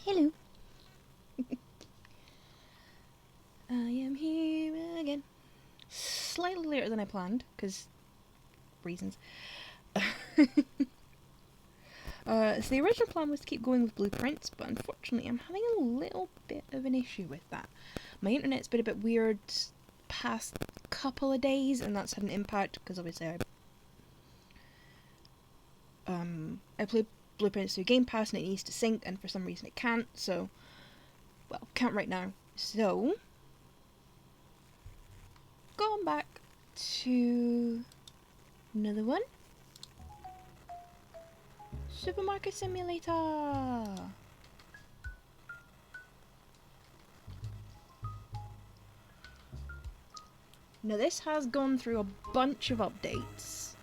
Hello. I am here again. Slightly later than I planned, because reasons. So the original plan was to keep going with blueprints, but unfortunately I'm having a little bit of an issue with that. My internet's been a bit weird past couple of days, and that's had an impact, because obviously I play blueprints through Game Pass and it needs to sync, and for some reason it can't, so, well, can't right now. So, going back to another one. Supermarket Simulator! Now this has gone through a bunch of updates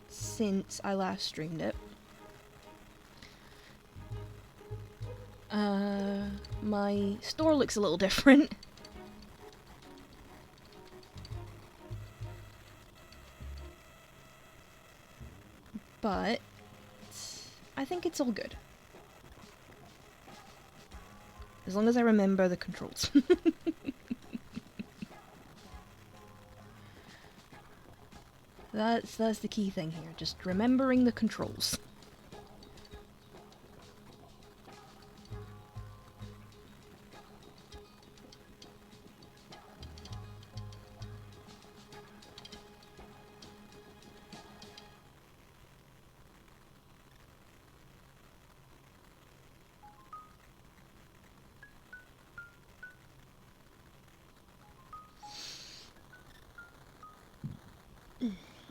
since I last streamed it. My store looks a little different. But I think it's all good. As long as I remember the controls. That's the key thing here, just remembering the controls.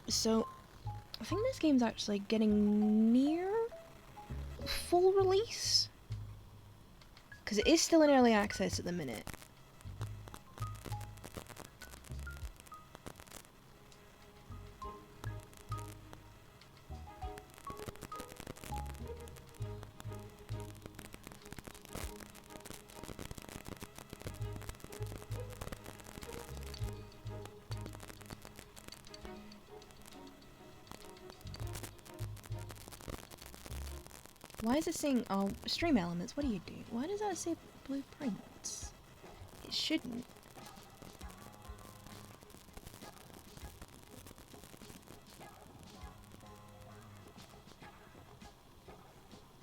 So, I think this game's actually getting near full release. Because it is still in early access at the minute. Why is it saying, oh, stream elements, what do you do? Why does that say blueprints? It shouldn't.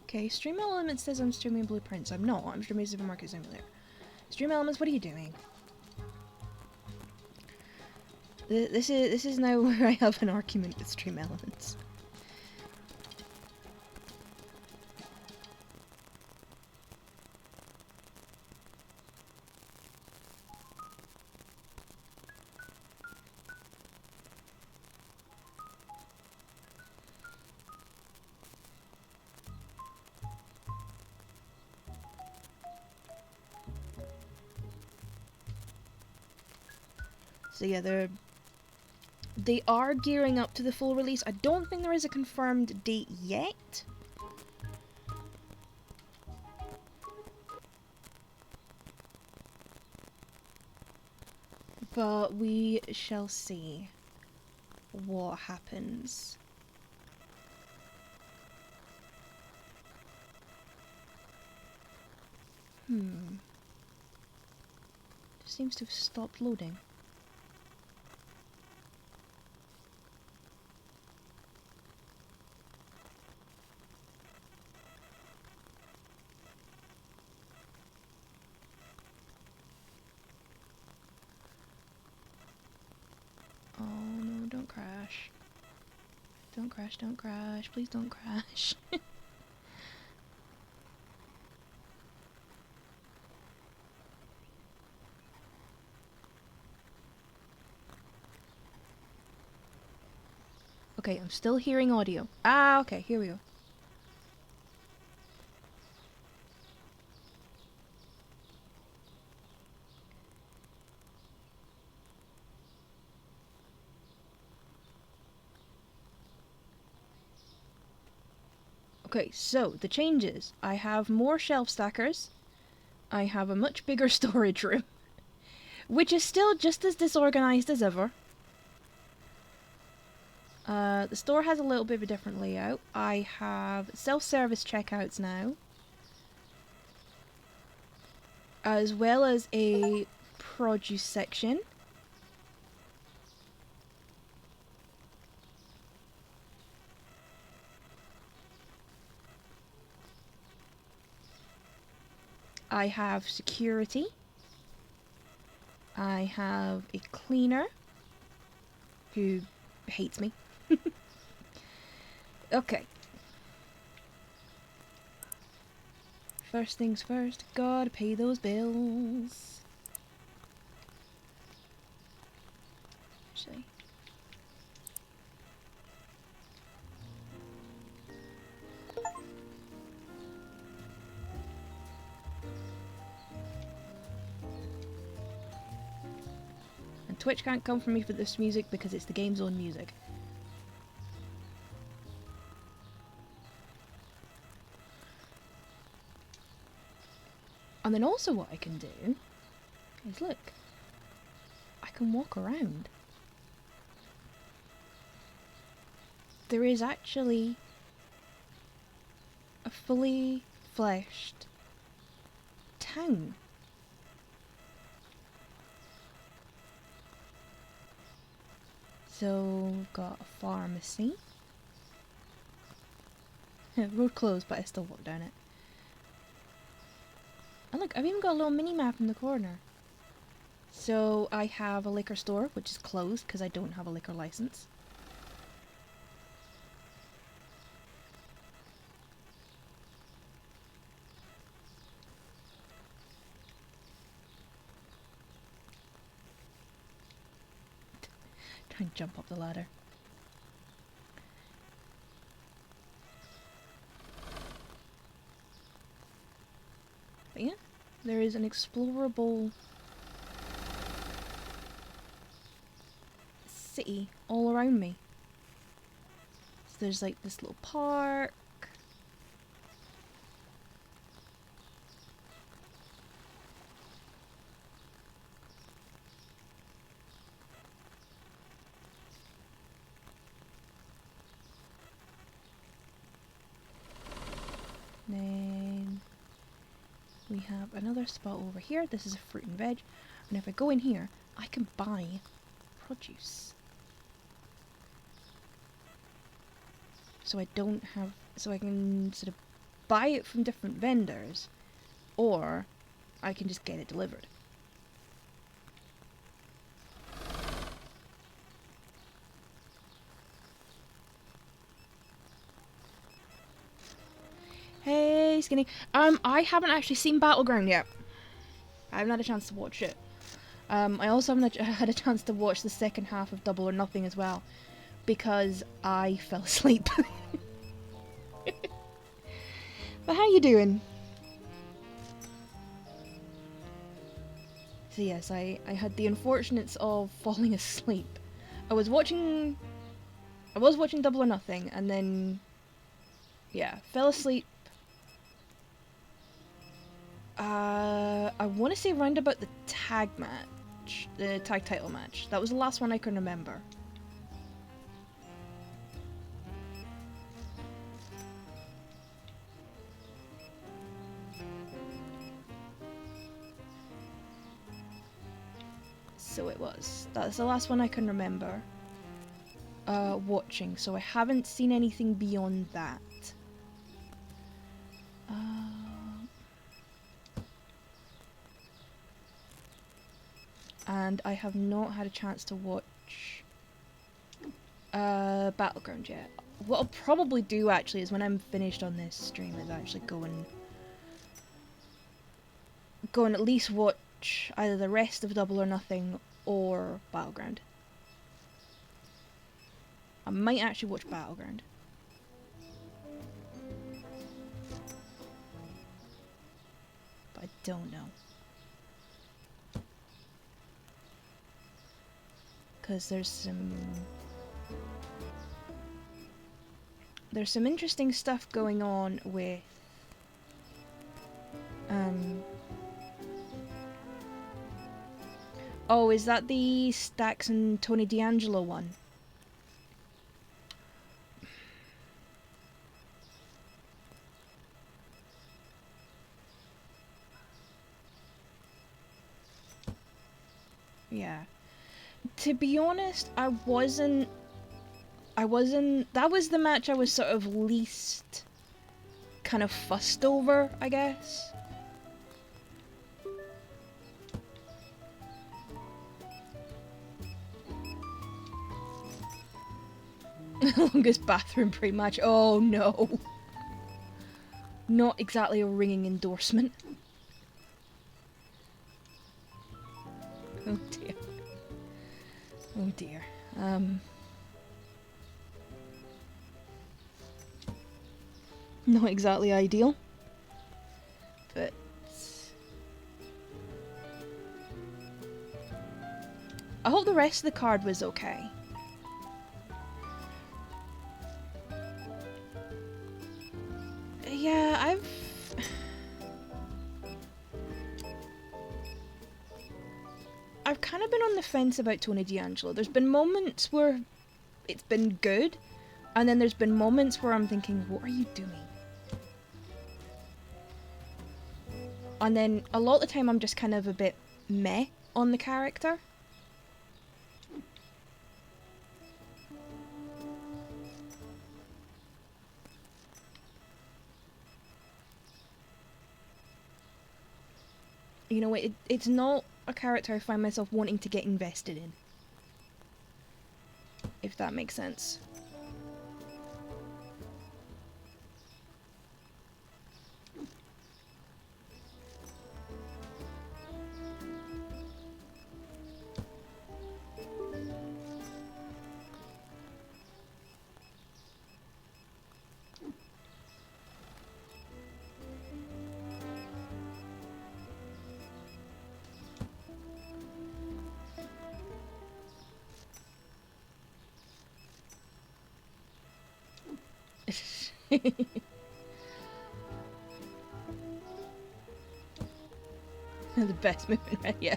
Okay, stream elements says I'm streaming blueprints. I'm not, I'm streaming Supermarket Simulator. Stream elements, what are you doing? This is now where I have an argument with stream elements. So yeah, they are gearing up to the full release. I don't think there is a confirmed date yet. But we shall see what happens. Just seems to have stopped loading. Oh no, don't crash. Don't crash, don't crash. Please don't crash. Okay, I'm still hearing audio. Ah, okay, here we go. Okay, so the changes. I have more shelf stackers. I have a much bigger storage room, which is still just as disorganized as ever. The store has a little bit of a different layout. I have self-service checkouts now, as well as a produce section. I have security. I have a cleaner who hates me. Okay. First things first, gotta pay those bills. Actually. And Twitch can't come for me for this music because it's the game's own music. And then also what I can do is look, I can walk around. There is actually a fully fleshed town. So we've got a pharmacy. Road closed, but I still walk down it. And look, I've even got a little mini map in the corner. So I have a liquor store, which is closed because I don't have a liquor license. Try and jump up the ladder. But yeah, there is an explorable city all around me. So there's like this little park. Then we have another spot over here. This is a fruit and veg. And if I go in here, I can buy produce. So I don't have, so I can sort of buy it from different vendors, or I can just get it delivered. Hey, Skinny. I haven't actually seen Battleground yet. I haven't had a chance to watch it. I also haven't had a chance to watch the second half of Double or Nothing as well, because I fell asleep. But how you doing? So yes, I had the unfortunates of falling asleep. I was watching Double or Nothing, and then, yeah, fell asleep. I want to say round about the tag match, the tag title match. That was the last one I can remember. So it was. That's the last one I can remember watching, so I haven't seen anything beyond that. And I have not had a chance to watch Battleground yet. What I'll probably do actually is when I'm finished on this stream is actually go and at least watch either the rest of Double or Nothing or Battleground. I might actually watch Battleground. But I don't know. Because there's some interesting stuff going on with oh, is that the Stax and Tony D'Angelo one? Yeah. To be honest, that was the match I was sort of least kind of fussed over, I guess. Longest bathroom pre-match. Oh no. Not exactly a ringing endorsement. Oh dear. Oh dear. Not exactly ideal. But I hope the rest of the card was okay. Yeah, I've kind of been on the fence about Tony D'Angelo. There's been moments where it's been good, and then there's been moments where I'm thinking, what are you doing? And then a lot of the time I'm just kind of a bit meh on the character. You know, it's not a character I find myself wanting to get invested in. If that makes sense. The best movement, right? Yeah.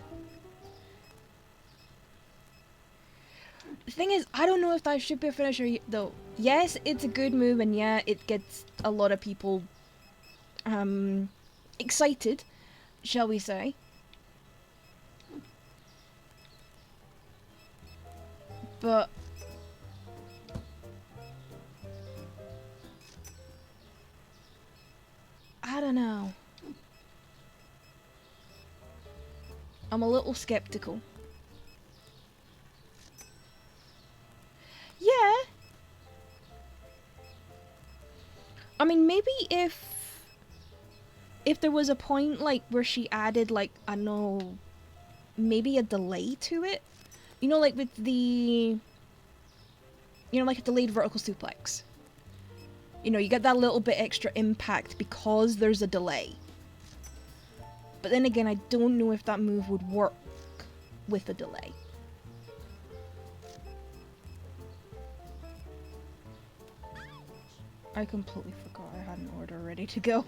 The thing is, I don't know if that should be a finisher, though. Yes, it's a good move, and yeah, it gets a lot of people excited, shall we say. But I don't know. I'm a little skeptical. Yeah. I mean, maybe if there was a point like where she added like, I don't know, maybe a delay to it. You know, like with the like a delayed vertical suplex. You know, you get that little bit extra impact because there's a delay. But then again, I don't know if that move would work with a delay. I completely forgot I had an order ready to go.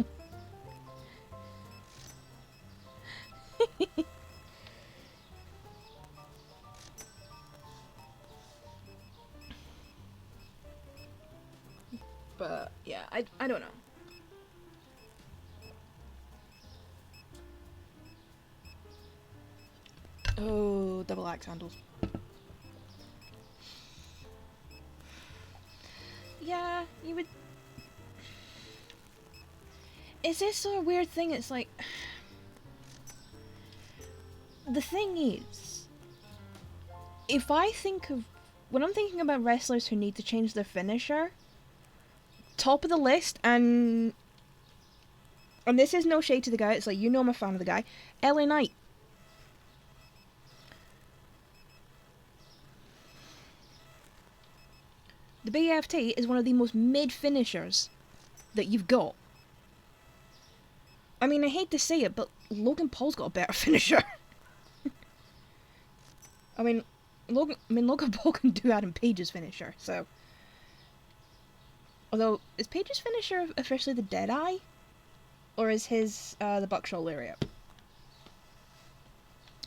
But yeah, I don't know. Oh, double axe handles. Yeah, you would. Is this a weird thing? It's like. The thing is, if I think of. When I'm thinking about wrestlers who need to change their finisher, top of the list, and this is no shade to the guy, it's like, you know I'm a fan of the guy, LA Knight. The BFT is one of the most mid finishers that you've got. I mean, I hate to say it, but Logan Paul's got a better finisher. I mean, Logan Paul can do Adam Page's finisher, so. Although, is Page's finisher officially the Deadeye? Or is his the Buckshot Lariat?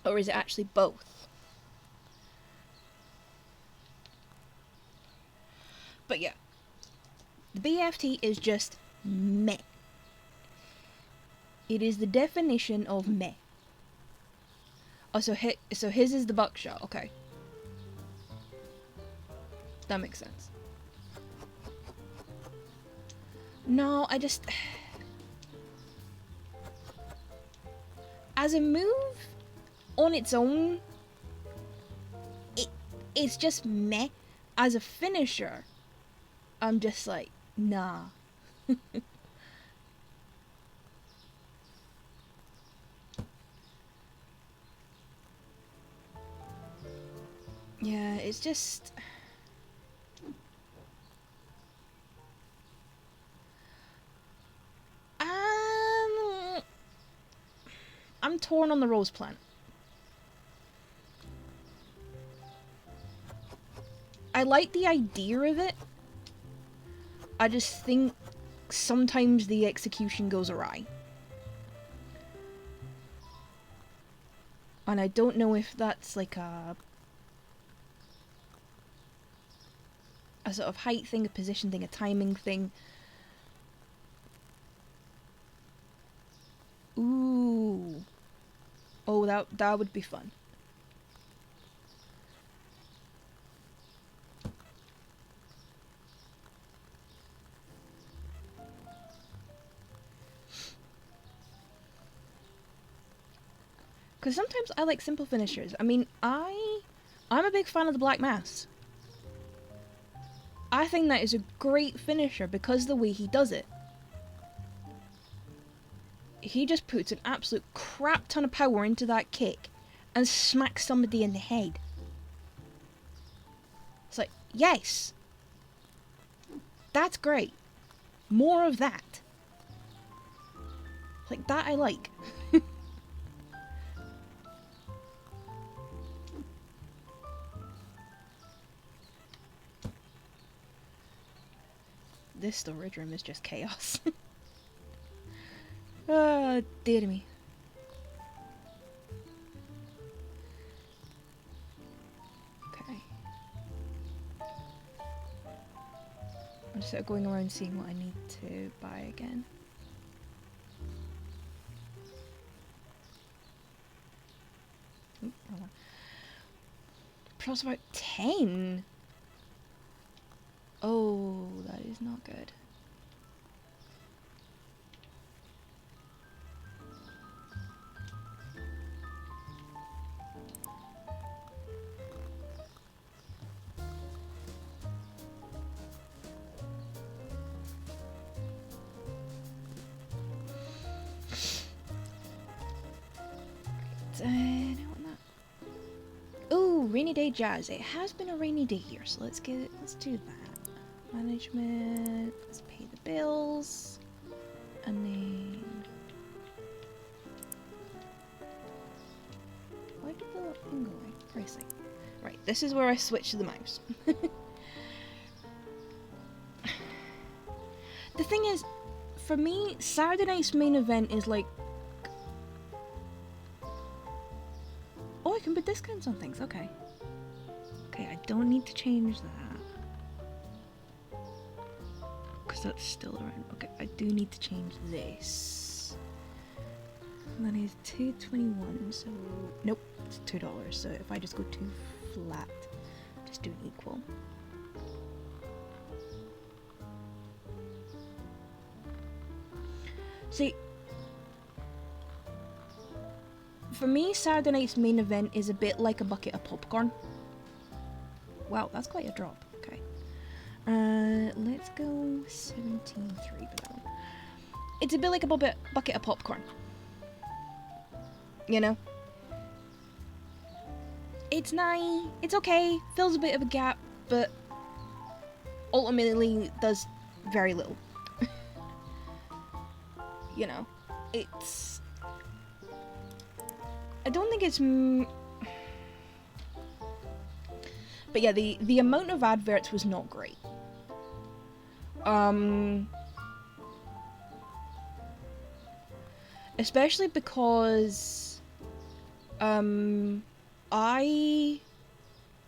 Or is it actually both? But yeah. The BFT is just meh. It is the definition of meh. Oh, so his is the buckshot. Okay. That makes sense. No, I just... As a move, on its own, it's just meh. As a finisher, I'm just like, nah. Yeah, it's just... I'm torn on the rose plant. I like the idea of it. I just think sometimes the execution goes awry. And I don't know if that's like a sort of height thing, a position thing, a timing thing. Ooh. Oh, that would be fun. Because sometimes I like simple finishers. I mean, I'm a big fan of the Black Mass. I think that is a great finisher because the way he does it. He just puts an absolute crap ton of power into that kick and smacks somebody in the head. It's like, yes! That's great. More of that. Like, that I like. This storage room is just chaos. Oh, dear me. Okay. I'm just sort of going around seeing what I need to buy again. Oop, wrong one. Plus about 10. Oh, that is not good. Right, I want that. Ooh, rainy day jazz. It has been a rainy day here, so let's do that. Management. Let's pay the bills, and then. Why did the little thing go away? Pricing. Right, this is where I switch to the mouse. The thing is, for me, Saturday night's main event is like... Oh, I can put discounts on things, okay. Okay, I don't need to change that. Because that's still around. Okay, I do need to change this. And that is $2.21, so... Nope, it's $2, so if I just go 2 flat, just do an equal. See, for me, Saturday night's main event is a bit like a bucket of popcorn. Wow, that's quite a drop. Okay. Let's go 17.3 for that one. It's a bit like a bucket of popcorn. You know? It's nice, it's okay, fills a bit of a gap, but ultimately does very little. You know, it's... I don't think it's... But yeah, the amount of adverts was not great. Especially because... I...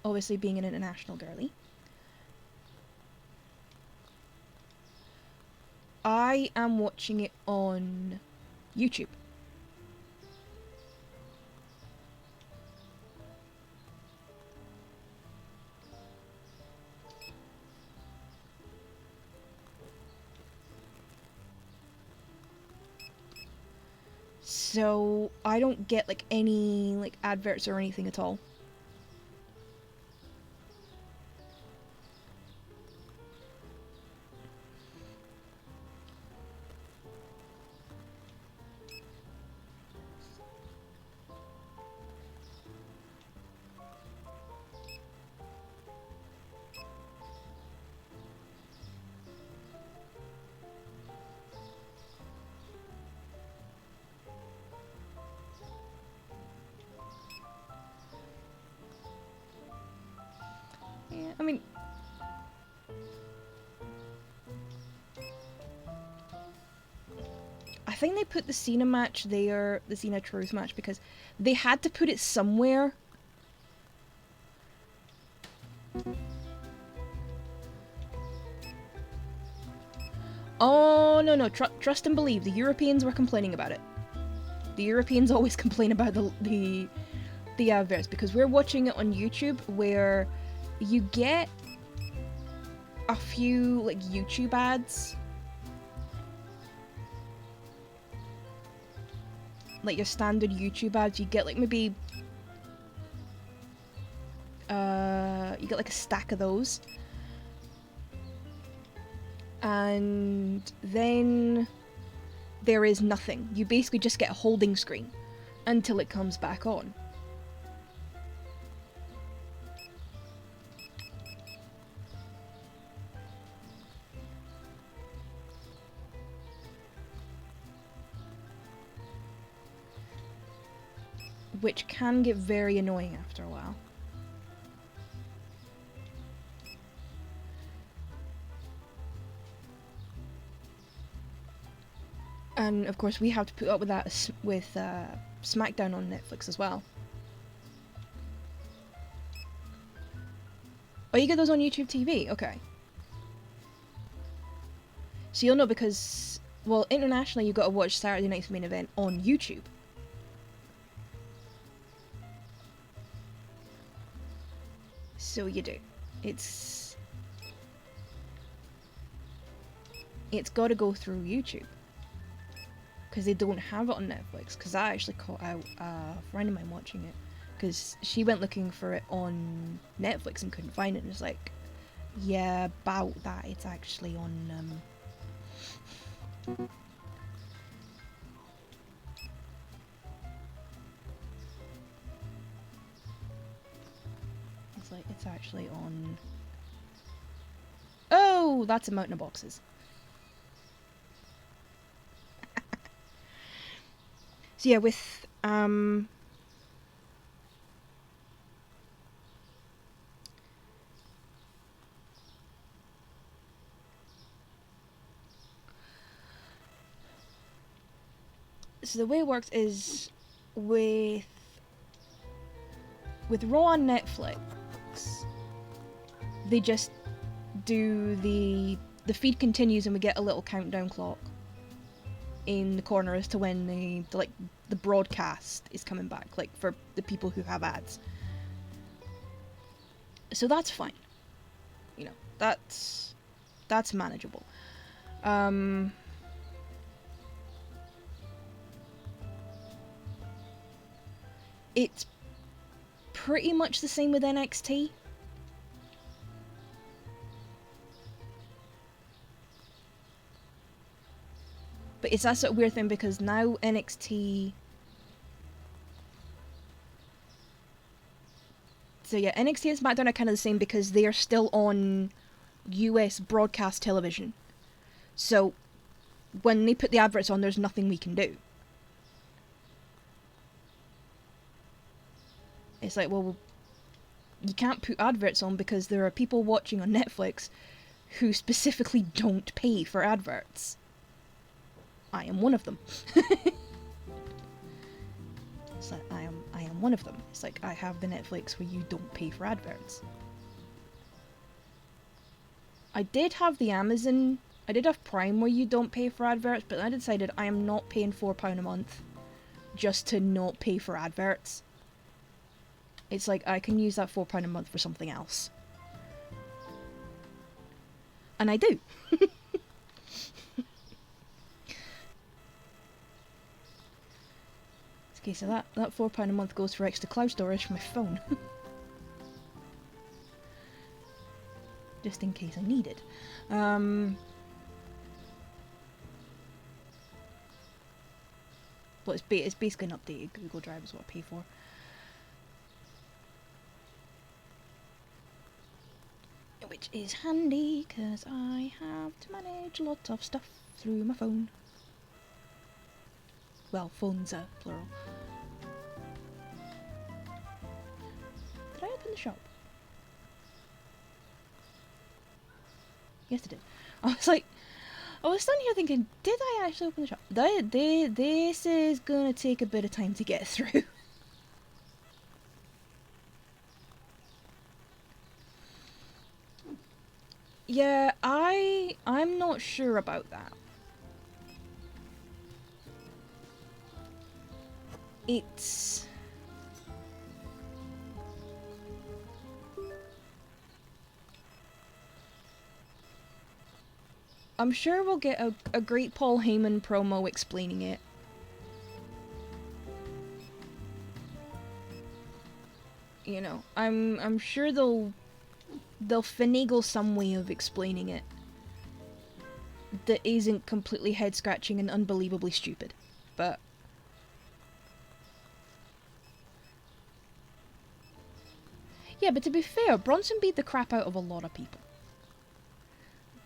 Obviously being an international girly, I am watching it on YouTube. So I don't get like any like adverts or anything at all. Yeah, I mean, I think they put the Cena match there, the Cena Truth match, because they had to put it somewhere. Oh, no, no, trust and believe. The Europeans were complaining about it. The Europeans always complain about the adverts, because we're watching it on YouTube where you get a few like YouTube ads, like your standard YouTube ads. You get like maybe you get like a stack of those, and then there is nothing. You basically just get a holding screen until it comes back on. Which can get very annoying after a while. And of course we have to put up with that with SmackDown on Netflix as well. Oh, you get those on YouTube TV? Okay. So you'll know because, well, internationally you got to watch Saturday Night's Main Event on YouTube. So you do. It's got to go through YouTube because they don't have it on Netflix. Because I actually caught out a friend of mine watching it because she went looking for it on Netflix and couldn't find it, and it's like, yeah, about that. It's actually on it's actually on. Oh, that's a mountain of boxes. So yeah, with so the way it works is with Raw on Netflix, they just do the feed continues and we get a little countdown clock in the corner as to when the broadcast is coming back, like for the people who have ads. So that's fine. You know, that's manageable. It's pretty much the same with NXT. But it's that sort of weird thing because now NXT... So yeah, NXT and SmackDown are kind of the same because they are still on US broadcast television. So when they put the adverts on, there's nothing we can do. It's like, well, you can't put adverts on because there are people watching on Netflix who specifically don't pay for adverts. I am one of them. It's like, I am one of them. It's like, I have the Netflix where you don't pay for adverts. I did have the Amazon, I did have Prime where you don't pay for adverts, but I decided I am not paying £4 a month just to not pay for adverts. It's like, I can use that £4 a month for something else. And I do. Okay, so that £4 a month goes for extra cloud storage for my phone. Just in case I need it. Well, it's basically an updated Google Drive is what I pay for. Which is handy, because I have to manage lots of stuff through my phone. Well, phones are plural. Did I open the shop? Yes, I did. I was standing here thinking, did I actually open the shop? This is gonna take a bit of time to get through. Yeah, I'm not sure about that. It's... I'm sure we'll get a great Paul Heyman promo explaining it. You know, I'm sure they'll finagle some way of explaining it that isn't completely head-scratching and unbelievably stupid. But yeah, but to be fair, Bronson beat the crap out of a lot of people.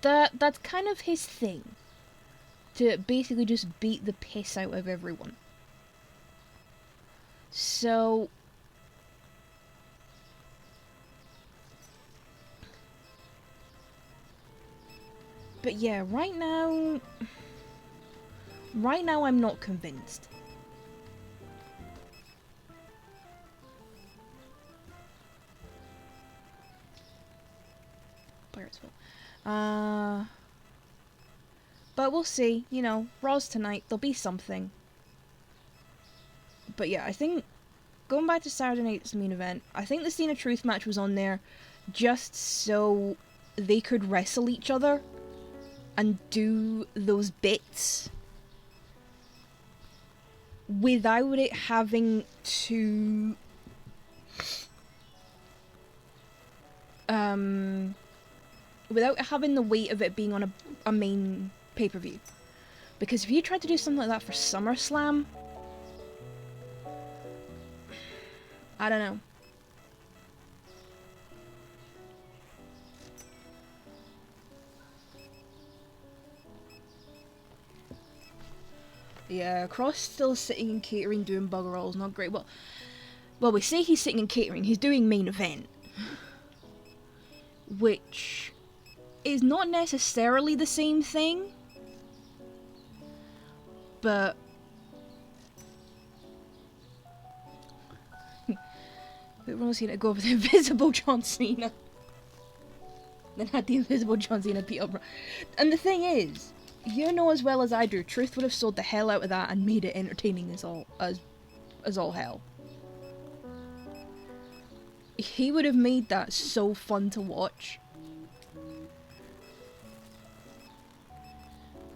That's kind of his thing. To basically just beat the piss out of everyone. So... But yeah, right now I'm not convinced. Pirates will. But we'll see, you know, Raw's tonight, there'll be something. But yeah, I think, going back to Saturday night's main event, I think the Cena Truth match was on there just so they could wrestle each other and do those bits without it having to without having the weight of it being on a main pay-per-view. Because if you tried to do something like that for SummerSlam, I don't know. Yeah, Cross still sitting in catering doing bugger all is not great. Well, we say he's sitting in catering, he's doing main event. Which is not necessarily the same thing. But... Everyone's seen it go with the invisible John Cena. Then had the invisible John Cena beat up. And the thing is, you know as well as I do, Truth would have sold the hell out of that and made it entertaining as all hell. He would have made that so fun to watch.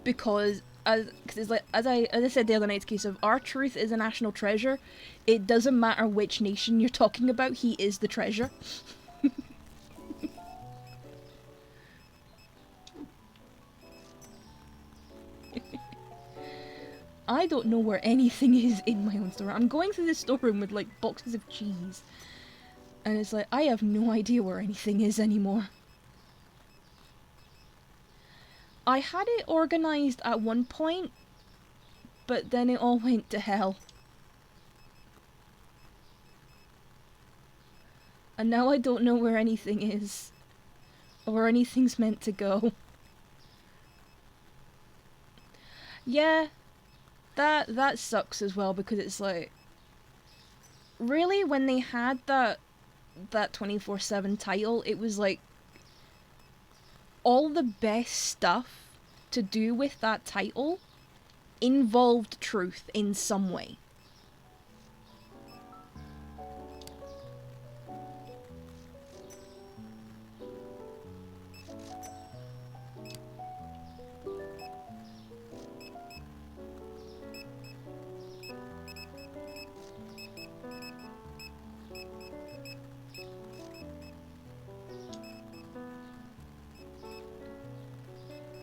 Because it's like, as I said the other night's case of R-Truth is a national treasure. It doesn't matter which nation you're talking about, he is the treasure. I don't know where anything is in my own store. I'm going through this storeroom with like boxes of cheese. And it's like, I have no idea where anything is anymore. I had it organised at one point, but then it all went to hell. And now I don't know where anything is. Or where anything's meant to go. Yeah, that sucks as well, because it's like... Really, when they had that 24/7 title, it was like... all the best stuff to do with that title involved Truth in some way.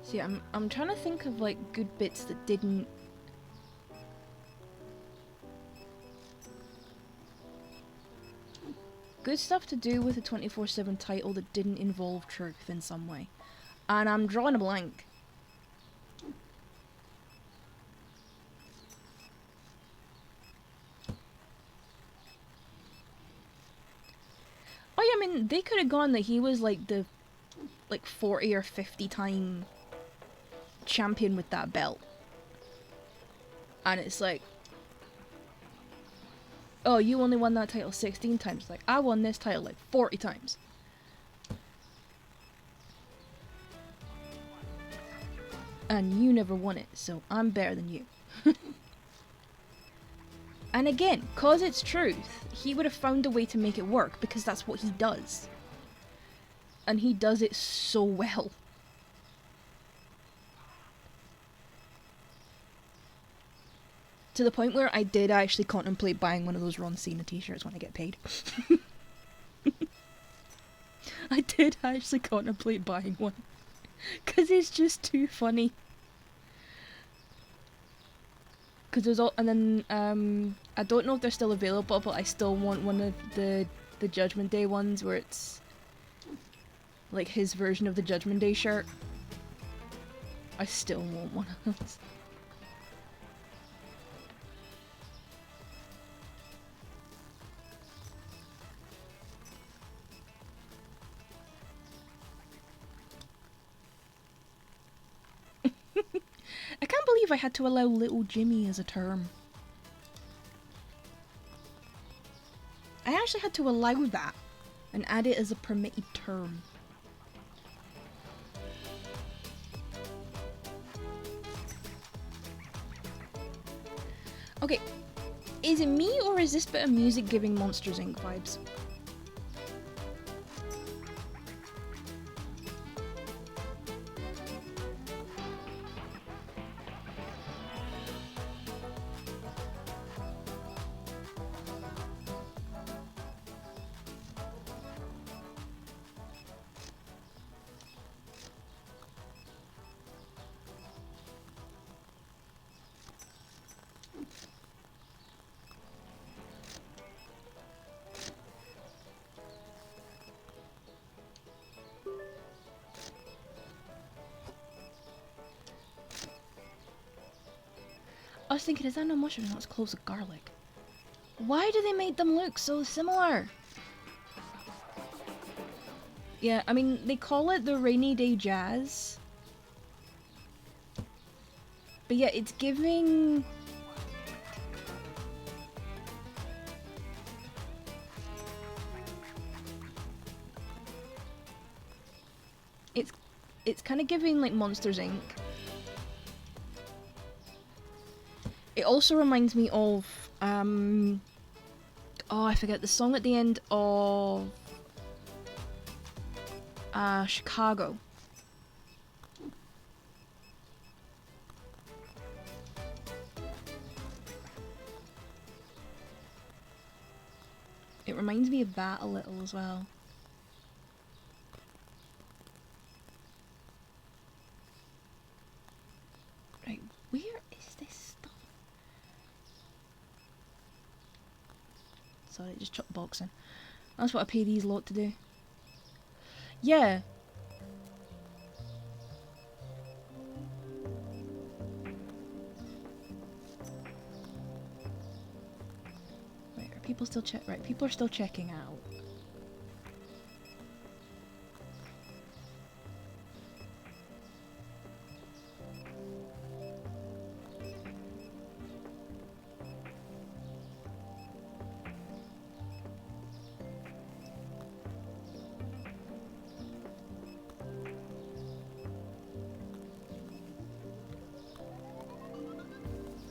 See, I'm trying to think of like good bits that didn't. Good stuff to do with a 24/7 title that didn't involve truth in some way. And I'm drawing a blank. Oh yeah, I mean, they could have gone that he was like the 40 or 50 time champion with that belt. And it's like, oh, you only won that title 16 times. Like, I won this title like 40 times. And you never won it, so I'm better than you. And again, cause it's truth, he would have found a way to make it work because that's what he does. And he does it so well. To the point where I did actually contemplate buying one of those Ron Cena t-shirts when I get paid. I did actually contemplate buying one. Because it's just too funny. Because there's all, and then I don't know if they're still available, but I still want one of the Judgment Day ones where it's like his version of the Judgment Day shirt. I still want one of those. I can't believe I had to allow Little Jimmy as a term. I actually had to allow that and add it as a permitted term. Okay, is it me or is this bit of music giving Monsters Inc. vibes? I was thinking, is that no mushroom? No, it's cloves of garlic. Why do they make them look so similar? Yeah, I mean, they call it the Rainy Day Jazz. But yeah, it's giving... It's kind of giving, like, Monsters, Inc. It also reminds me of, oh, I forget the song at the end of, Chicago. It reminds me of that a little as well. Right, where is this stuff? Sorry, just chuck the box in. That's what I pay these lot to do. Yeah. Right, are people still right, people are still checking out.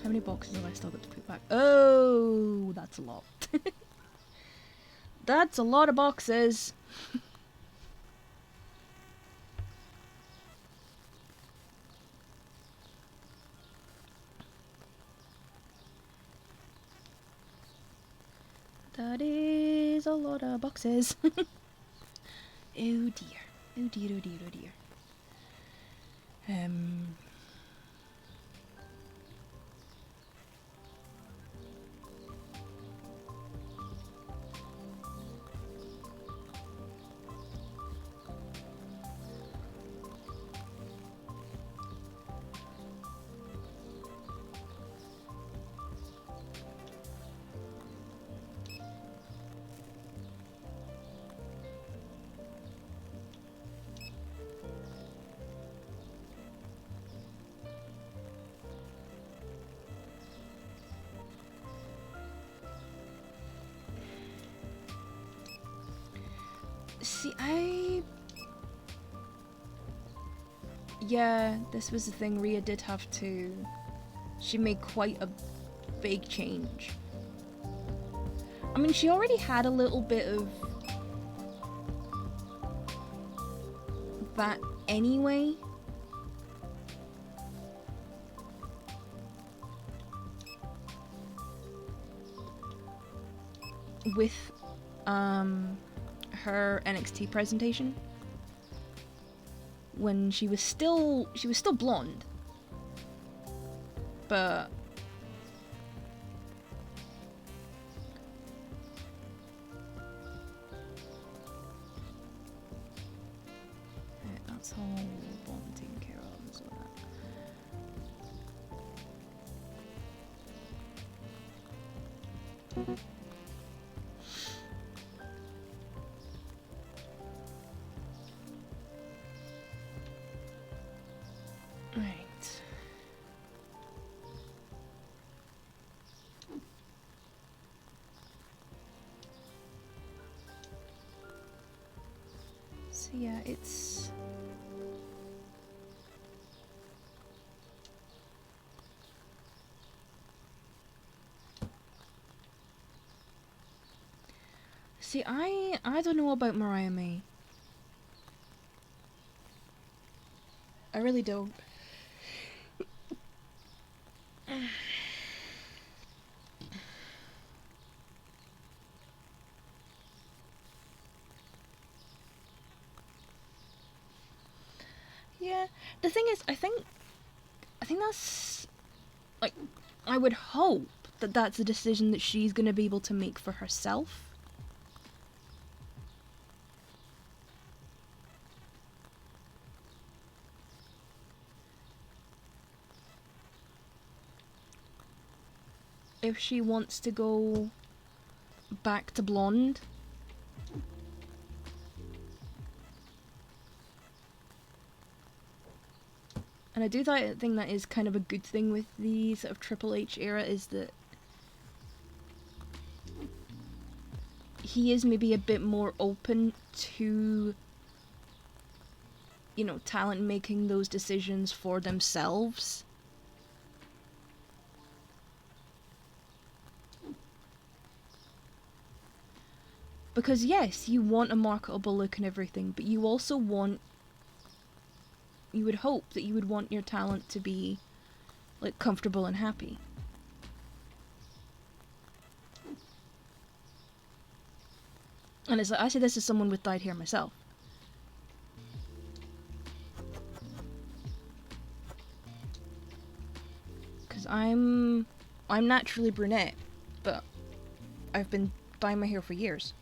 How many boxes have I still got to put back? Oh, that's a lot. That's a lot of boxes. That is a lot of boxes. Oh dear. Oh dear, oh dear, oh dear. Um, see, yeah, this was the thing. Rhea did have to. She made quite a big change. I mean, she already had a little bit of that anyway. With her NXT presentation. When she was still blonde. But that's all blonde taken care of as well. Right. So yeah, it's see, I don't know about Mariah May. I really don't. Yeah, the thing is, I think that's like, I would hope that that's a decision that she's gonna be able to make for herself. If she wants to go back to blonde. And I do think that is kind of a good thing with the sort of Triple H era, is that he is maybe a bit more open to, you know, talent making those decisions for themselves. Because yes, you want a marketable look and everything, but you also want, you would hope that you would want your talent to be, like, comfortable and happy. And it's like, I say this as someone with dyed hair myself. Because I'm naturally brunette, but I've been dyeing my hair for years.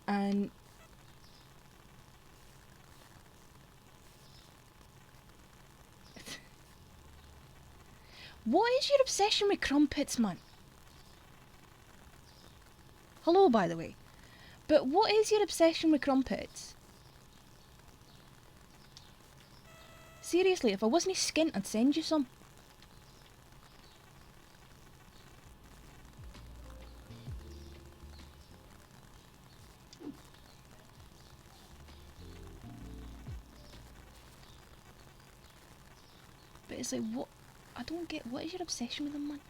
And what is your obsession with crumpets, man? Hello, by the way. But what is your obsession with crumpets? Seriously, if I wasn't skint, I'd send you some. But it's like, what? I don't get, what is your obsession with them, man?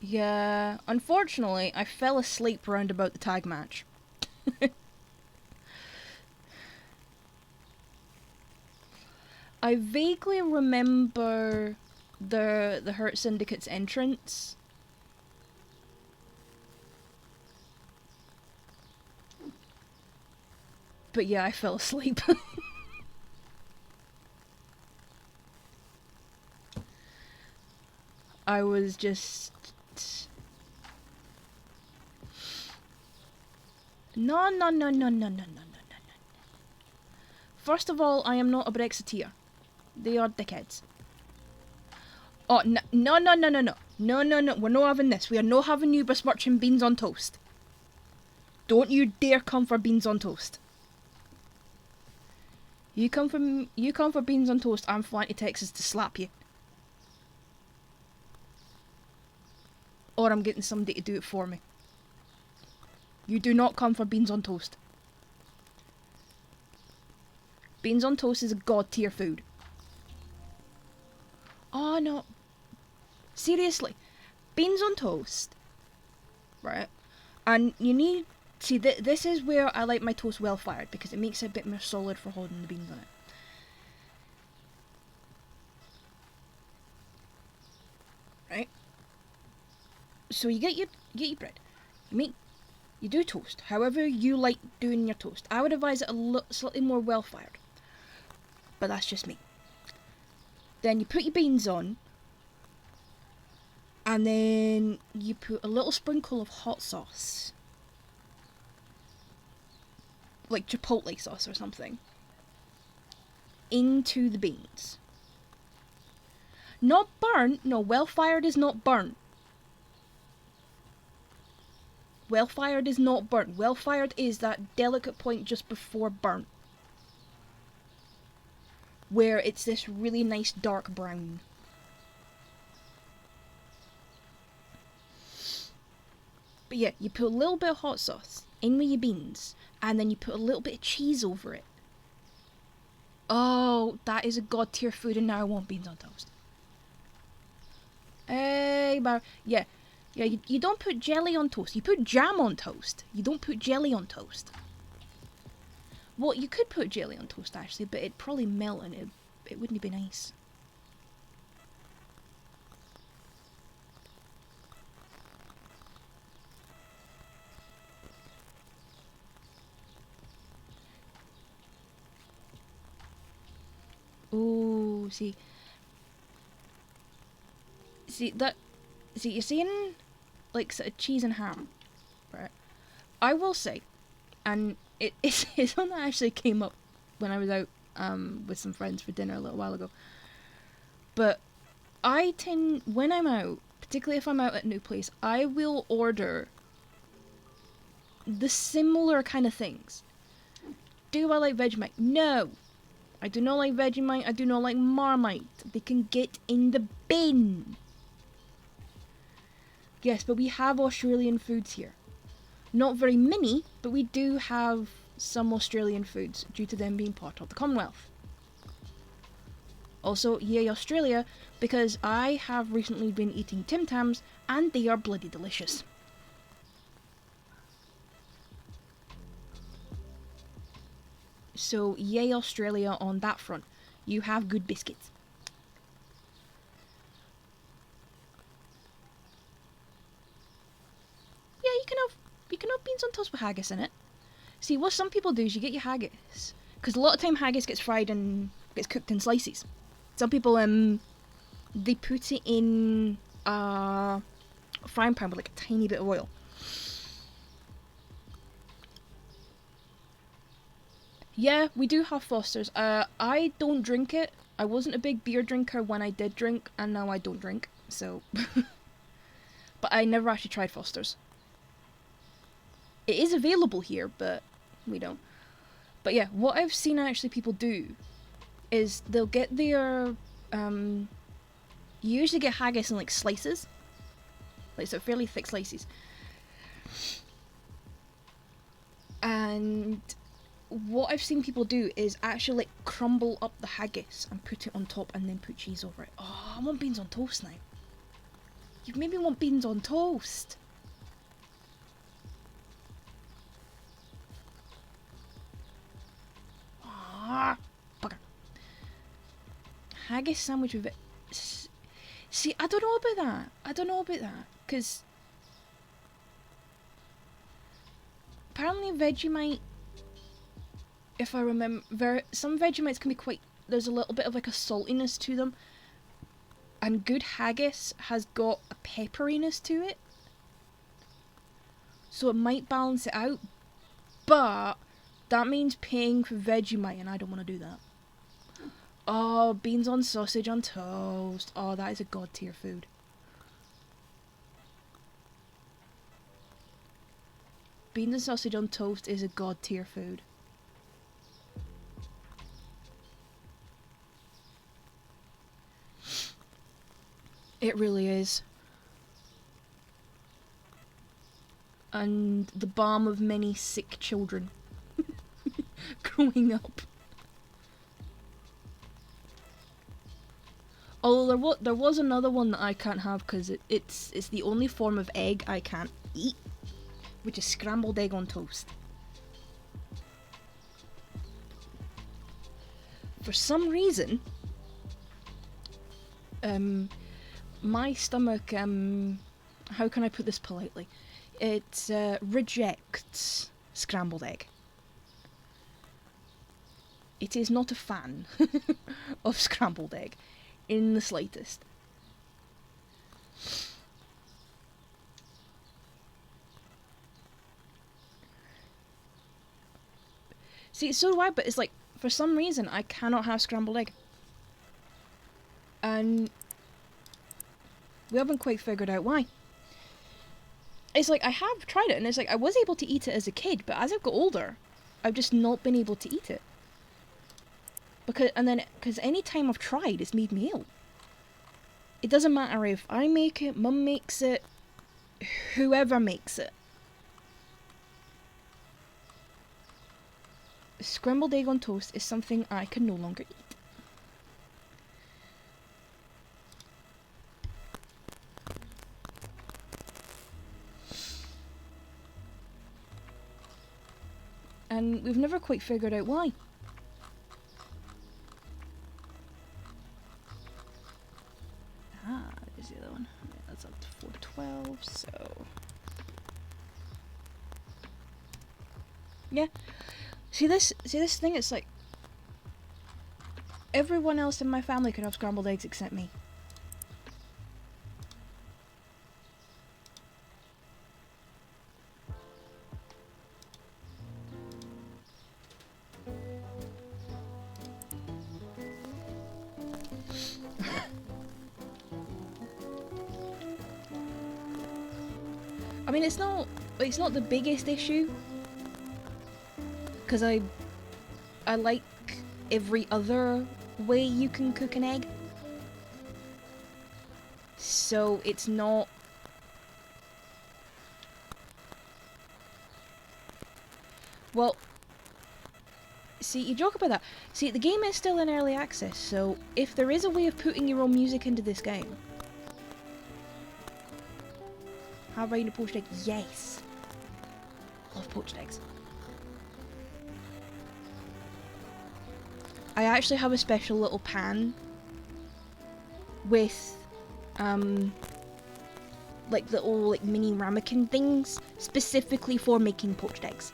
Yeah, unfortunately, I fell asleep round about the tag match. I vaguely remember the Hurt Syndicate's entrance. But yeah, I fell asleep. I was just... No, no, no, no, no, no, no, no, no, no. First of all, I am not a Brexiteer. They are dickheads. Oh, no, no, no, no, no, no. No, no, no. We're not having this. We are not having you besmirching beans on toast. Don't you dare come for beans on toast. You come for beans on toast, I'm flying to Texas to slap you. Or I'm getting somebody to do it for me. You do not come for beans on toast. Beans on toast is a god tier food. Oh no. Seriously. Beans on toast. Right? And you need... See, this is where I like my toast well fired, because it makes it a bit more solid for holding the beans on it. Right? So you get your bread. You do toast, however you like doing your toast. I would advise it slightly more well fired. But that's just me. Then you put your beans on, and then you put a little sprinkle of hot sauce. Like chipotle sauce or something. Into the beans. Not burnt. No, well fired is not burnt. Well fired is not burnt. Well fired is that delicate point just before burnt. Where it's this really nice dark brown. But yeah, you put a little bit of hot sauce in with your beans, and then you put a little bit of cheese over it. Oh, that is a god tier food, and now I want beans on toast. Hey, bar. Yeah, you don't put jelly on toast. You put jam on toast. You don't put jelly on toast. Well, you could put jelly on toast, actually, but it'd probably melt, and it wouldn't be nice. Oh, see, you're saying, like, sort of cheese and ham, right? I will say, and it's something that actually came up when I was out with some friends for dinner a little while ago. But I tend, when I'm out, particularly if I'm out at a new place, I will order the similar kind of things. Do I like Vegemite? No. I do not like Vegemite. I do not like Marmite. They can get in the bin. Yes, but we have Australian foods here. Not very many, but we do have some Australian foods due to them being part of the Commonwealth. Also, yay Australia, because I have recently been eating Tim Tams and they are bloody delicious. So yay Australia on that front. You have good biscuits. Yeah, you can have beans on toast with haggis in it. See, what some people do is you get your haggis, because a lot of time haggis gets fried and gets cooked in slices. Some people they put it in a frying pan with like a tiny bit of oil. Yeah, we do have Foster's. I don't drink it. I wasn't a big beer drinker when I did drink, and now I don't drink. So, but I never actually tried Foster's. It is available here, but we don't. But yeah, what I've seen actually people do is they'll get their you usually get haggis in like slices, like so fairly thick slices, and what I've seen people do is actually like crumble up the haggis and put it on top and then put cheese over it. Oh, I want beans on toast now. You made me want beans on toast. Ah, bugger. Haggis sandwich with it. See, I don't know about that. I don't know about that. Because apparently Vegemite, if I remember, some Vegemites can be quite, there's a little bit of like a saltiness to them. And good haggis has got a pepperiness to it. So it might balance it out. But that means paying for Vegemite, and I don't want to do that. Oh, beans on sausage on toast. Oh, that is a god tier food. Beans and sausage on toast is a god tier food. It really is. And the balm of many sick children growing up. Although there was another one that I can't have because it's the only form of egg I can't eat, which is scrambled egg on toast. For some reason, my stomach, how can I put this politely? It rejects scrambled egg. It is not a fan of scrambled egg in the slightest. See, so do I, but it's like, for some reason, I cannot have scrambled egg. And we haven't quite figured out why. It's like, I have tried it, and it's like, I was able to eat it as a kid, but as I've got older, I've just not been able to eat it. Because any time I've tried, it's made me ill. It doesn't matter if I make it, Mum makes it, whoever makes it. Scrambled egg on toast is something I can no longer eat. And we've never quite figured out why. Ah, there's the other one. Yeah, that's up to 412, so... Yeah. See this thing, it's like... everyone else in my family can have scrambled eggs except me. I mean, it's not the biggest issue, because I like every other way you can cook an egg, so it's not. Well, see, you joke about that. See, the game is still in early access, so if there is a way of putting your own music into this game, how about a poached egg? Yes. Love poached eggs. I actually have a special little pan with like little like mini ramekin things specifically for making poached eggs.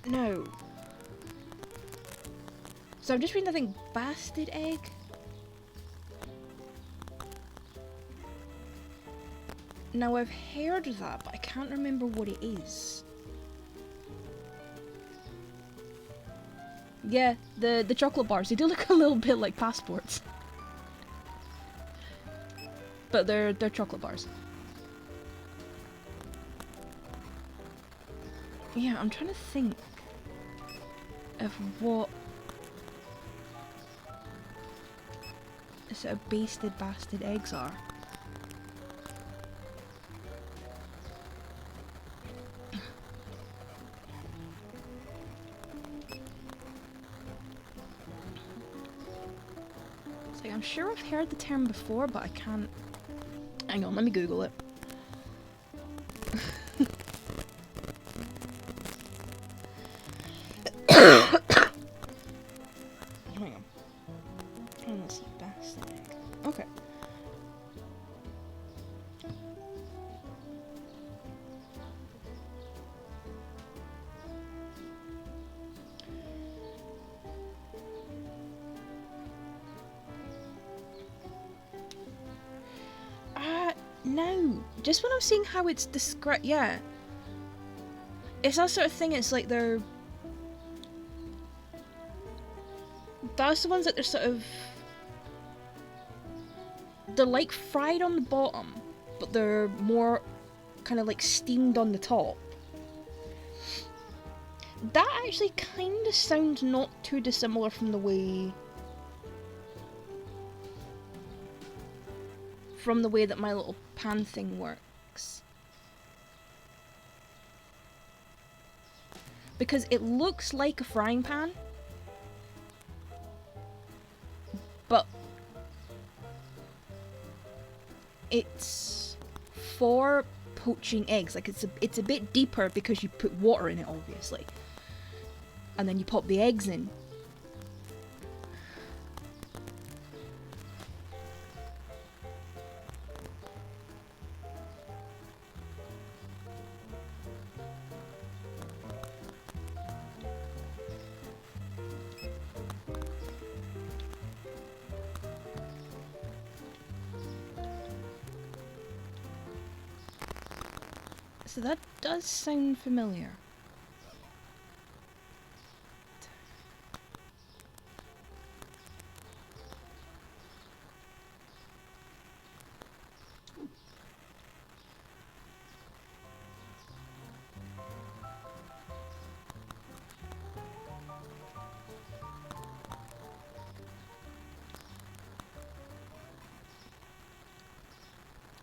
No. So I'm just reading the thing, bastard egg? Now I've heard of that, but I can't remember what it is. Yeah, the chocolate bars, they do look a little bit like passports. But they're chocolate bars. Yeah, I'm trying to think of what sort of basted bastard eggs are. I'm sure I've heard the term before, but I can't... Hang on, let me Google it. Hang on. Let's see, best egg. Okay. No. Just when I'm seeing how it's described, yeah. It's that sort of thing, it's like they're... That's the ones that they're sort of... They're like fried on the bottom, but they're more kind of like steamed on the top. That actually kind of sounds not too dissimilar from the way... From the way that my little pan thing works. Because it looks like a frying pan, but it's for poaching eggs. Like it's a bit deeper because you put water in it, obviously, and then you pop the eggs in. So that does sound familiar.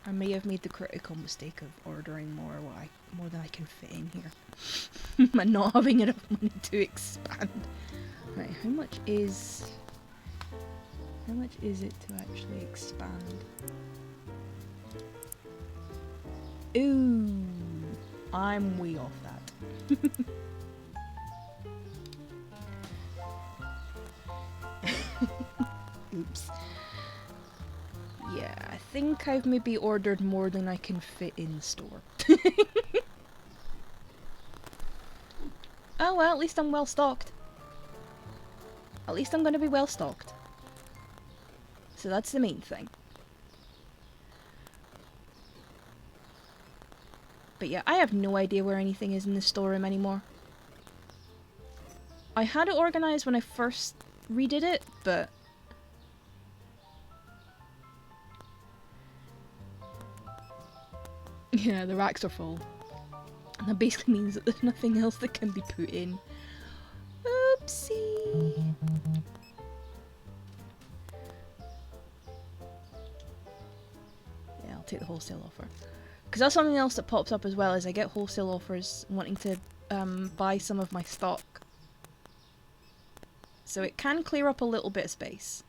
I may have made the critical mistake of ordering more than I can fit in here. And not having enough money to expand. Right, how much is it to actually expand? Ooh, I'm way off that. Oops. Yeah, I think I've maybe ordered more than I can fit in store. Oh well, at least I'm well stocked. At least I'm gonna be well stocked. So that's the main thing. But yeah, I have no idea where anything is in the storeroom anymore. I had it organised when I first redid it, but... Yeah, the racks are full. And that basically means that there's nothing else that can be put in. Oopsie! Yeah, I'll take the wholesale offer. Because that's something else that pops up as well, is I get wholesale offers wanting to buy some of my stock. So it can clear up a little bit of space.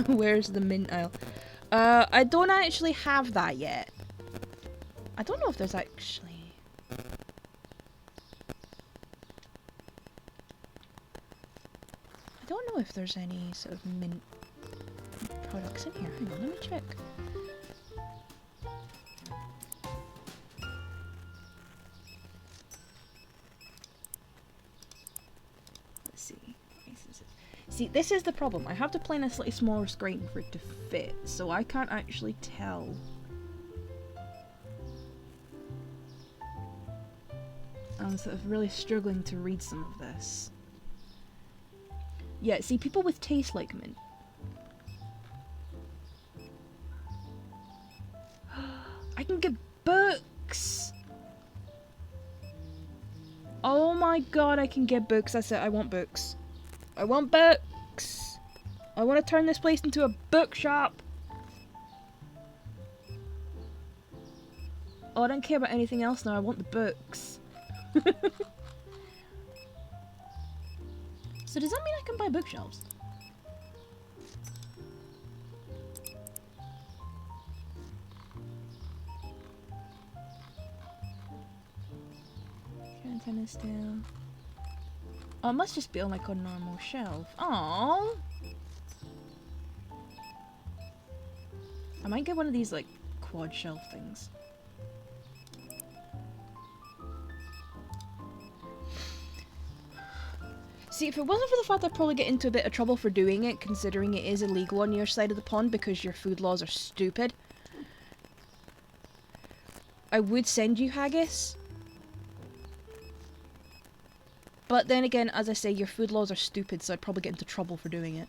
Where's the mint aisle? I don't actually have that yet. I don't know if there's actually... I don't know if there's any sort of mint products in here. Hang on, let me check. Let's see. See, this is the problem. I have to play in a slightly smaller screen for it to fit, so I can't actually tell. I'm sort of really struggling to read some of this. Yeah, see, people with taste like mint. I can get books! Oh my god, I can get books. That's it, I want books. I want books! I want to turn this place into a bookshop! Oh, I don't care about anything else now. I want the books. So does that mean I can buy bookshelves? Antenna still. Oh, it must just be on like a normal shelf. Oh. I might get one of these like quad shelf things. See, if it wasn't for the fact I'd probably get into a bit of trouble for doing it, considering it is illegal on your side of the pond because your food laws are stupid, I would send you haggis. But then again, as I say, your food laws are stupid, so I'd probably get into trouble for doing it.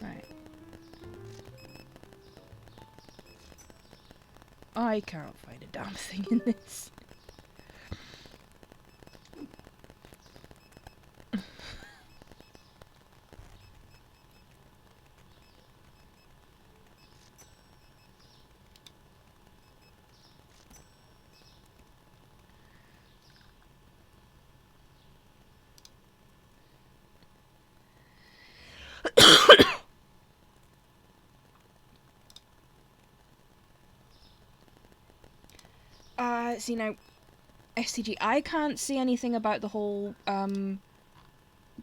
Right. I can't find a damn thing in this. See now, STG, I can't see anything about the whole,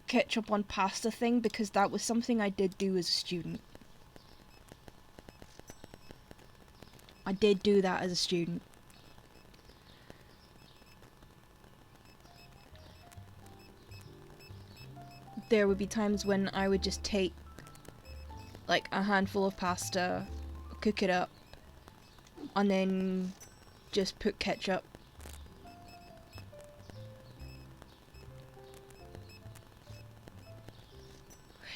ketchup on pasta thing because that was something I did do as a student. I did do that as a student. There would be times when I would just take like a handful of pasta, cook it up, and then just put ketchup.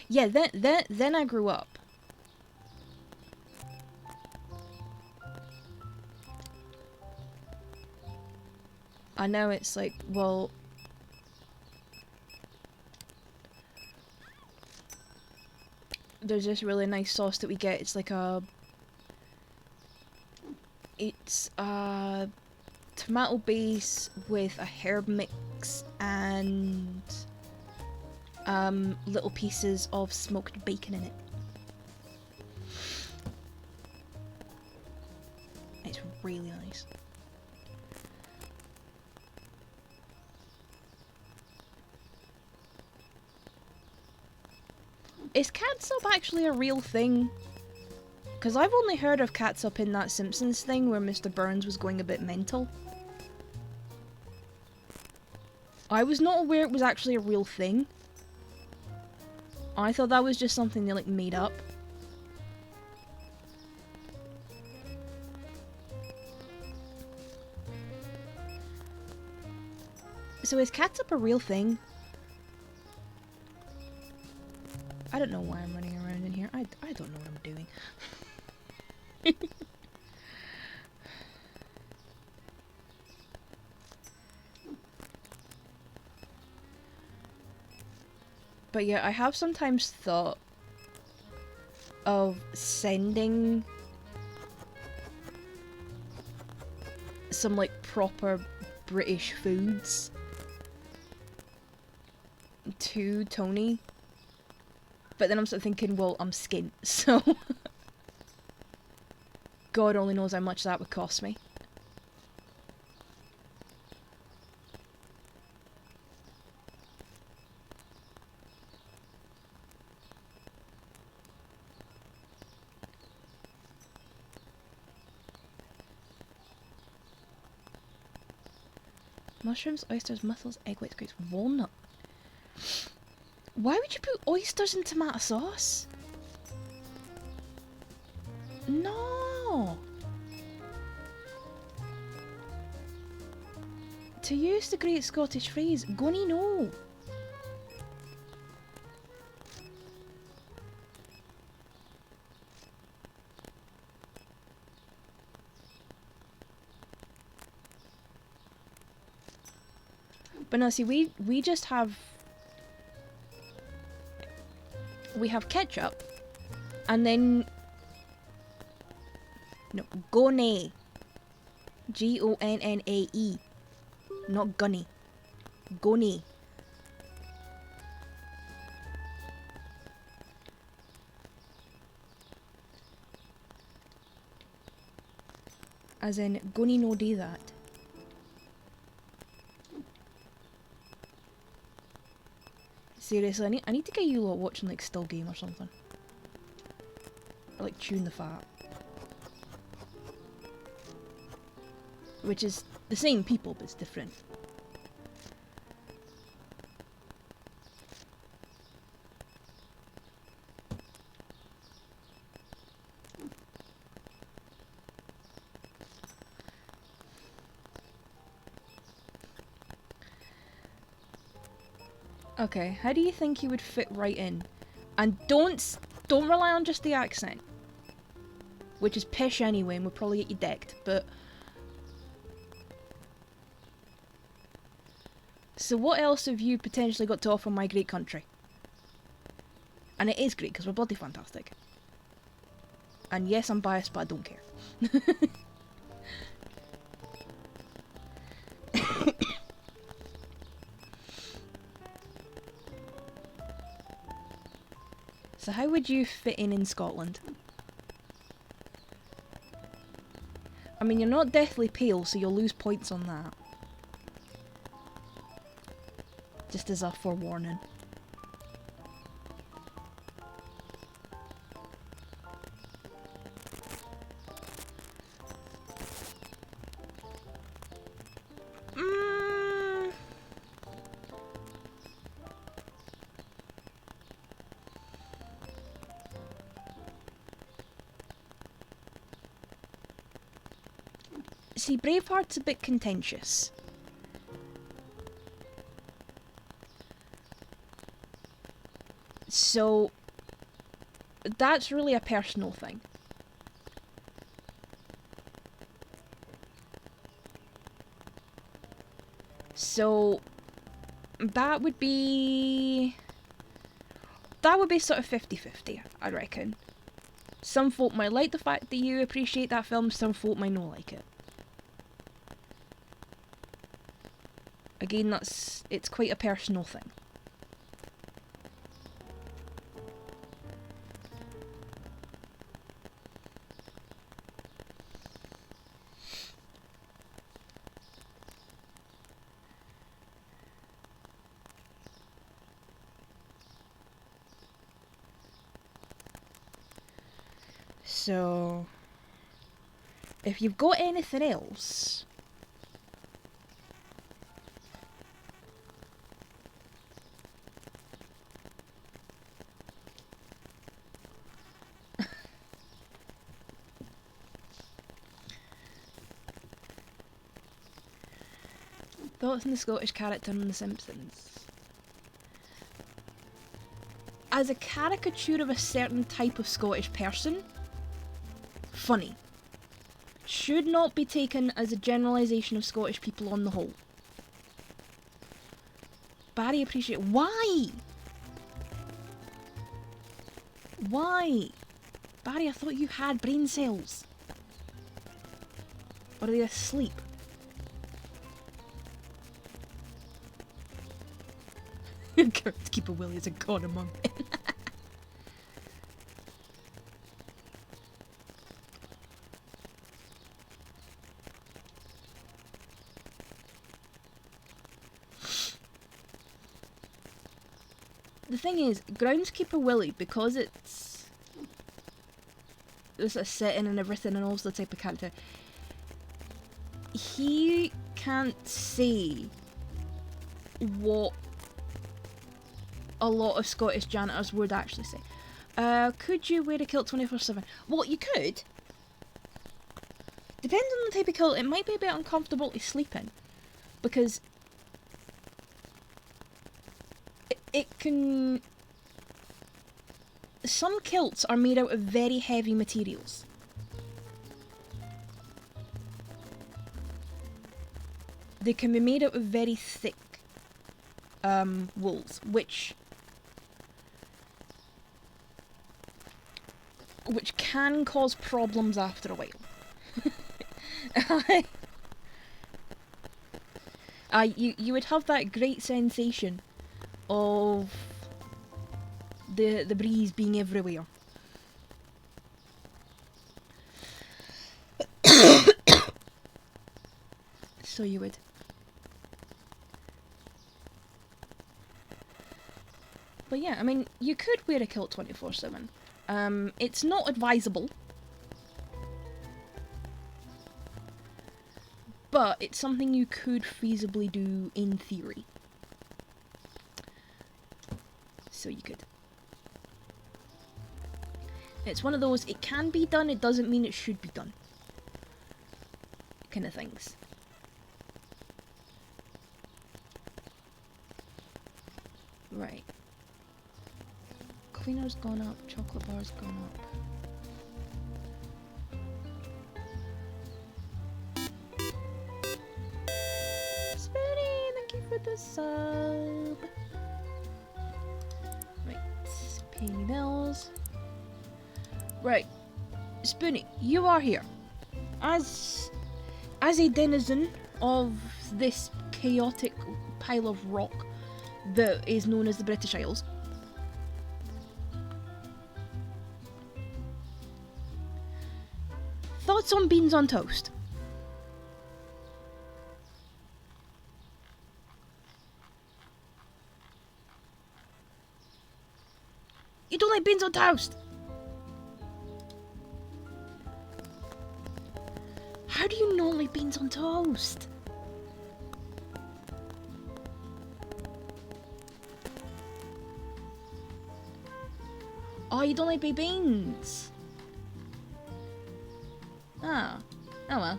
Yeah, then I grew up. I know it's like, well, there's this really nice sauce that we get. It's like it's a tomato base with a herb mix and little pieces of smoked bacon in it. It's really nice. Is catsup actually a real thing? Because I've only heard of catsup in that Simpsons thing where Mr. Burns was going a bit mental. I was not aware it was actually a real thing. I thought that was just something they like made up. So is catsup a real thing? I don't know why I'm running around in here. I don't know what I'm doing. But yeah, I have sometimes thought of sending some like proper British foods to Tony. But then I'm sort of thinking, well, I'm skint, so God only knows how much that would cost me. Mushrooms, oysters, mussels, egg whites, grapes, walnut. Why would you put oysters in tomato sauce? No! To use the great Scottish phrase, gonny no. But no, see, we just have... We have ketchup, and then... No, gonnae. Gonnae. Not gunny. Gonnae. As in, gonny no do that. Seriously, I need to get you lot watching like Still Game or something. Or like Chewing the Fat. Which is the same people, but it's different. Okay, how do you think you would fit right in? And don't rely on just the accent. Which is pish anyway, and we'll probably get you decked, but... So what else have you potentially got to offer my great country? And it is great, because we're bloody fantastic. And yes, I'm biased, but I don't care. So how would you fit in Scotland? I mean, you're not deathly pale, so you'll lose points on that. Just as a forewarning. See, Braveheart's a bit contentious. So, that's really a personal thing. So, that would be sort of 50-50, I reckon. Some folk might like the fact that you appreciate that film, some folk might not like it. Again, it's quite a personal thing. So, if you've got anything else... Thoughts on the Scottish character on The Simpsons? As a caricature of a certain type of Scottish person, funny. Should not be taken as a generalisation of Scottish people on the whole. Barry appreciate... Why? Why? Barry, I thought you had brain cells. Or are they asleep? Keeper Willie is a god among men. The thing is, Groundskeeper Willie, because it's a setting and everything and also the type of character, he can't say what a lot of Scottish janitors would actually say. Could you wear a kilt 24/7? Well, you could. Depends on the type of kilt. It might be a bit uncomfortable to sleep in. because it can... Some kilts are made out of very heavy materials. They can be made out of very thick wools, which can cause problems after a while. You would have that great sensation of the breeze being everywhere. So you would. But yeah, I mean, you could wear a kilt 24/7. It's not advisable. But it's something you could feasibly do in theory. So you could. It's one of those, it can be done, it doesn't mean it should be done kind of things. Right. Cleaner's gone up, chocolate bar's gone up. Spoony, thank you for the sub. Right, pay me bills. Right, Spoony, you are here. As a denizen of this chaotic pile of rock that is known as the British Isles, thoughts on beans on toast? You don't like beans on toast? How do you not like beans on toast? Oh, you don't like baked beans? Ah. Oh well.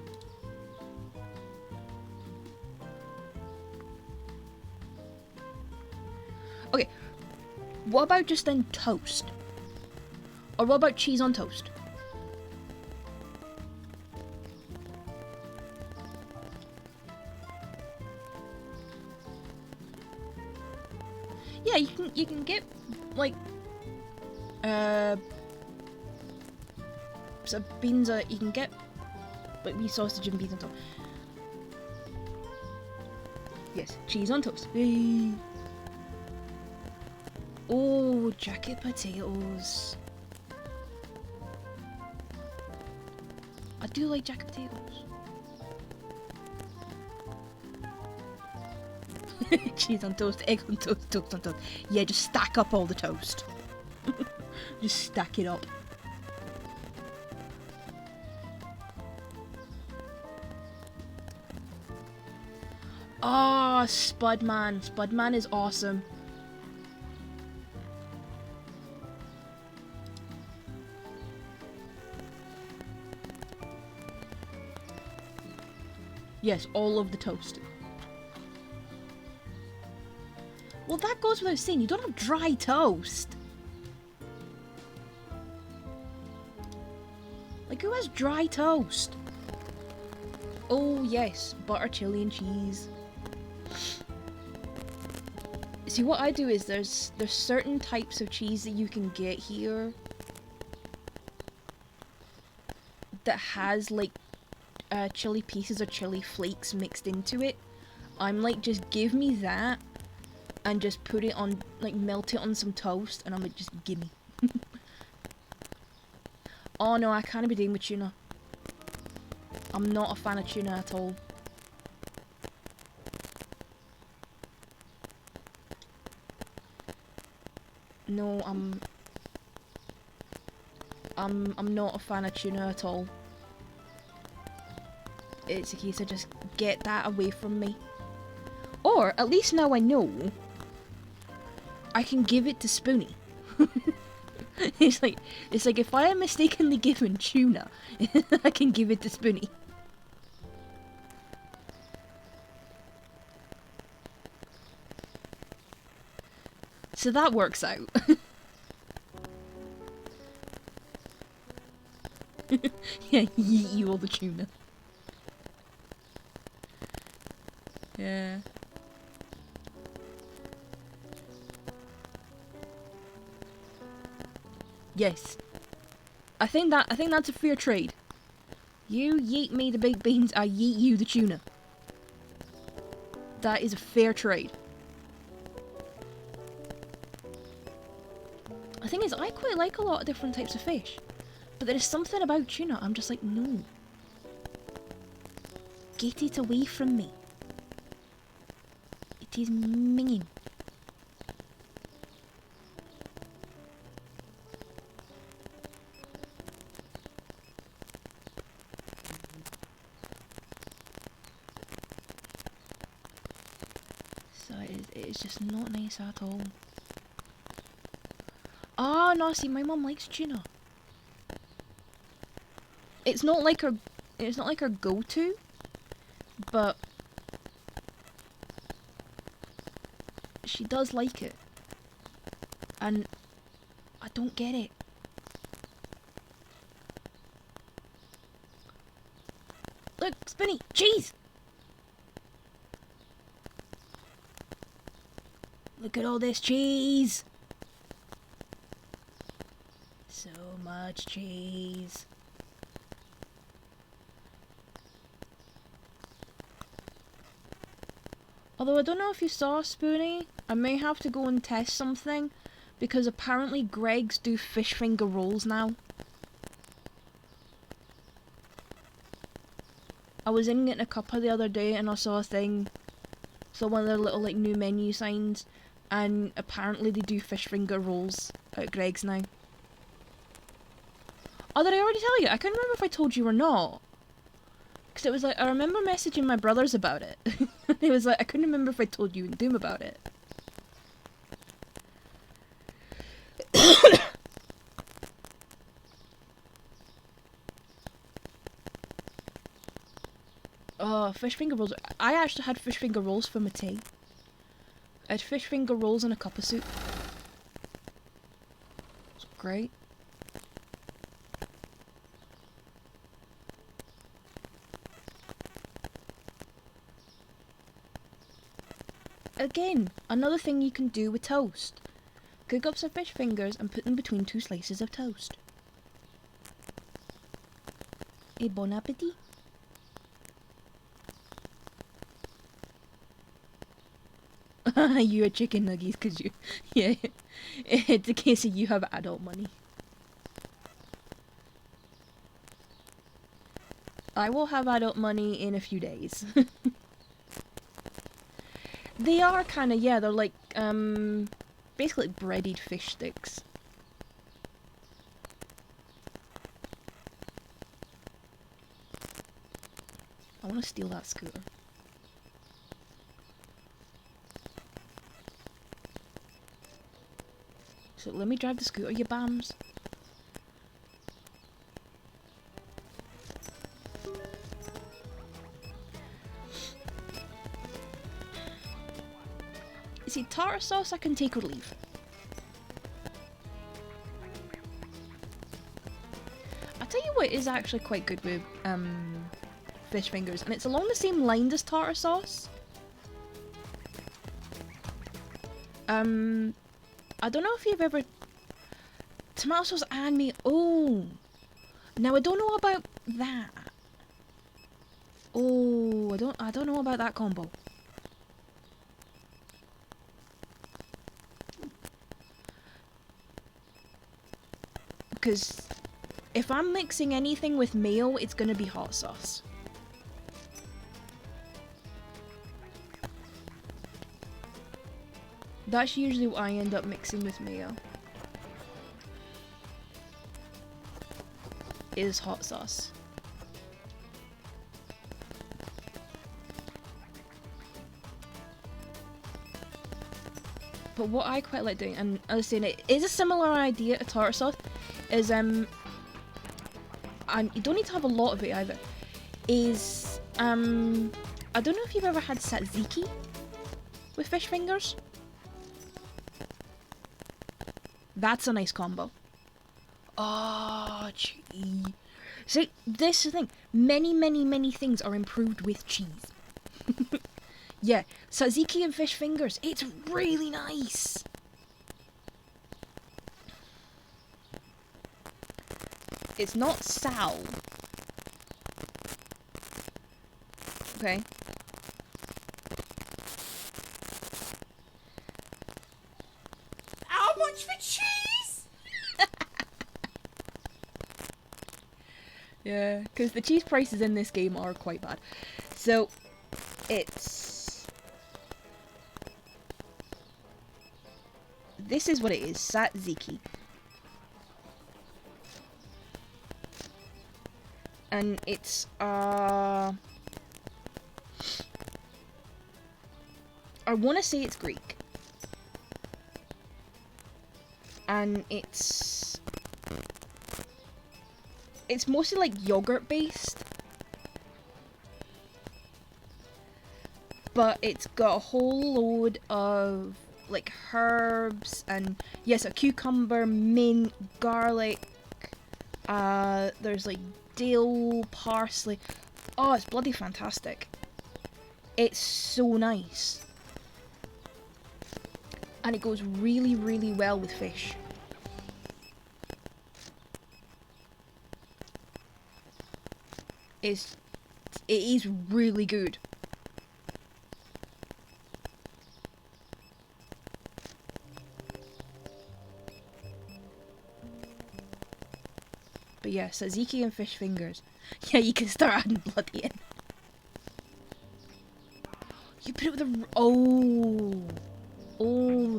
Okay. What about just then toast? Or what about cheese on toast? Yeah, you can get like so beans are, you can get like wee sausage and beans on top. Yes, cheese on toast. Hey. Oh, jacket potatoes. I do like jacket potatoes. Cheese on toast, egg on toast, toast on toast. Yeah, just stack up all the toast. Just stack it up. Ah, Spudman. Spudman is awesome. Yes, all of the toast. Well, that goes without saying. You don't have dry toast. Like, who has dry toast? Oh, yes. Butter, chili, and cheese. See, what I do is there's certain types of cheese that you can get here that has, like, chili pieces or chili flakes mixed into it. I'm like, just give me that and just put it on, like, melt it on some toast, and I'm like, just gimme. Oh no, I can't be doing with tuna. I'm not a fan of tuna at all. No, I'm not a fan of tuna at all. It's a case of just get that away from me. Or, at least now I know, I can give it to Spoony. It's like if I am mistakenly given tuna, I can give it to Spoony. So that works out. Yeah, yeet you all the tuna. Yeah. Yes. I think that's a fair trade. You yeet me the baked beans, I yeet you the tuna. That is a fair trade. The thing is, I quite like a lot of different types of fish. But there is something about tuna, I'm just like, no. Get it away from me. It is minging. So it is just not nice at all. Ah, no, see, my mum likes tuna. It's not like her go-to, but she does like it. And I don't get it. Look, Spinny, cheese! Look at all this cheese! So much cheese. Although I don't know if you saw, Spoonie, I may have to go and test something, because apparently Greggs do fish finger rolls now. I was in getting a cuppa the other day and I saw a thing, saw one of their little like new menu signs, and apparently they do fish finger rolls at Greggs now. Oh, did I already tell you? I couldn't remember if I told you or not. Because it was like, I remember messaging my brothers about it. It was like, I couldn't remember if I told you and Doom about it. Oh, fish finger rolls. I actually had fish finger rolls for my tea. I had fish finger rolls and a cup of soup. It's great. Again, another thing you can do with toast. Cook up some fish fingers and put them between 2 slices of toast. Et bon appetit. You are chicken nuggies because you... Yeah. It's a case of you have adult money. I will have adult money in a few days. They are kind of, yeah, they're like, basically like breaded fish sticks. I want to steal that scooter. So let me drive the scooter, you bams. See, tartar sauce I can take or leave. I'll tell you what is actually quite good with fish fingers, and it's along the same line as tartar sauce. I don't know if you've ever... Tomato sauce and meat. Oh! Now I don't know about that. Oh, I don't know about that combo. Because if I'm mixing anything with mayo, it's gonna be hot sauce. That's usually what I end up mixing with mayo. Is hot sauce. But what I quite like doing, and I was saying it is a similar idea to tartar sauce, is and you don't need to have a lot of it either, is I don't know if you've ever had tzatziki with fish fingers. That's a nice combo. Oh, cheese. See, this is the thing. Many, many, many things are improved with cheese. Yeah, tzatziki and fish fingers. It's really nice. It's not sal. Okay. How much for cheese? Yeah, because the cheese prices in this game are quite bad. So, it's... This is what it is, tzatziki. And it's, I want to say it's Greek. And it's mostly like yogurt based. But it's got a whole load of like herbs and yes, a cucumber, mint, garlic. There's like dill, parsley. Oh, it's bloody fantastic. It's so nice. And it goes really, really well with fish. It is really good. But yeah, tzatziki and fish fingers. Yeah, you can start adding bloody in. You put it with a... Oh. Oh,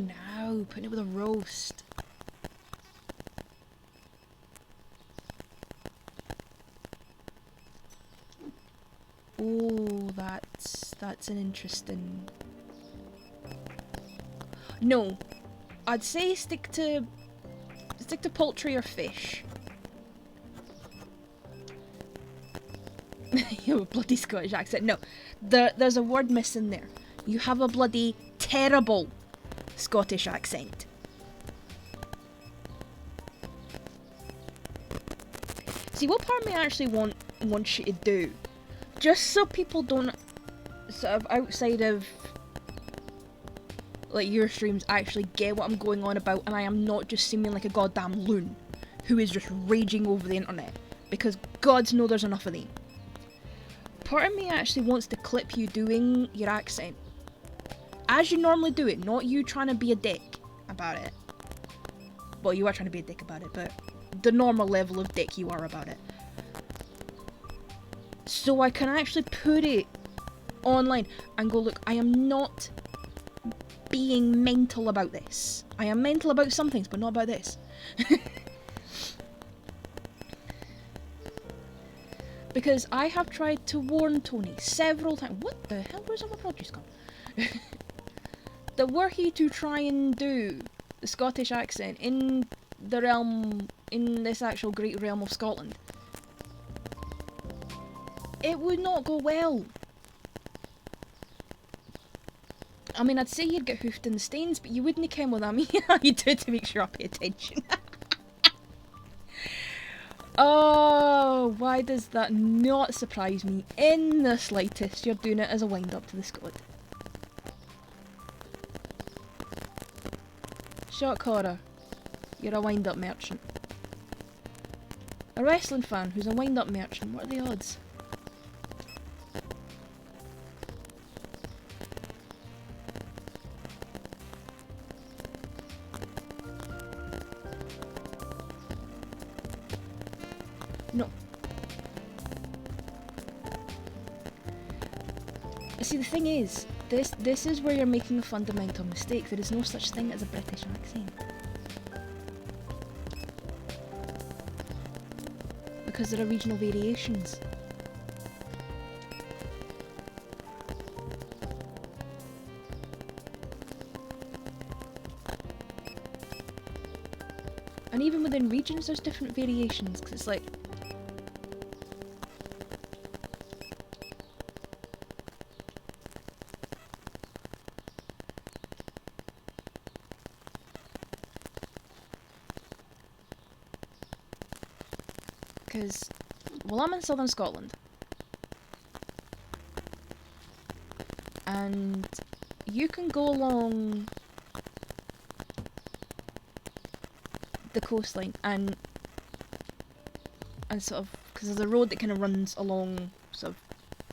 no. Putting it with a roast. Oh, that's an interesting... No. I'd say stick to poultry or fish. You have a bloody Scottish accent. No, there's a word missing there. You have a bloody terrible Scottish accent. See, what part of me actually wants you to do, just so people don't sort of outside of like your streams actually get what I'm going on about, and I am not just seeming like a goddamn loon who is just raging over the internet, because gods know there's enough of them. Part of me actually wants to clip you doing your accent as you normally do it, not you trying to be a dick about it. Well, you are trying to be a dick about it, but the normal level of dick you are about it. So I can actually put it online and go, look, I am not being mental about this. I am mental about some things, but not about this. Because I have tried to warn Tony several times. What the hell? Where's all my produce gone? That were he to try and do the Scottish accent in the realm, in this actual great realm of Scotland, it would not go well. I mean, I'd say you'd get hoofed in the stains, but you wouldn't care what I mean. You do to make sure I pay attention. Oh, why does that not surprise me in the slightest? You're doing it as a wind-up to the squad. Shock horror. You're a wind-up merchant. A wrestling fan who's a wind-up merchant. What are the odds? No. See, the thing is, this is where you're making a fundamental mistake. There is no such thing as a British accent. Because there are regional variations. And even within regions, there's different variations, because it's like... Because, well, I'm in southern Scotland. And you can go along the coastline and sort of, because there's a road that kind of runs along, sort of,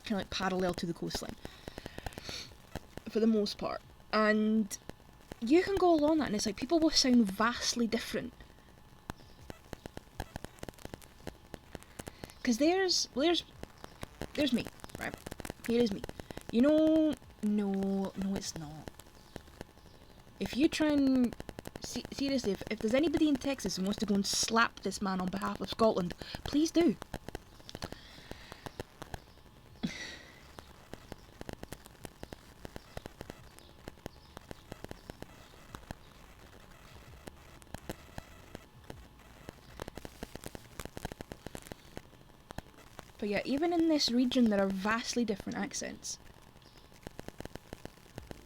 kind of like parallel to the coastline, for the most part. And you can go along that and it's like people will sound vastly different. Because there's me, right? Here is me. You know, no, it's not. If you try and, seriously, if there's anybody in Texas who wants to go and slap this man on behalf of Scotland, please do. But yeah, even in this region there are vastly different accents.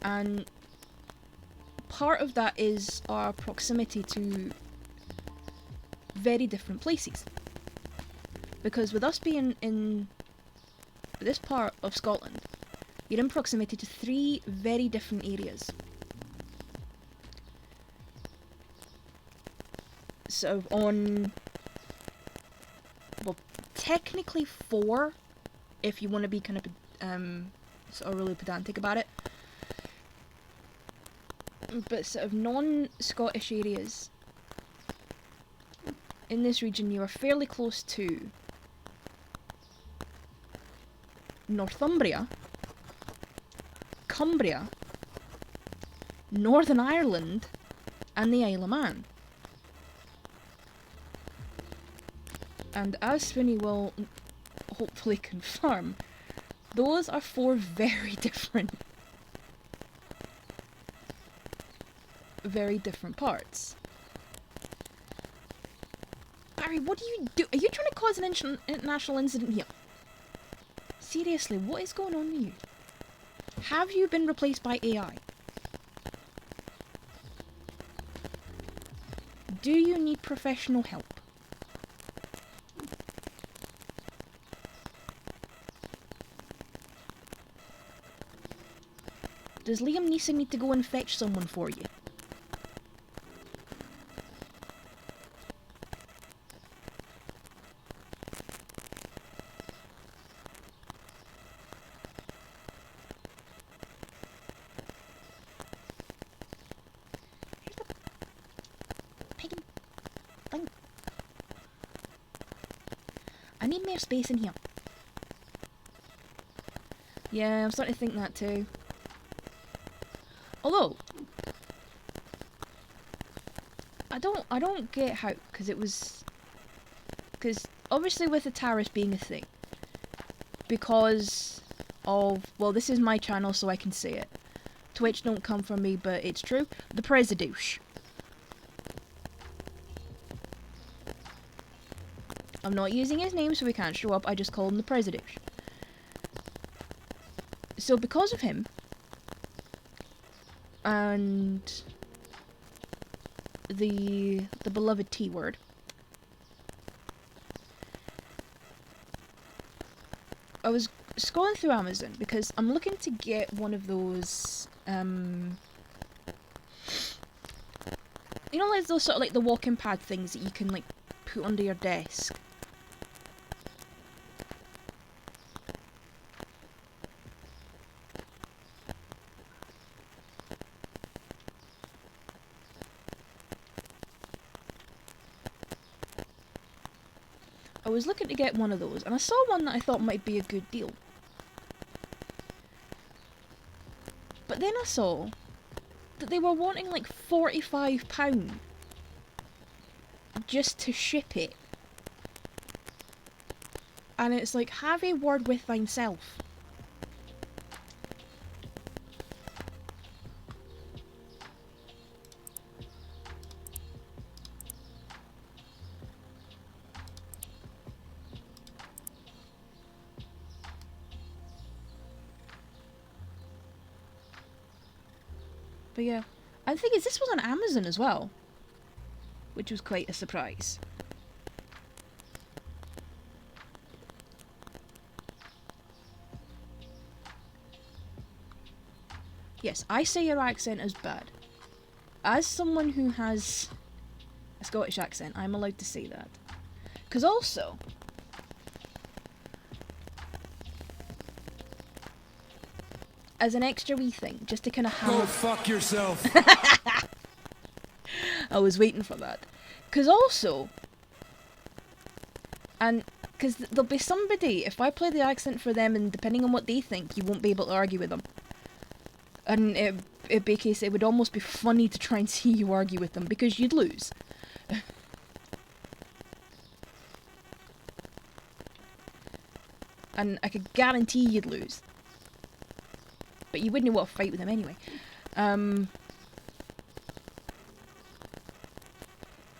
And part of that is our proximity to very different places. Because with us being in this part of Scotland, you're in proximity to 3 very different areas. Sort of on, well, technically 4, if you want to be kind of sort of really pedantic about it. But sort of non-Scottish areas in this region, you are fairly close to Northumbria, Cumbria, Northern Ireland, and the Isle of Man. And as Swinny will hopefully confirm, those are 4 very different parts. Barry, what do you do? Are you trying to cause an international incident here? Seriously, what is going on with you? Have you been replaced by AI? Do you need professional help? Does Liam Neeson need to go and fetch someone for you? I need more space in here. Yeah, I'm starting to think that too. Although, I don't get how, because obviously with the tariffs being a thing, because of, well, this is my channel so I can say it. Twitch don't come from me, but it's true. The Presidouche. I'm not using his name so he can't show up, I just call him the Presidouche. So because of him, and the beloved T word, I was scrolling through Amazon because I'm looking to get one of those, you know, like those sort of like the walking pad things that you can like put under your desk. I was looking to get one of those, and I saw one that I thought might be a good deal. But then I saw that they were wanting like £45 just to ship it. And it's like, have a word with thyself. But yeah, and the thing is, this was on Amazon as well, which was quite a surprise. Yes, I say your accent is bad. As someone who has a Scottish accent, I'm allowed to say that. Because also, as an extra wee thing, just to kind of hammer... Go fuck yourself. I was waiting for that. Because also, and because there'll be somebody, if I play the accent for them, and depending on what they think, you won't be able to argue with them. And it'd be a case, it would almost be funny to try and see you argue with them, because you'd lose. And I could guarantee you'd lose. But you wouldn't want to fight with them anyway.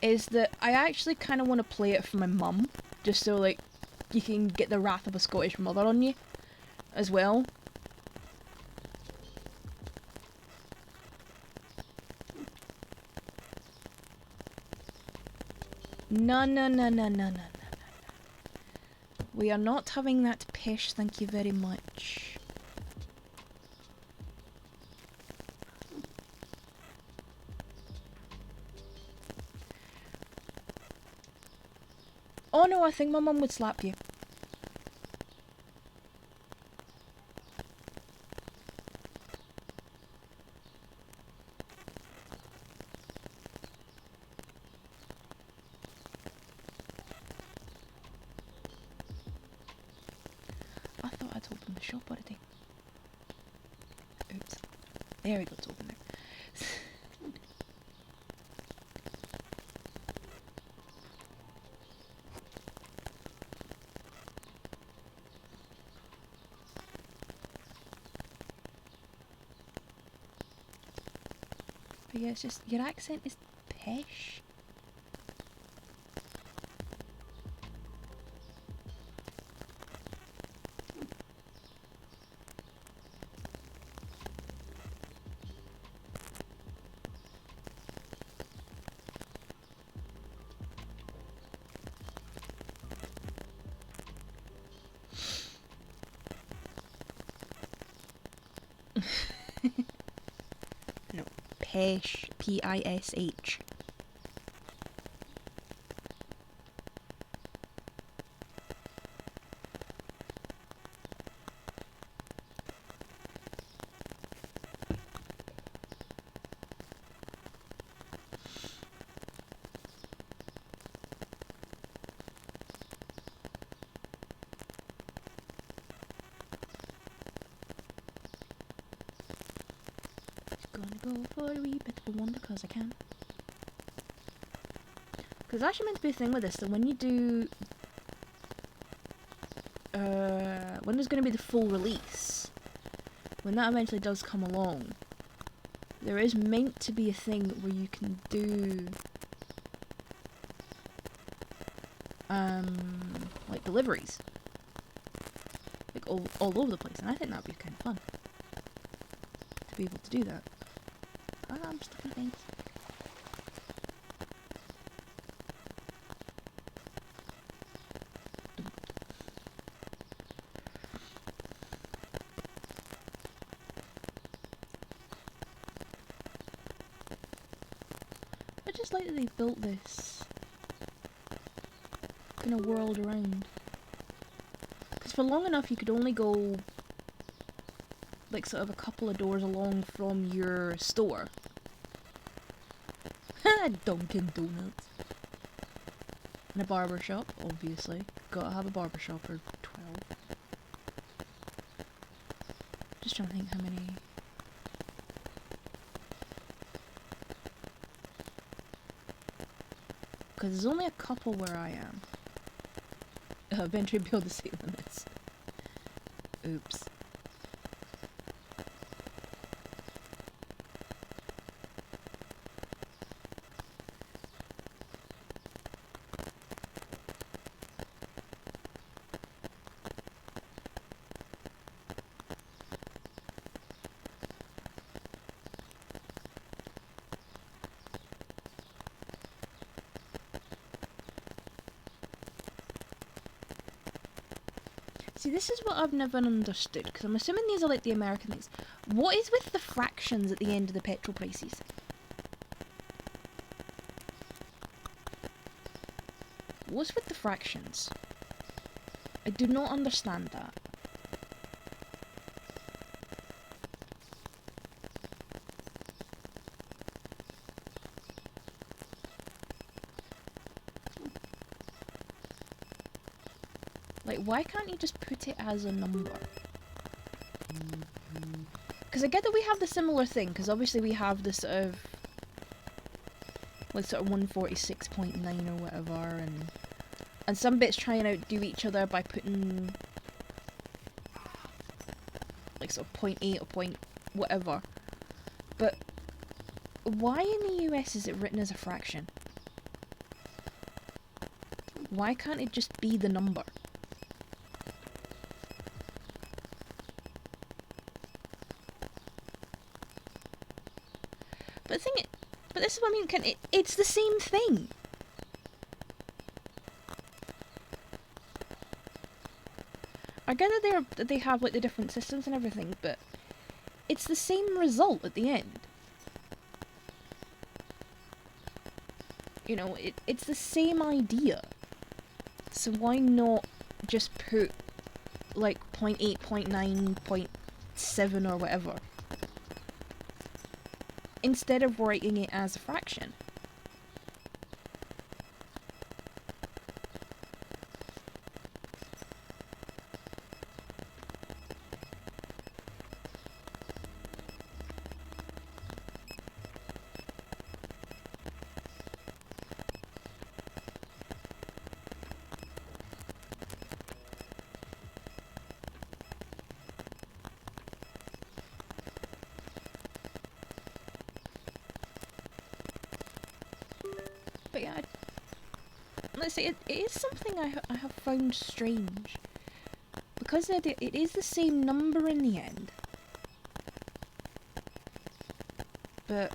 Is that I actually kind of want to play it for my mum, just so, like, you can get the wrath of a Scottish mother on you, as well. No, no, no, no, no, no, no. We are not having that pish, thank you very much. Oh no, I think my mum would slap you. I thought I'd opened the shop already. Oops. There we go, it's open there. But yeah, it's just, your accent is pish. No, pish. P-I-S-H. Gonna go for a wee bit of a wander cause I can. Because actually meant to be a thing with this, that when you do... when there's going to be the full release, when that eventually does come along, there is meant to be a thing where you can do... like deliveries. Like all over the place, and I think that would be kind of fun. To be able to do that. Ah, I'm stuck in things. I just like that they built this in a world around. Because for long enough you could only go like sort of a couple of doors along from your store. Dunkin' Donuts. And a barber shop, obviously. Gotta have a barber shop for 12. Just trying to think how many. Because there's only a couple where I am. Eventually be able to see limits. Oops. See, this is what I've never understood, because I'm assuming these are like the American things. What is with the fractions at the end of the petrol prices? What's with the fractions? I do not understand that. Like, why can't you just put it as a number? Because I get that we have the similar thing, because obviously we have this sort of, like, sort of 146.9 or whatever, and some bits try and outdo each other by putting, like, sort of 0.8 or point whatever. But why in the US is it written as a fraction? Why can't it just be the number? But this is what I mean, it's the same thing. I get that they have like the different systems and everything, but it's the same result at the end. You know, it's the same idea. So why not just put like 0.8, 0.9, 0.7 or whatever, instead of writing it as a fraction? But yeah, let's say it is something I have found strange, because it is the same number in the end, but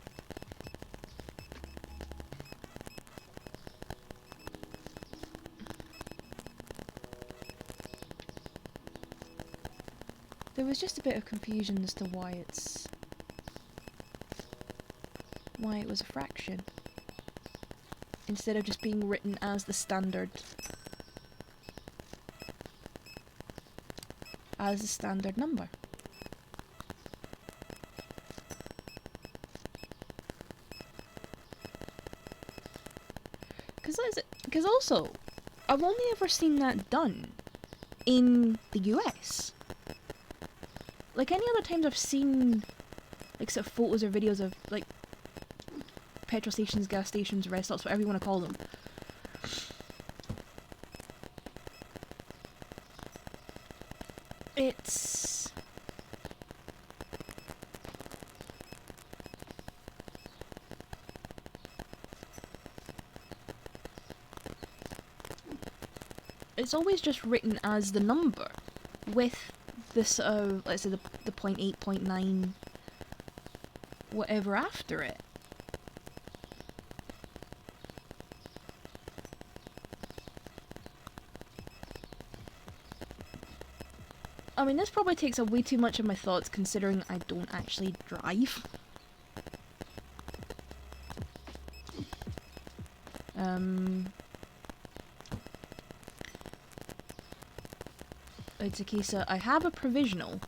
there was just a bit of confusion as to why it was a fraction, instead of just being written as the standard number. Because also, I've only ever seen that done in the US. Like, any other times I've seen, like, sort of photos or videos of, like, petrol stations, gas stations, rest stops, whatever you want to call them, it's always just written as the number with this let's say the 0.8, 0.9 whatever after it. I mean, this probably takes up way too much of my thoughts, considering I don't actually drive. It's a case of, I have a provisional.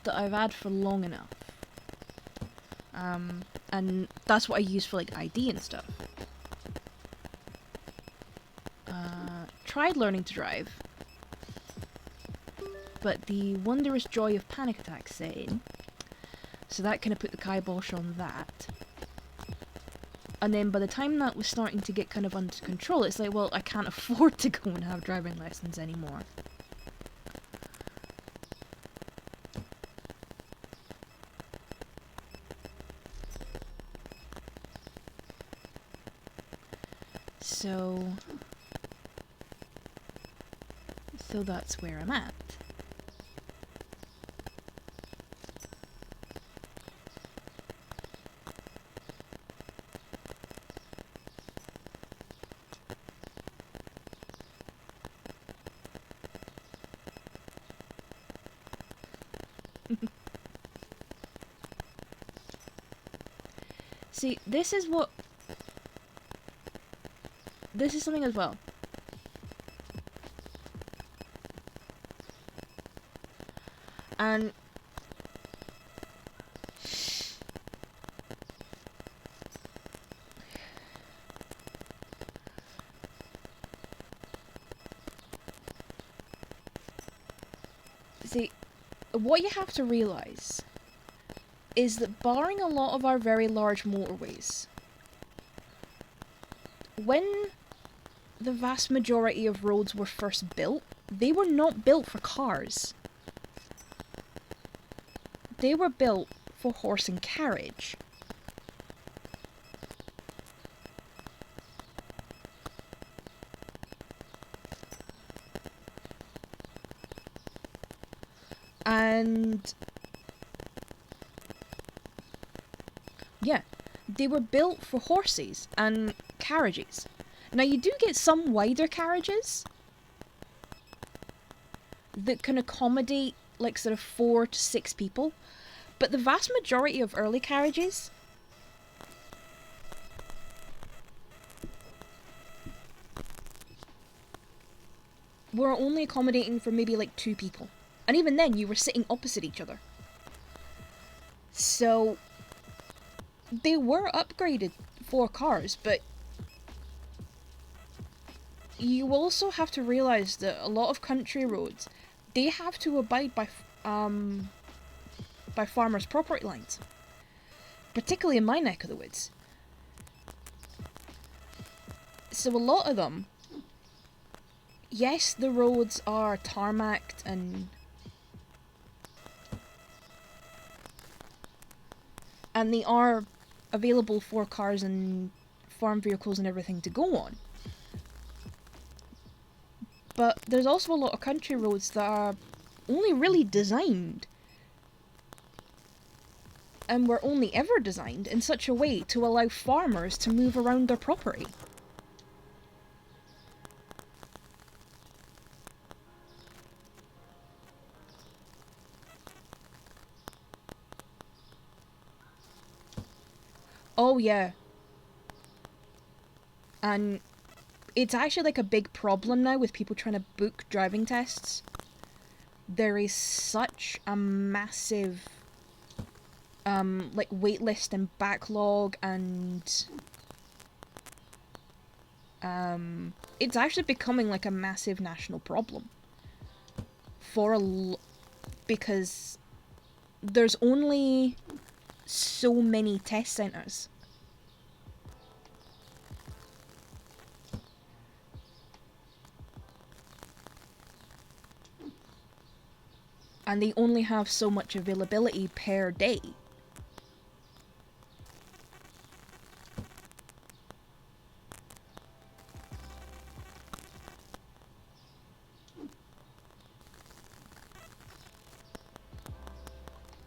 That I've had for long enough. And that's what I use for, like, ID and stuff. Tried learning to drive, but the wondrous joy of panic attacks set in, so that kind of put the kibosh on that. And then by the time that was starting to get kind of under control, it's like, well, I can't afford to go and have driving lessons anymore. So that's where I'm at. See, this is what... This is something as well. And... See, what you have to realise is that barring a lot of our very large motorways, when the vast majority of roads were first built, they were not built for cars. They were built for horse and carriage. And yeah, they were built for horses and carriages. Now you do get some wider carriages that can accommodate like sort of 4 to 6 people, but the vast majority of early carriages were only accommodating for maybe like 2 people. And even then, you were sitting opposite each other. So, they were upgraded for cars, but you also have to realise that a lot of country roads, they have to abide by farmers' property lines. Particularly in my neck of the woods. So a lot of them, yes, the roads are tarmacked and they are available for cars and farm vehicles and everything to go on. But there's also a lot of country roads that are only really designed, and were only ever designed in such a way to allow farmers to move around their property. Oh yeah. And it's actually like a big problem now with people trying to book driving tests. There is such a massive like waitlist and backlog, and it's actually becoming like a massive national problem because there's only so many test centres. And they only have so much availability per day.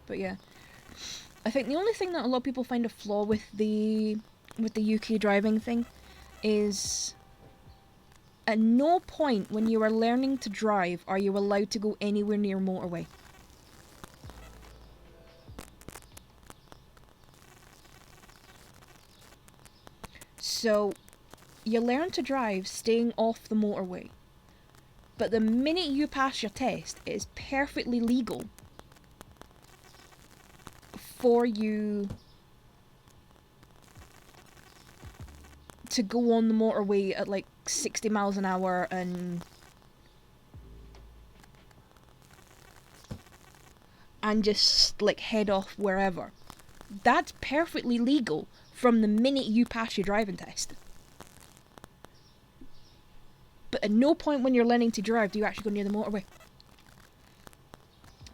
But yeah, I think the only thing that a lot of people find a flaw with the UK driving thing is at no point when you are learning to drive are you allowed to go anywhere near motorway. So, you learn to drive staying off the motorway. But the minute you pass your test, it is perfectly legal for you to go on the motorway at like 60 miles an hour and just like head off wherever. That's perfectly legal from the minute you pass your driving test. But at no point when you're learning to drive do you actually go near the motorway.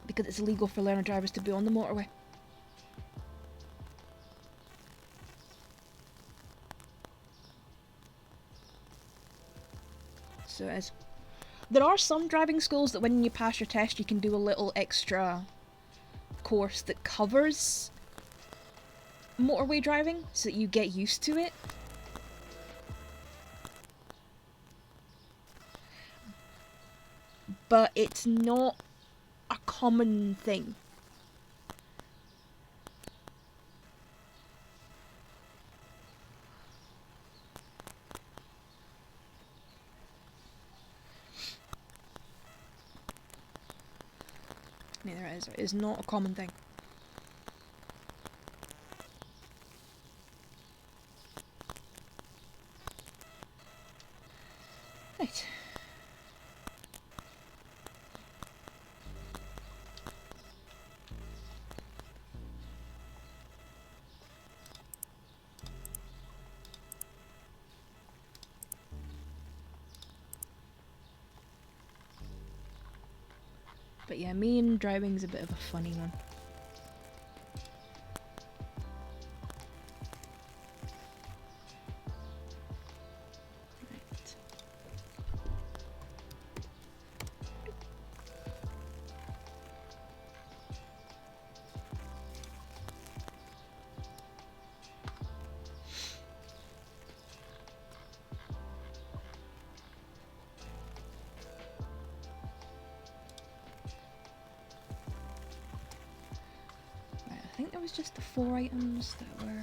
Because it's illegal for learner drivers to be on the motorway. So as there are some driving schools that when you pass your test you can do a little extra course that covers motorway driving so that you get used to it. But it's not a common thing. there it is. It is not a common thing. Right. But yeah, me and driving's a bit of a funny one. I think there was just the 4 items that were...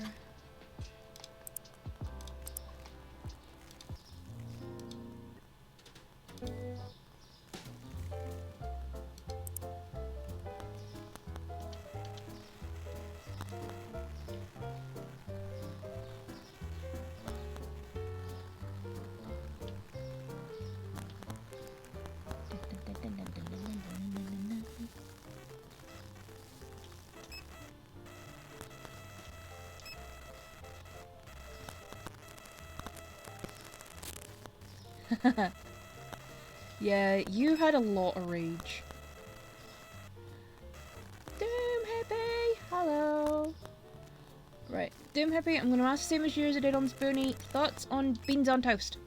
Yeah, you had a lot of rage. Doom Hippie! Hello! Right, Doom Hippie, I'm gonna ask the same as you as I did on Spoony. Thoughts on beans on toast?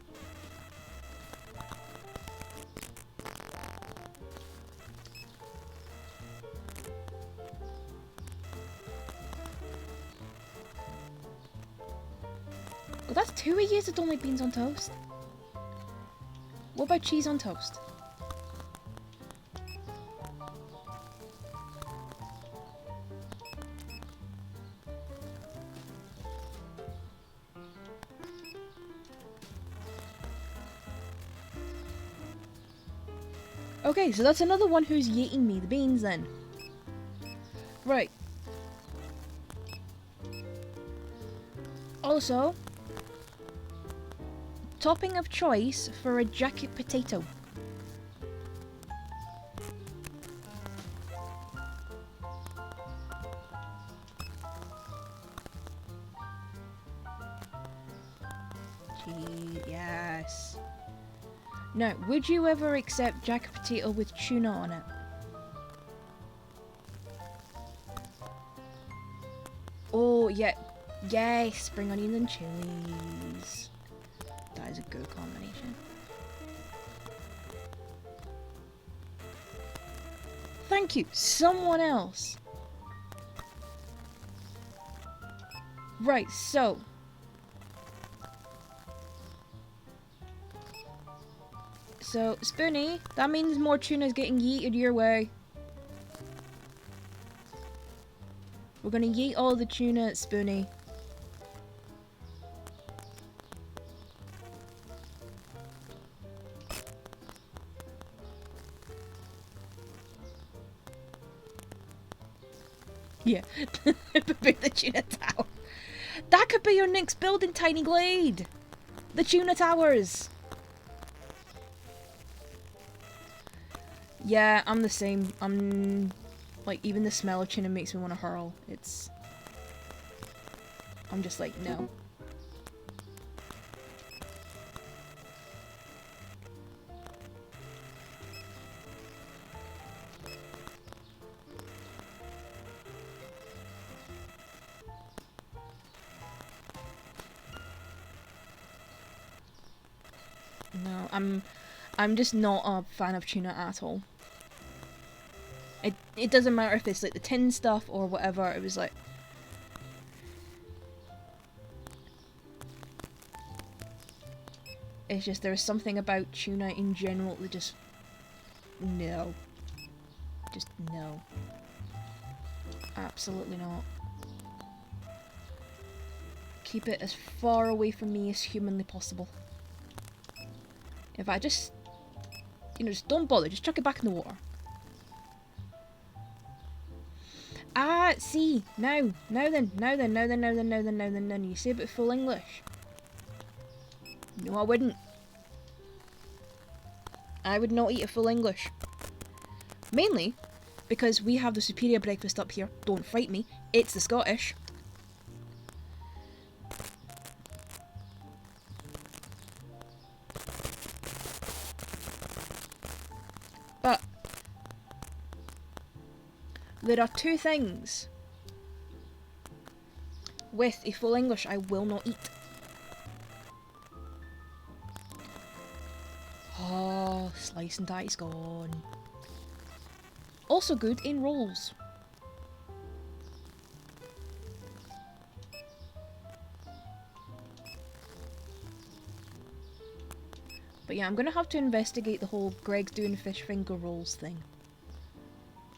Well, that's 2 of you that don't like beans on toast. What about cheese on toast? Okay, so that's another one who's yeeting me the beans then. Right. Also, topping of choice for a jacket potato. Gee, yes. Now, would you ever accept jacket potato with tuna on it? Oh, yeah. Yes, spring onions and chilies. That is a good combination. Thank you, someone else. Right, so. So, Spoony, that means more tuna's getting yeeted your way. We're gonna yeet all the tuna at Spoony. Yeah, the tuna tower. That could be your next building, Tiny Glade. The tuna towers. Yeah, I'm the same. I'm like, even the smell of tuna makes me want to hurl. I'm just like, no. No, I'm just not a fan of tuna at all. It doesn't matter if it's like the tin stuff or whatever. It was like, it's just there's something about tuna in general that just no, just no, absolutely not. Keep it as far away from me as humanly possible. If I just, just don't bother, just chuck it back in the water. Ah, see, now then, you say about full English. No, I wouldn't. I would not eat a full English. Mainly because we have the superior breakfast up here. Don't fight me. It's the Scottish. But there are two things with a full English I will not eat. Oh, slice and die's gone. Also good in rolls. But yeah, I'm gonna have to investigate the whole Greg's doing fish finger rolls thing.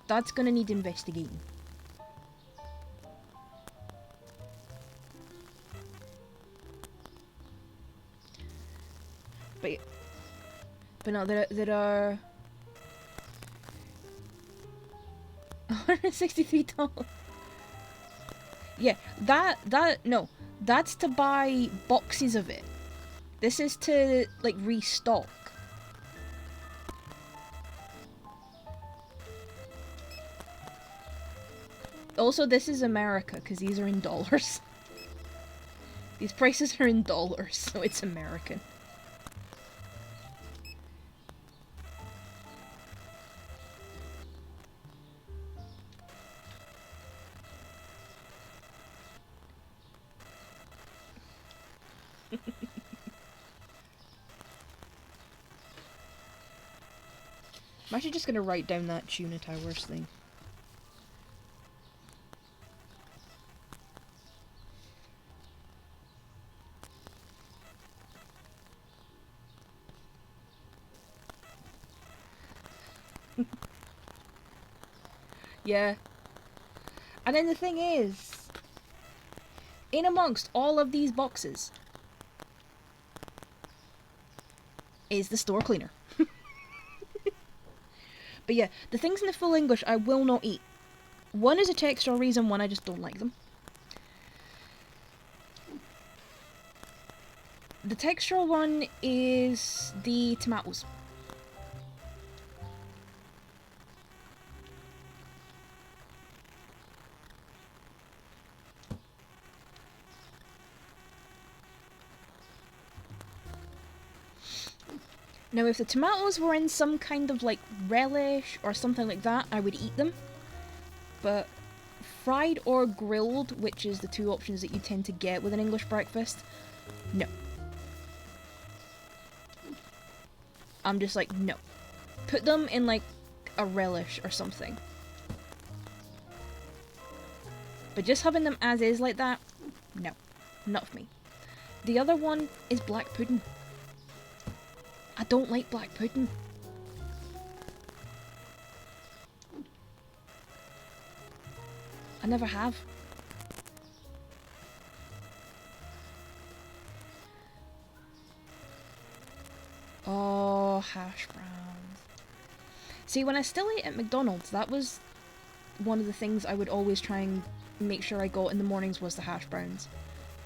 That's gonna need investigating. But no, there are $163. Yeah, no, that's to buy boxes of it. This is to like restock. Also, this is America because these are in dollars. These prices are in dollars, so it's American. I'm actually just gonna write down that tuna towers thing. Yeah. And then the thing is, in amongst all of these boxes is the store cleaner. But yeah, the things in the full English I will not eat. One is a textual reason, one I just don't like them. The textural one is the tomatoes. Now, if the tomatoes were in some kind of like relish or something like that, I would eat them. But fried or grilled, which is the two options that you tend to get with an English breakfast, no. I'm just like, no. Put them in like a relish or something. But just having them as is like that, no. Not for me. The other one is black pudding. I don't like black pudding. I never have. Oh, hash browns. See, when I still ate at McDonald's, that was one of the things I would always try and make sure I got in the mornings was the hash browns.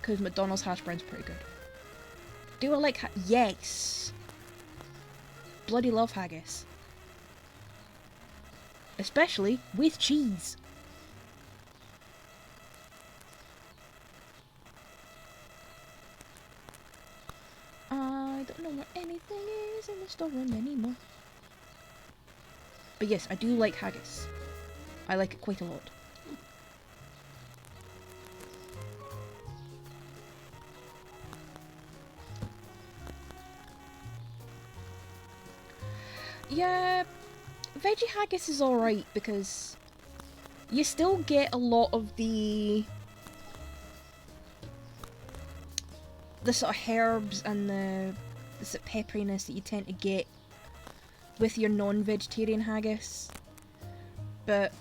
Because McDonald's hash browns are pretty good. Do I like yes! Bloody love haggis. Especially with cheese. I don't know where anything is in the storeroom anymore. But yes, I do like haggis. I like it quite a lot. Yeah, veggie haggis is alright because you still get a lot of the sort of herbs and the sort of pepperiness that you tend to get with your non-vegetarian haggis. But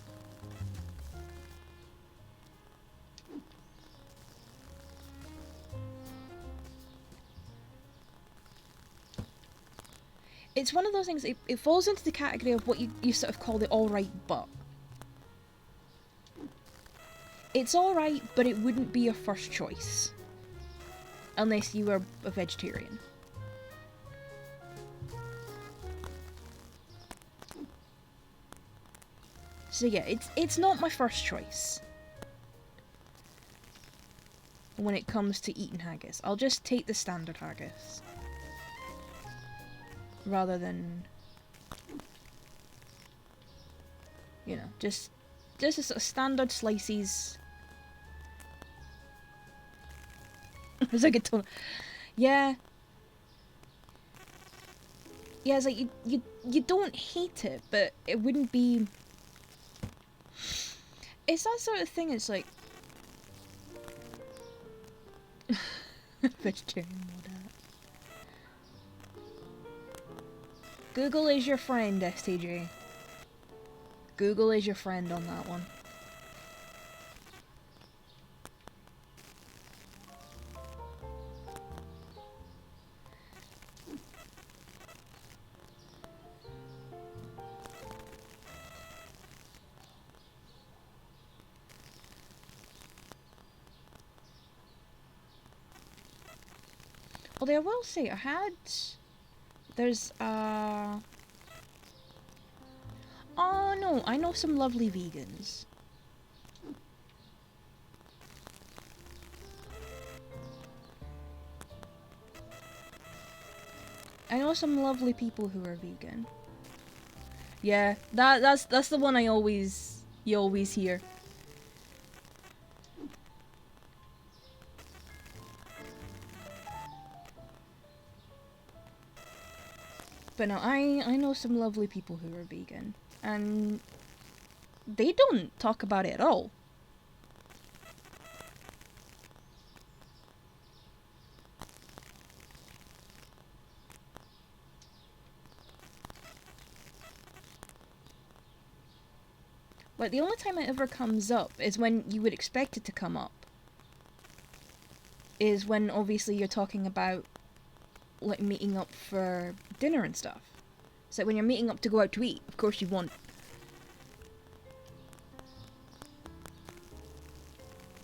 it's one of those things, it falls into the category of what you sort of call the alright but. It's alright, but it wouldn't be your first choice. Unless you were a vegetarian. So yeah, it's not my first choice. When it comes to eating haggis. I'll just take the standard haggis. Rather than... You know, just a sort of standard slices. It's like a ton. Yeah. Yeah, it's like you don't hate it, but it wouldn't be... It's that sort of thing, it's like... Vegetarian mod art. Google is your friend, STJ. Google is your friend on that one. Although I will say, there's, oh no, I know some lovely vegans. I know some lovely people who are vegan. Yeah, that's the one you always hear. But no, I know some lovely people who are vegan, and they don't talk about it at all. Like, the only time it ever comes up is when you would expect it to come up. Is when, obviously, you're talking about, like, meeting up for dinner and stuff. So when you're meeting up to go out to eat, of course you want...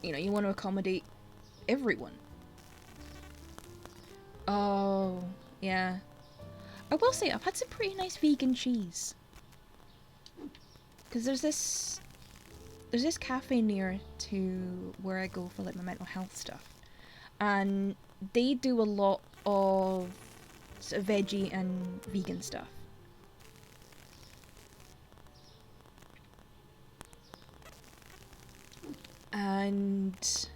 You know, you want to accommodate everyone. Oh, yeah. I will say, I've had some pretty nice vegan cheese. Because there's this cafe near to where I go for, like, my mental health stuff. And they do a lot of sort of veggie and vegan stuff. And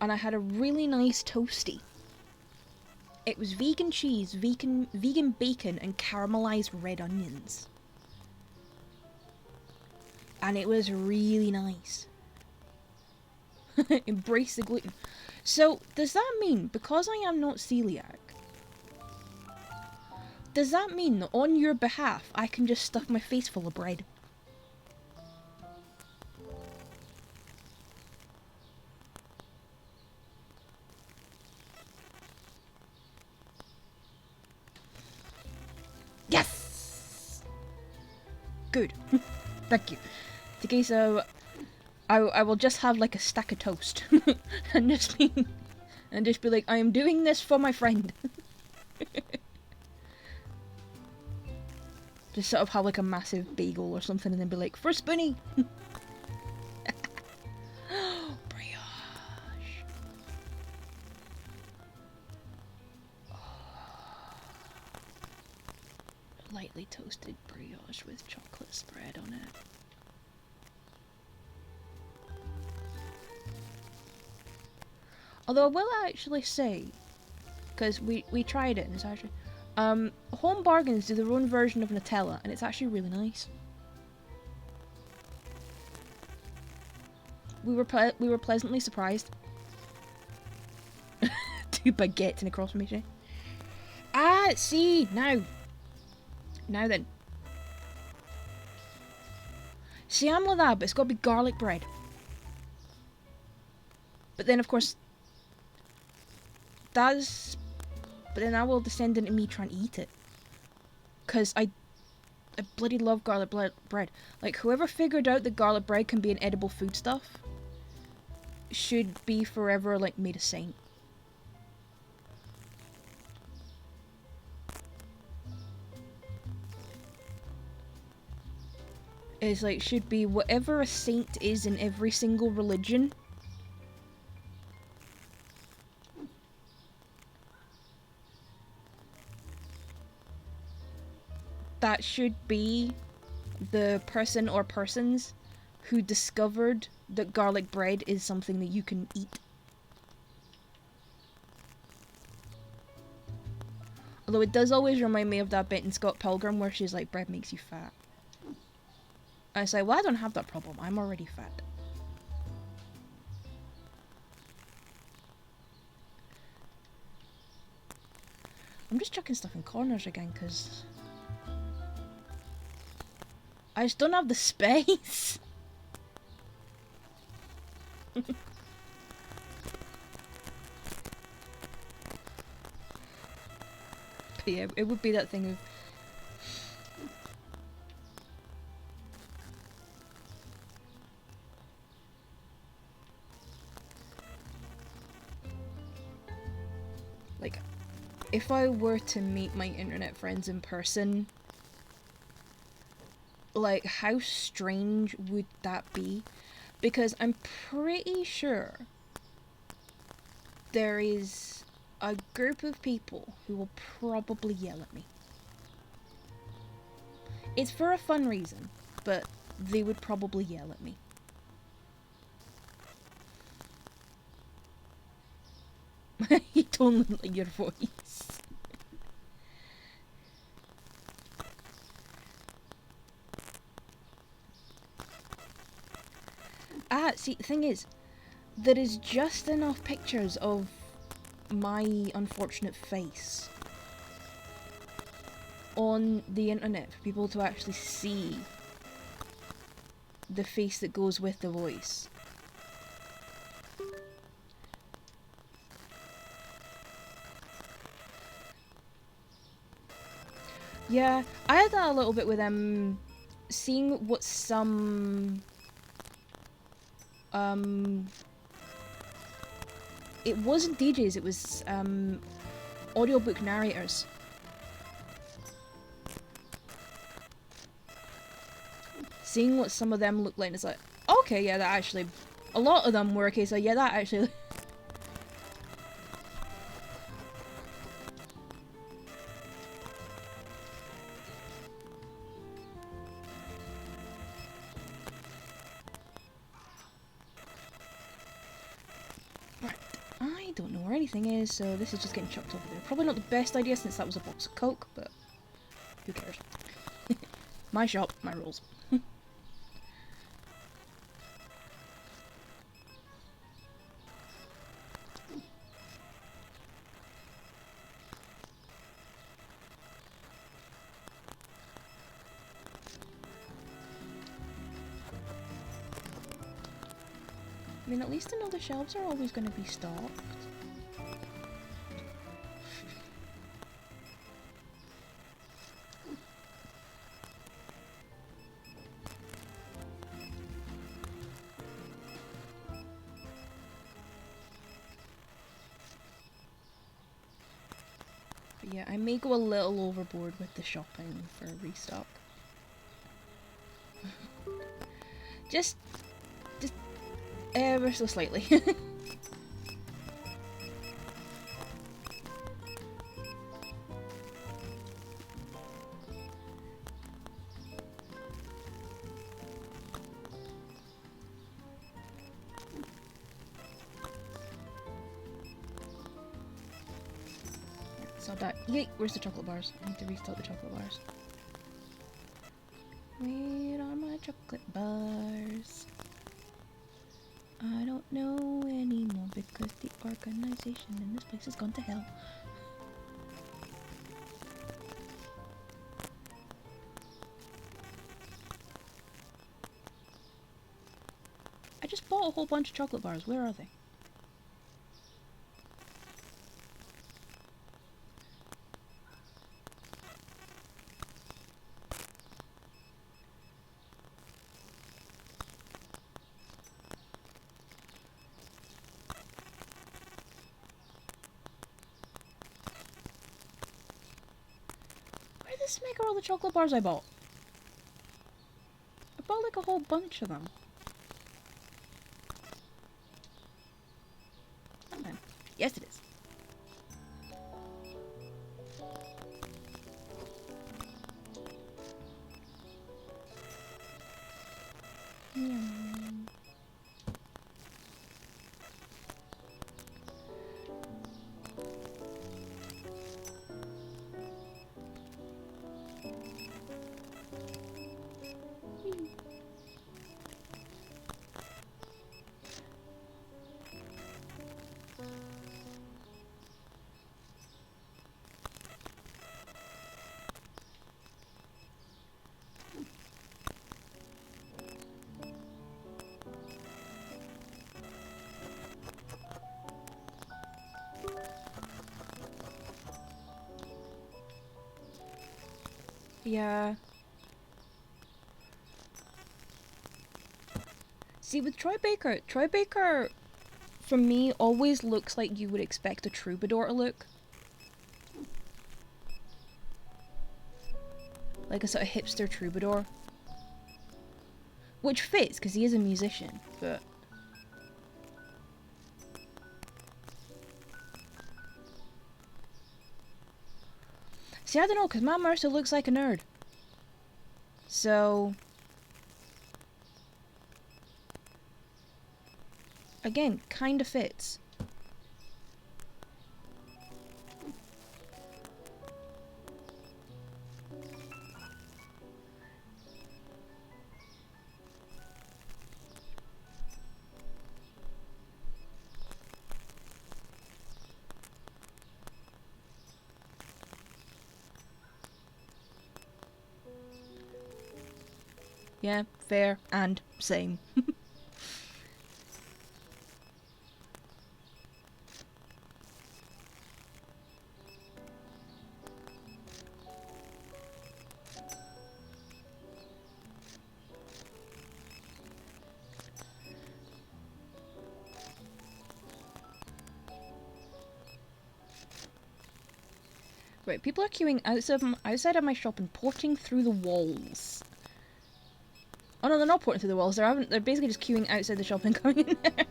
I had a really nice toasty. It was vegan cheese, vegan bacon, and caramelized red onions. And it was really nice. Embrace the gluten. So, does that mean, because I am not celiac, does that mean that on your behalf, I can just stuff my face full of bread? Yes! Good. Thank you. Okay, so I will just have like a stack of toast and just be like, I am doing this for my friend. Just sort of have like a massive bagel or something and then be like, for Spoonie! Brioche. Lightly toasted brioche with chocolate spread on it. Although I will actually say, because we tried it and it's actually... Home Bargains do their own version of Nutella, and it's actually really nice. We were pleasantly surprised. 2 baguettes and a cross from each. Ah, see, now then. See, I'm with that, but it's got to be garlic bread. But then, of course, but then that will descend into me trying to eat it. Because I I bloody love garlic bread. Like, whoever figured out that garlic bread can be an edible foodstuff should be forever, like, made a saint. It's like, should be whatever a saint is in every single religion. That should be the person or persons who discovered that garlic bread is something that you can eat. Although it does always remind me of that bit in Scott Pilgrim where she's like, bread makes you fat. I say, well, I don't have that problem. I'm already fat. I'm just chucking stuff in corners again, because I just don't have the space. But yeah, it would be that thing of... like, if I were to meet my internet friends in person, like, how strange would that be? Because I'm pretty sure there is a group of people who will probably yell at me. It's for a fun reason, but they would probably yell at me. You don't like your voice. See, the thing is, there is just enough pictures of my unfortunate face on the internet for people to actually see the face that goes with the voice. Yeah, I had that a little bit with seeing what some it wasn't DJs, it was audiobook narrators. Seeing what some of them look like, it's like, okay, yeah, that actually, a lot of them were a case of, yeah, that actually. Right, I don't know where anything is, so this is just getting chucked over there. Probably not the best idea since that was a box of Coke, but who cares? My shop, my rules. I mean, at least I know the shelves are always going to be stocked. But yeah, I may go a little overboard with the shopping for a restock. just ever so slightly. So that, yay, where's the chocolate bars? I need to restock the chocolate bars. Where are my chocolate bars? I don't know anymore because the organization in this place has gone to hell. I just bought a whole bunch of chocolate bars. Where are they? this make all the chocolate bars I bought? I bought like a whole bunch of them. Oh, man. Yes, it is. Yeah. Yeah. See, with Troy Baker, for me, always looks like you would expect a troubadour to look. Like a sort of hipster troubadour. Which fits, because he is a musician, but... See, I don't know, because Matt Mercer looks like a nerd. So... Again, kinda fits. Yeah, fair and same. Right, people are queuing outside of my shop and porting through the walls. Oh no, they're not porting through the walls. They're basically just queuing outside the shop and coming in there.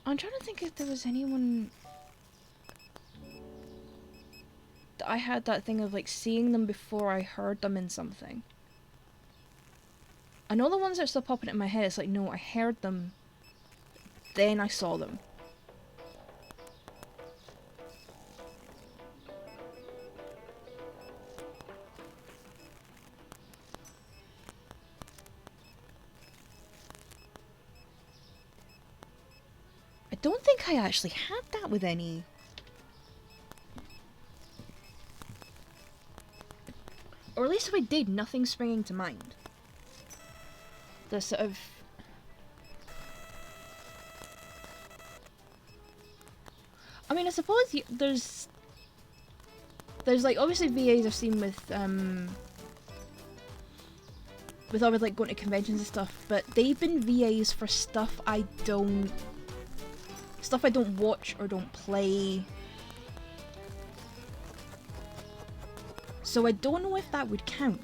I'm trying to think if there was anyone that I had that thing of like seeing them before I heard them in something. I know the ones that are still popping in my head, it's like, no, I heard them, then I saw them. I don't think I actually had that with any. Or at least if I did, nothing's springing to mind. The sort of... I mean, I suppose there's like, obviously VAs I've seen with all with like going to conventions and stuff, but they've been VAs for stuff I don't watch or don't play. So I don't know if that would count.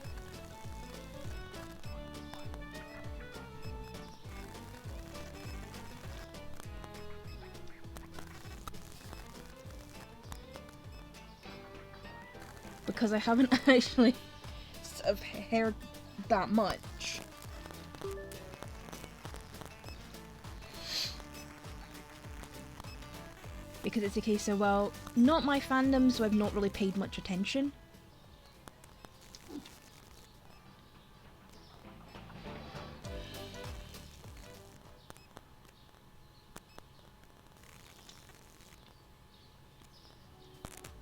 Because I haven't actually sort of heard that much. Because it's a case of, well, not my fandom, so I've not really paid much attention.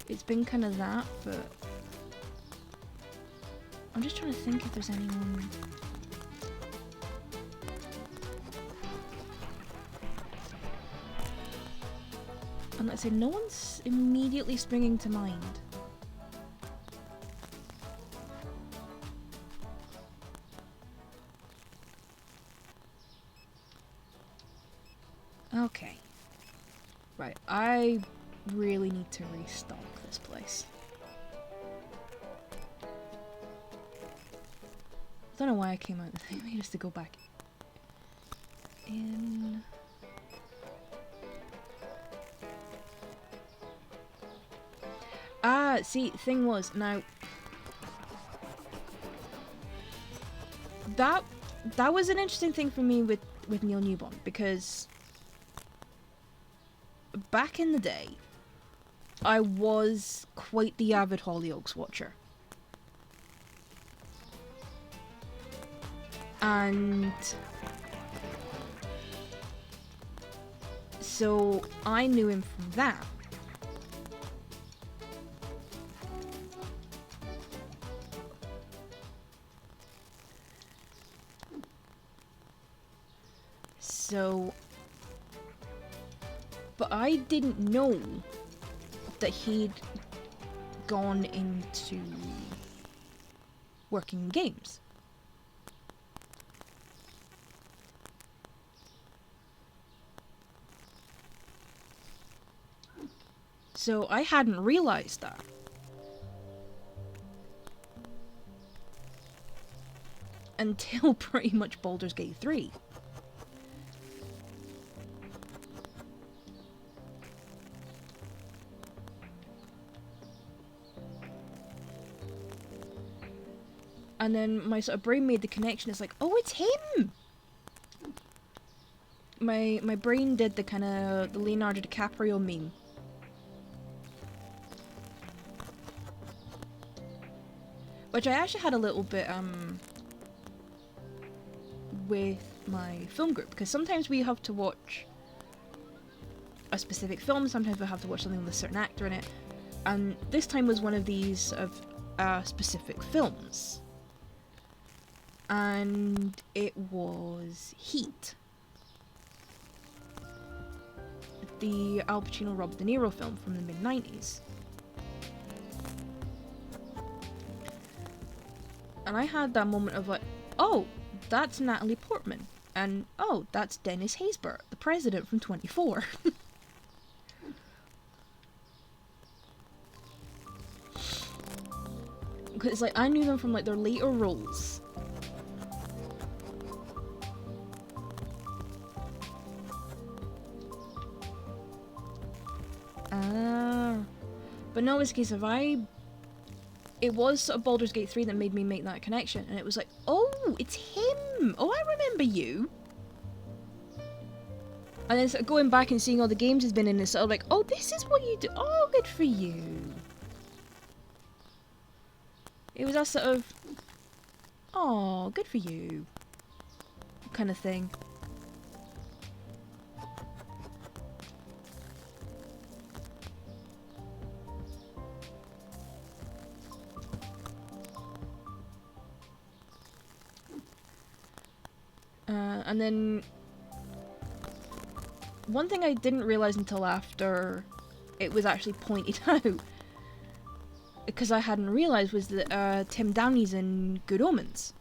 It's been kind of that, but I'm just trying to think if there's anyone. And let's say no one's immediately springing to mind. Okay. Right, I really need to restock this place. I don't know why I came out with it, just to go back in. Ah, see, thing was, now that was an interesting thing for me with Neil Newborn, because back in the day, I was quite the avid Hollyoaks watcher. And so I knew him from that. So, but I didn't know that he'd gone into working in games. So I hadn't realized that. Until pretty much Baldur's Gate 3. And then my sort of brain made the connection. It's like, oh, it's him! My brain did the kind of the Leonardo DiCaprio meme. Which I actually had a little bit, with my film group. Because sometimes we have to watch a specific film, sometimes we have to watch something with a certain actor in it. And this time was one of these of specific films. And it was Heat. The Al Pacino Robert De Niro film from the mid-90s. And I had that moment of like, oh, that's Natalie Portman. And oh, that's Dennis Haysbert, the president from 24. Because like I knew them from like their later roles. But no, it's a case of it was sort of Baldur's Gate 3 that made me make that connection, and it was like, oh, it's him! Oh, I remember you! And then sort of going back and seeing all the games he's been in, is sort of like, oh, this is what you do! Oh, good for you! It was that sort of, oh, good for you, kind of thing. And then one thing I didn't realise until after it was actually pointed out, because I hadn't realised, was that Tim Downey's in Good Omens.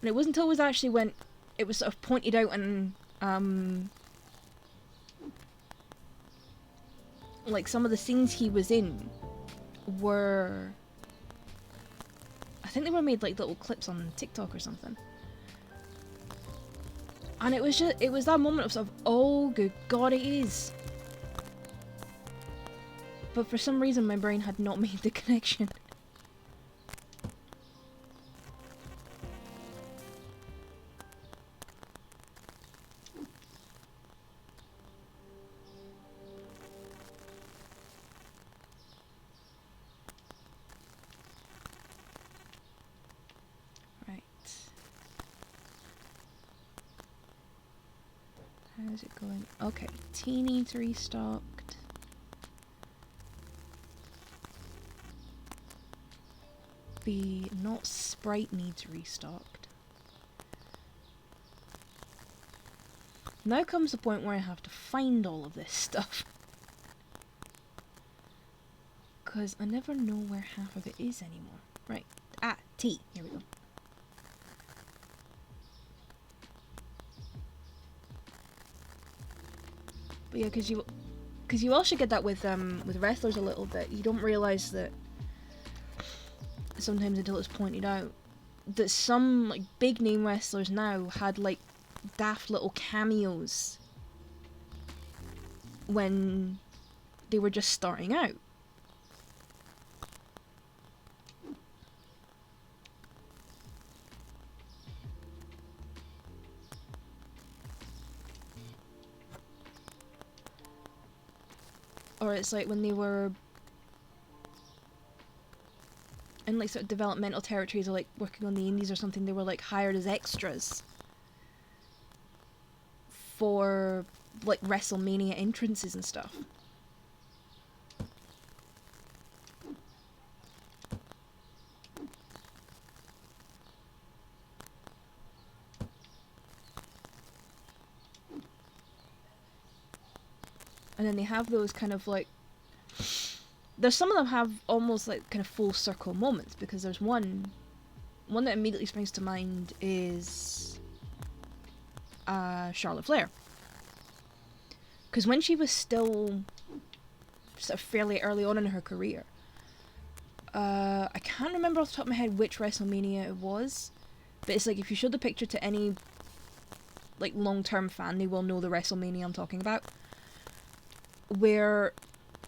And it wasn't until it was actually when it was sort of pointed out and like some of the scenes he was in were, I think they were made like little clips on TikTok or something. And it was that moment of sort of, oh good god, it is. But for some reason my brain had not made the connection. How's it going? Okay, tea needs restocked. coffee, not Sprite, needs restocked. Now comes the point where I have to find all of this stuff. Because I never know where half of it is anymore. Right. Ah, tea. Here we go. But yeah, because you also get that with wrestlers a little bit. You don't realise that sometimes until it's pointed out that some like big name wrestlers now had like daft little cameos when they were just starting out. Or it's like when they were in like sort of developmental territories or like working on the indies or something, they were like hired as extras for like WrestleMania entrances and stuff. And then they have those kind of like, there's some of them have almost like kind of full circle moments, because there's one that immediately springs to mind is Charlotte Flair. Because when she was still sort of fairly early on in her career, I can't remember off the top of my head which WrestleMania it was, but it's like if you showed the picture to any like long-term fan, they will know the WrestleMania I'm talking about, where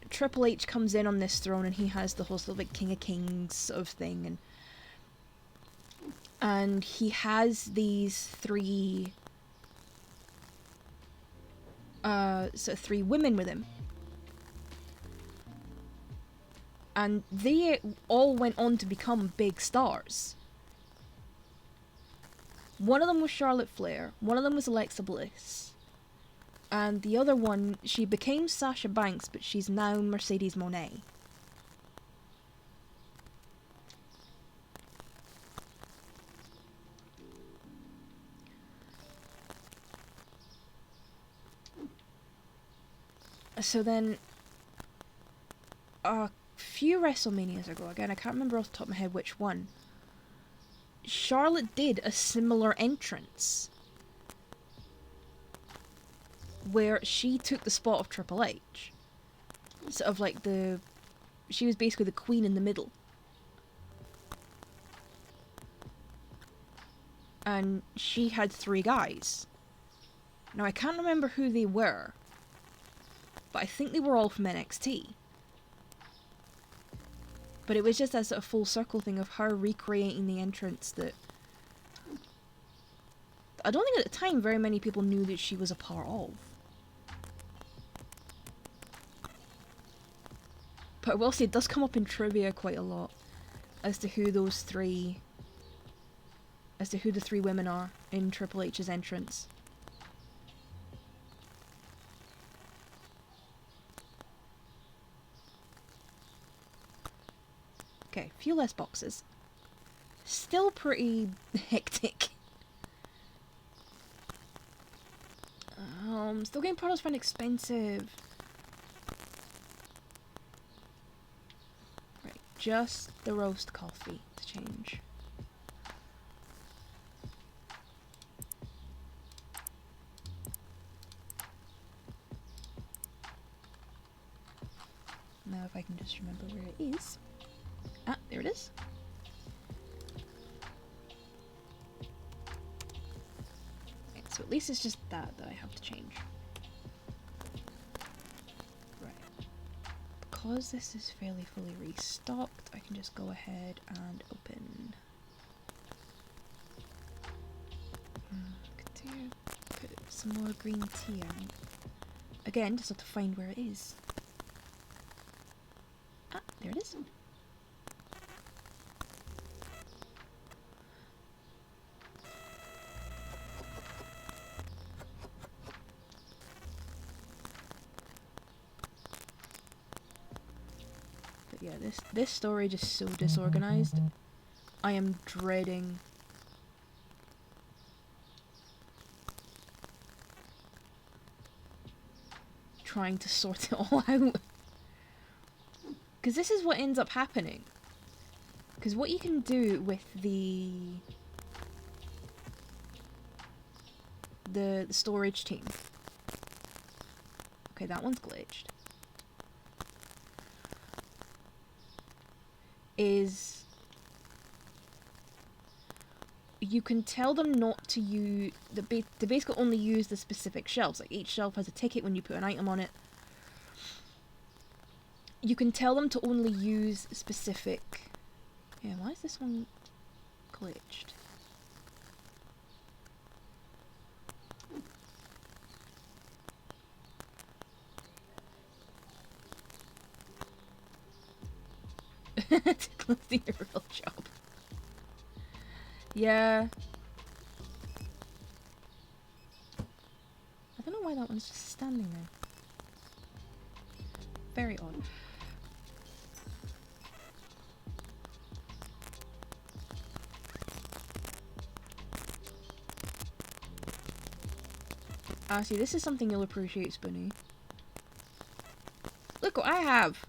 Triple H comes in on this throne and he has the whole sort of like King of Kings sort of thing, and he has these three sort of three women with him, and they all went on to become big stars. One of them was Charlotte Flair, one of them was Alexa Bliss, and the other one, she became Sasha Banks, but she's now Mercedes Moné. So then, a few WrestleManias ago, again, I can't remember off the top of my head which one, Charlotte did a similar entrance where she took the spot of Triple H. Sort of like she was basically the queen in the middle. And she had three guys. Now I can't remember who they were, but I think they were all from NXT. But it was just a sort of full circle thing of her recreating the entrance that I don't think at the time very many people knew that she was a part of. But I will say it does come up in trivia quite a lot as to who the three women are in Triple H's entrance. Okay, a few less boxes. Still pretty hectic. Still getting products found expensive. Right, just the roast coffee to change. Now if I can just remember where it is. Ah, there it is. Okay, so at least it's just that I have to change. Right. Because this is fairly fully restocked, I can just go ahead and open. Could put some more green tea on. Again, just have to find where it is. Ah, there it is. But yeah, this storage is so disorganized. I am dreading trying to sort it all out. Because this is what ends up happening. Because what you can do with the storage team. Okay, that one's glitched. Is you can tell them not to use they basically only use the specific shelves. Like each shelf has a ticket when you put an item on it. You can tell them to only use specific. Yeah, why is this one glitched? To close the real job. Yeah. I don't know why that one's just standing there. Very odd. Ah, see, this is something you'll appreciate, Spoonie. Look what I have!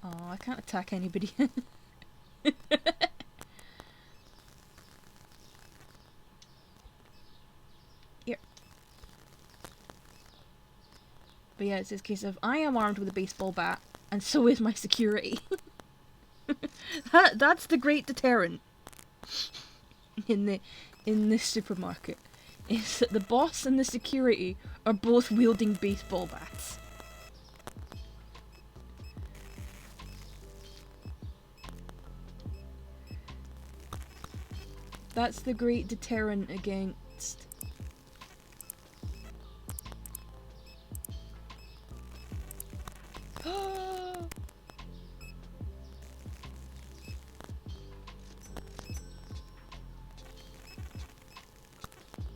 Oh, I can't attack anybody. Here. But yeah, it's this case of I am armed with a baseball bat, and so is my security. That's the great deterrent in this supermarket. Is that the boss and the security are both wielding baseball bats. That's the great deterrent against...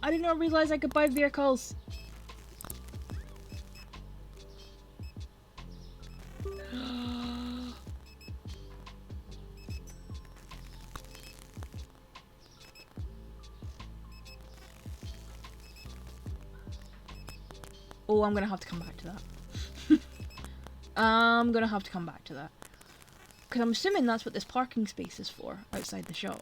I did not realize I could buy vehicles. Oh, I'm gonna have to come back to that. I'm gonna have to come back to that. Because I'm assuming that's what this parking space is for, outside the shop.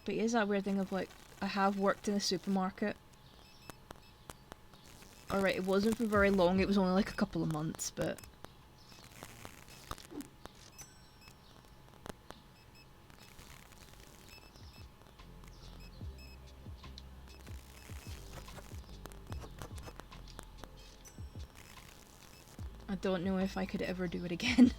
But it is that weird thing of like, I have worked in a supermarket. Alright, it wasn't for very long, it was only like a couple of months, but... I don't know if I could ever do it again.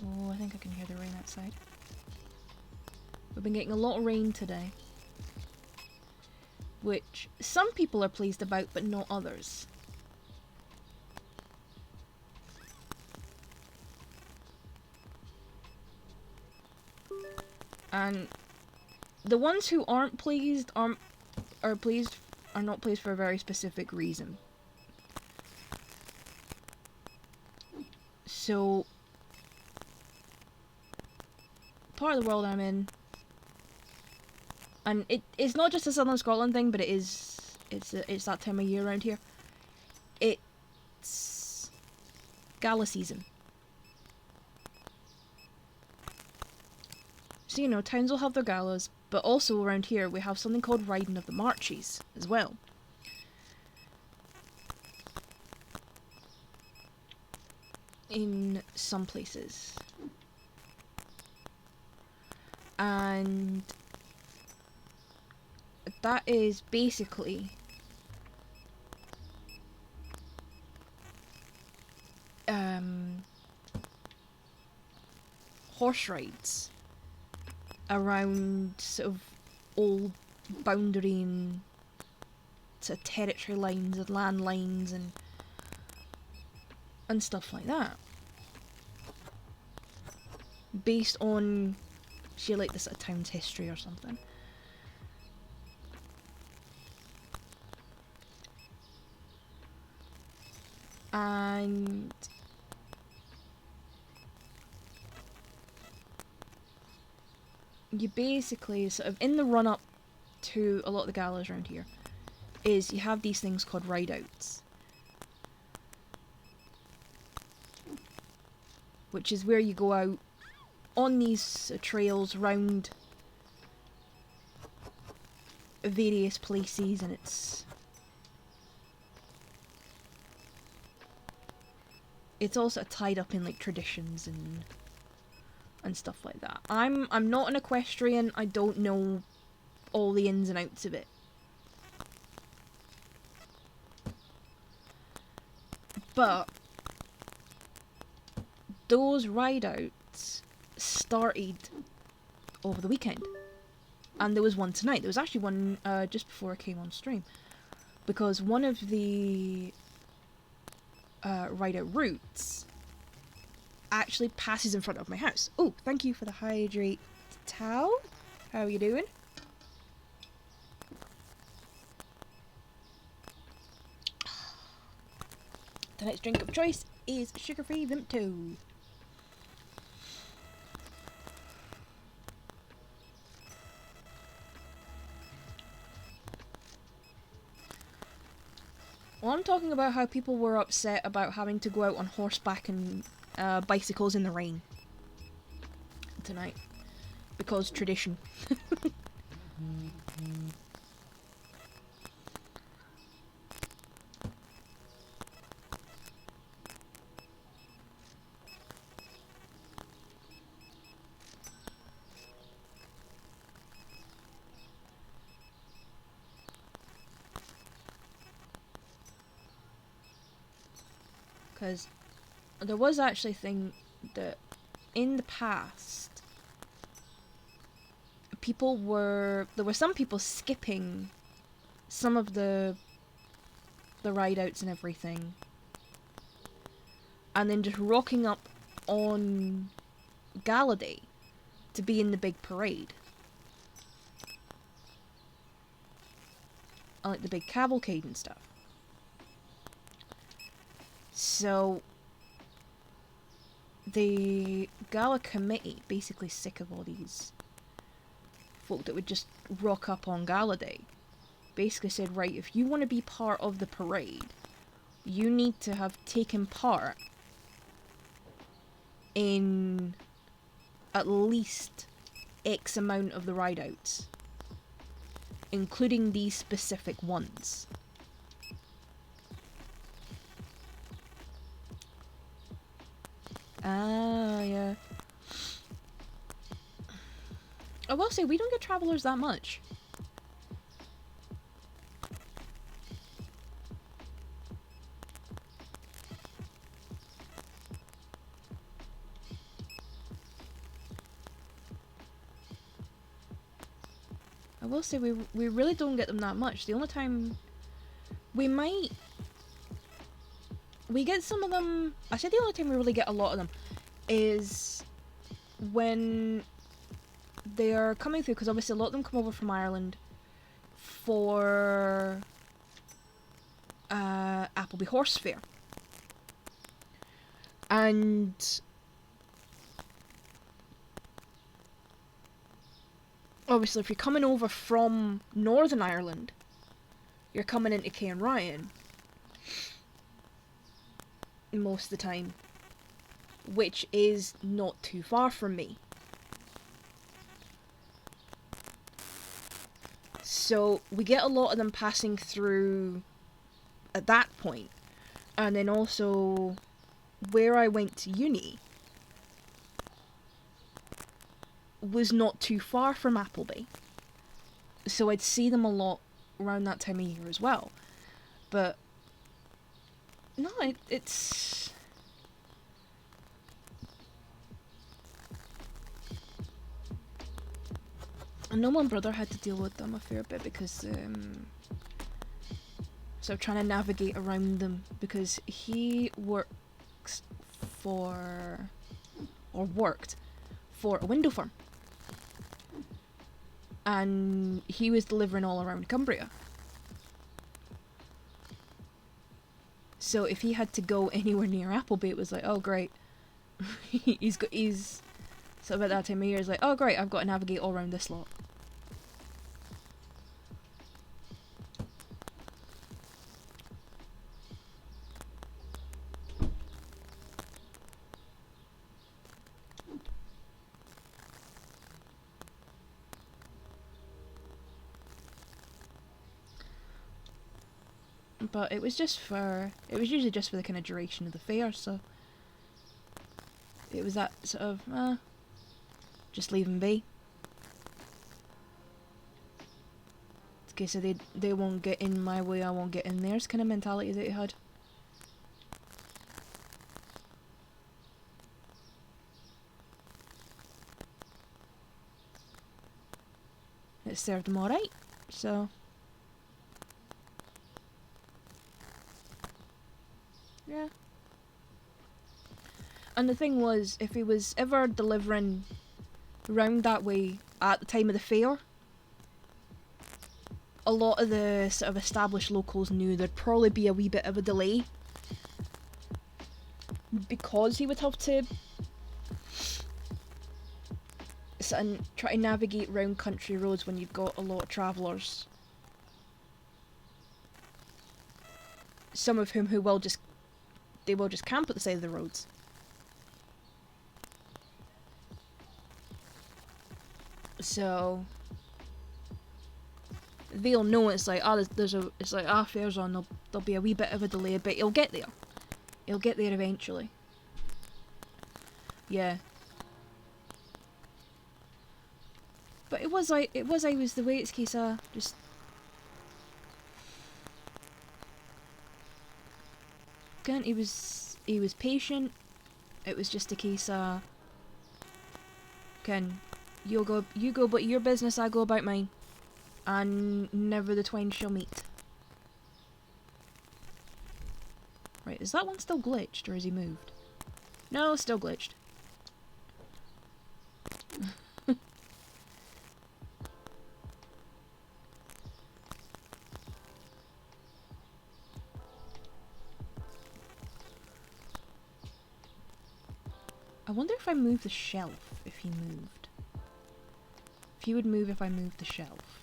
Oh, I think I can hear the rain outside. We've been getting a lot of rain today. Which some people are pleased about, but not others. And the ones who aren't pleased are not pleased for a very specific reason. So part of the world I'm in, and it's not just a Southern Scotland thing, but it's that time of year around here. It's gala season. So, you know, towns will have their galas, but also around here we have something called Riding of the Marches as well. In some places. And that is basically horse rides around sort of old boundary and sort of territory lines and land lines and stuff like that, based on like the sort of town's history or something. And you basically sort of, in the run up to a lot of the galas around here, is you have these things called ride outs, which is where you go out on these trails round various places, and it's also tied up in like traditions and stuff like that. I'm not an equestrian. I don't know all the ins and outs of it. But those ride outs started over the weekend. And there was one tonight. There was actually one just before I came on stream. Because one of the ride out routes actually passes in front of my house. Oh, thank you for the hydrate towel. How are you doing? Tonight's drink of choice is sugar-free Vimto. Well, I'm talking about how people were upset about having to go out on horseback and bicycles in the rain tonight. Because tradition. Because there was actually a thing that in the past there were some people skipping some of the ride outs and everything, and then just rocking up on Gala Day to be in the big parade, and like the big cavalcade and stuff. So the Gala committee, basically sick of all these folk that would just rock up on Gala Day, basically said, right, if you want to be part of the parade, you need to have taken part in at least X amount of the ride outs, including these specific ones. Ah, yeah. I will say, we don't get travelers that much. I will say, we really don't get them that much. The only time we get some of them, I said the only time we really get a lot of them is when they are coming through, because obviously a lot of them come over from Ireland for Appleby Horse Fair. And obviously if you're coming over from Northern Ireland, you're coming into Cairn Ryan most of the time, which is not too far from me. So we get a lot of them passing through at that point. And then also where I went to uni, was not too far from Appleby. So I'd see them a lot around that time of year as well. But no, it's... I know my brother had to deal with them a fair bit because so trying to navigate around them because he works for, or worked for, a window firm. And he was delivering all around Cumbria. So if he had to go anywhere near Appleby, it was like, oh great. he's so about that time of year, it's like, oh great, I've got to navigate all around this lot. But it was usually just for the kind of duration of the fair, so it was that sort of, just leave them be. Okay, so they won't get in my way, I won't get in theirs kind of mentality that he had. It served him alright, so... yeah. And the thing was, if he was ever delivering round that way at the time of the fair, a lot of the sort of established locals knew there'd probably be a wee bit of a delay. Because he would have to sort of try to navigate round country roads when you've got a lot of travellers. Some of whom will just camp at the side of the roads. So they'll know it's like, fair's on, there'll be a wee bit of a delay, but he'll get there. He'll get there eventually. Yeah. But it was always the way it's case just... again, he was patient. It was just a case you go about your business, I go about mine. And never the twain shall meet. Right, is that one still glitched, or has he moved? No, still glitched. I wonder if I move the shelf, if he moved. If he would move if I moved the shelf.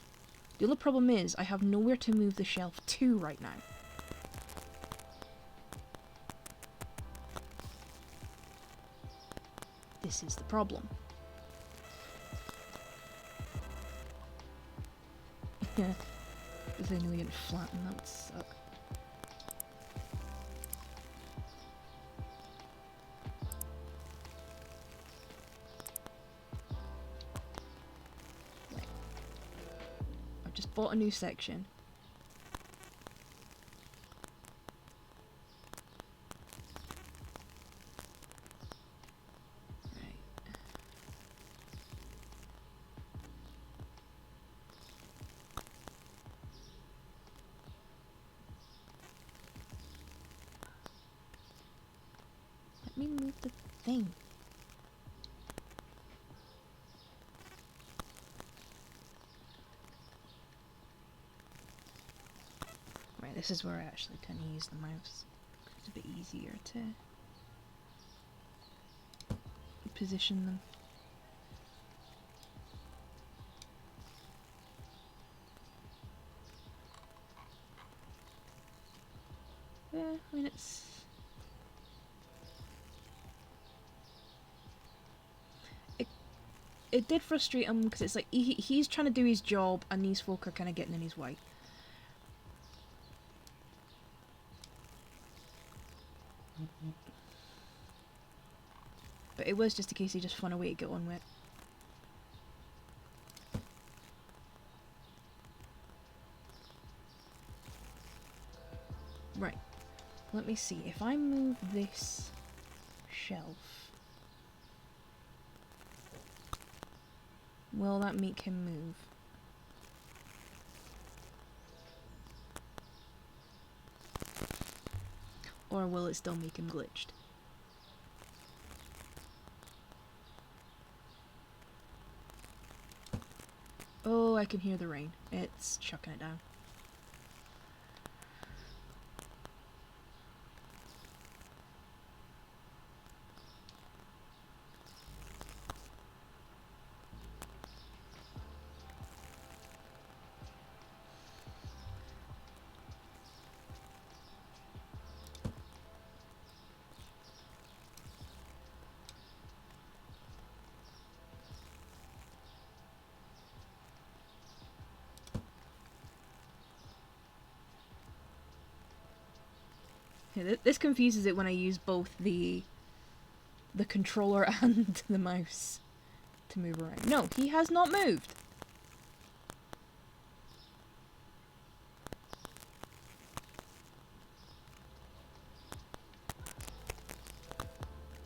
The other problem is, I have nowhere to move the shelf to right now. This is the problem. Yeah. If they knew we didn't flatten, that would suck. Bought a new section. Right. Let me move the thing. This is where I actually tend to use the mouse. It's a bit easier to position them. Yeah, I mean it did frustrate him because it's like he's trying to do his job and these folk are kind of getting in his way. But it was just a case he just found a way to get on with. Right. Let me see. If I move this shelf, will that make him move? Or will it still make him glitched? Oh, I can hear the rain. It's chucking it down. Yeah, this confuses it when I use both the controller and the mouse to move around. No, he has not moved.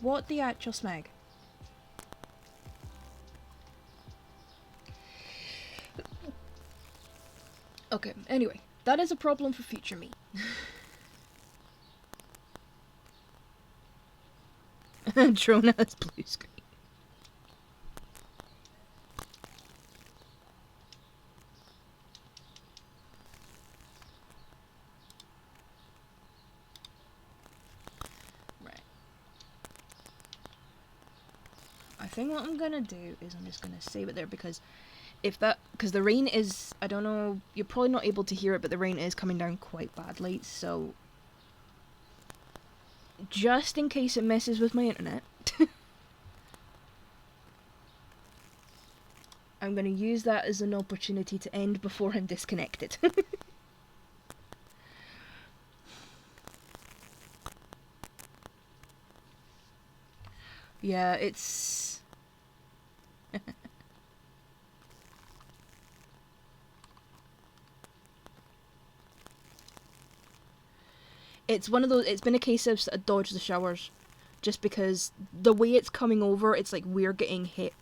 What the actual smeg? Okay, anyway, that is a problem for future me. Drone has blue screen. Right. I think what I'm gonna do is I'm just gonna save it there because because the rain is, I don't know, you're probably not able to hear it, but the rain is coming down quite badly, so just in case it messes with my internet, I'm going to use that as an opportunity to end before I'm disconnected. Yeah, it's... it's one of those, it's been a case of dodge the showers. Just because the way it's coming over, it's like we're getting hit.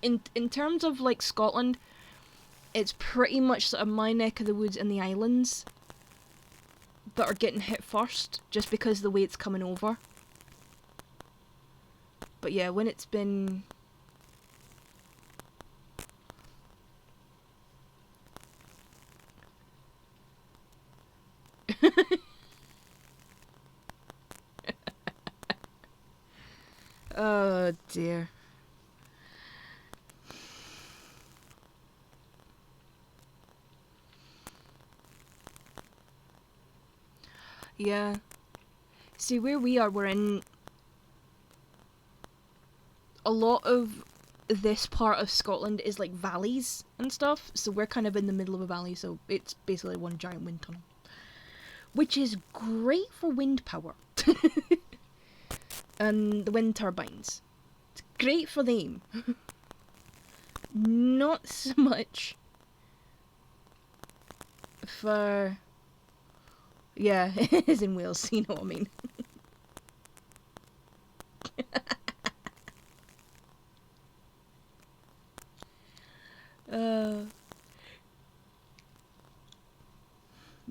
In terms of like Scotland, it's pretty much sort of my neck of the woods and the islands that are getting hit first, just because of the way it's coming over. But yeah, when it's been... Oh dear. Yeah. See, where we are, we're in... a lot of this part of Scotland is like valleys and stuff, so we're kind of in the middle of a valley, so it's basically one giant wind tunnel. Which is great for wind power. And the wind turbines. It's great for them. Not so much for... yeah, it is in Wales, you know what I mean.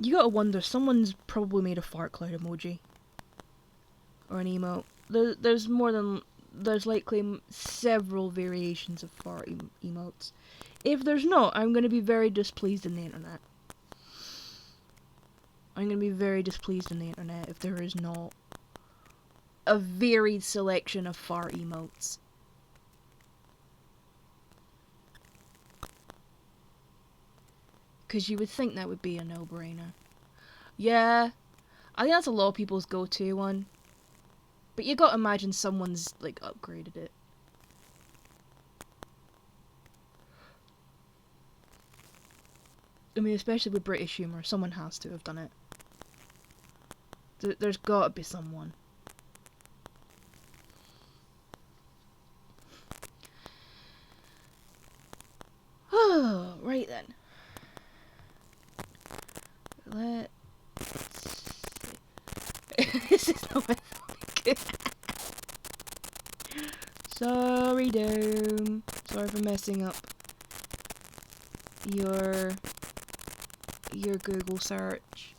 You gotta wonder, someone's probably made a fart cloud emoji. Or an emote. There's more than... there's likely several variations of fart emotes. If there's not, I'm gonna be very displeased in the internet. I'm gonna be very displeased in the internet if there is not a varied selection of fart emotes. Because you would think that would be a no-brainer. Yeah, I think that's a lot of people's go-to one. But you gotta imagine someone's, like, upgraded it. I mean, especially with British humour, someone has to have done it. There's gotta be someone. Oh, right then. Sorry for messing up your Google search.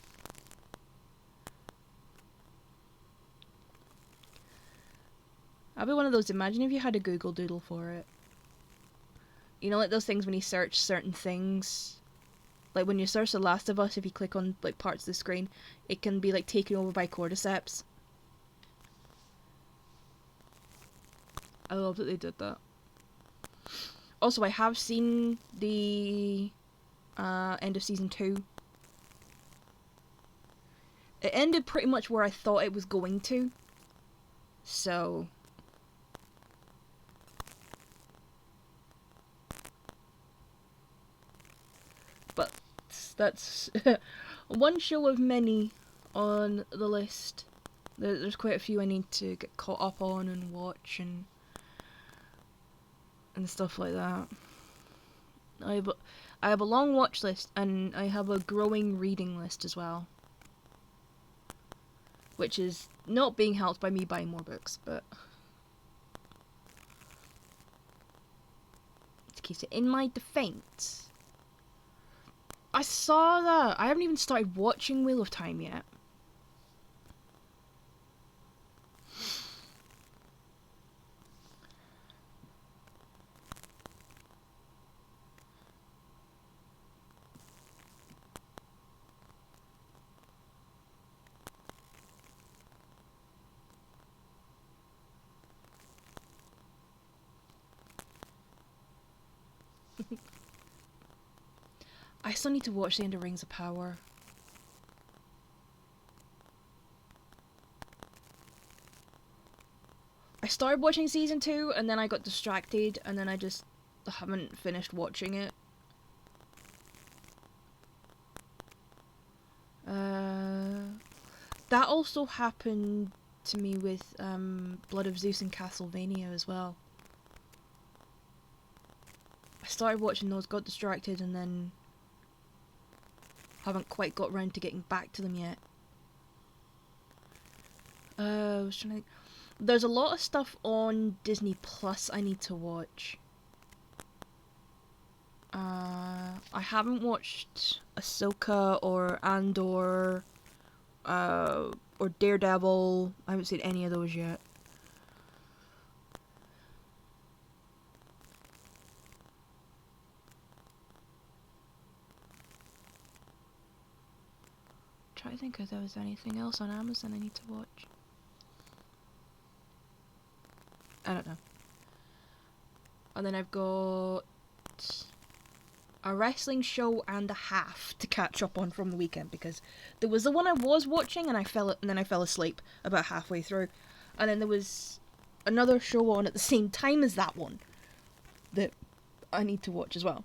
I'll be one of those, imagine if you had a Google Doodle for it. You know, like those things when you search certain things, like when you search The Last of Us, if you click on like parts of the screen, it can be like taken over by cordyceps. I love that they did that. Also, I have seen the end of season 2. It ended pretty much where I thought it was going to. So but that's one show of many on the list. There's quite a few I need to get caught up on and watch and stuff like that. I have a long watch list, and I have a growing reading list as well, which is not being helped by me buying more books, but to keep it in my defense, I saw that. I haven't even started watching Wheel of Time yet. I still need to watch the end of Rings of Power. I started watching season 2 and then I got distracted and then I just haven't finished watching it. That also happened to me with Blood of Zeus and Castlevania as well. I started watching those, got distracted, and then haven't quite got round to getting back to them yet. I was trying to think. There's a lot of stuff on Disney Plus I need to watch. I haven't watched Ahsoka or Andor or Daredevil. I haven't seen any of those yet. Try to think if there was anything else on Amazon I need to watch. I don't know. And then I've got a wrestling show and a half to catch up on from the weekend, because there was the one I was watching and then I fell asleep about halfway through, and then there was another show on at the same time as that one that I need to watch as well.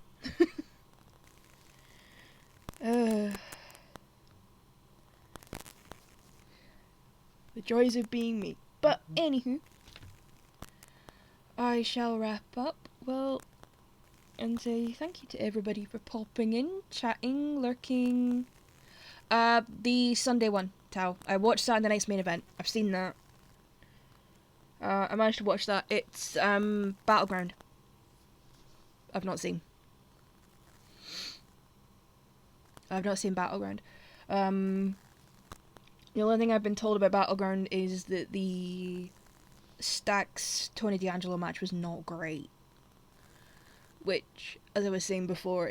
The joys of being me. But anywho, I shall wrap up. Well, and say thank you to everybody for popping in, chatting, lurking. The Sunday one, Tao. I watched Saturday Night's Main Event. I've seen that. I managed to watch that. It's Battleground. I've not seen Battleground. The only thing I've been told about Battleground is that the Stax Tony D'Angelo match was not great. Which, as I was saying before,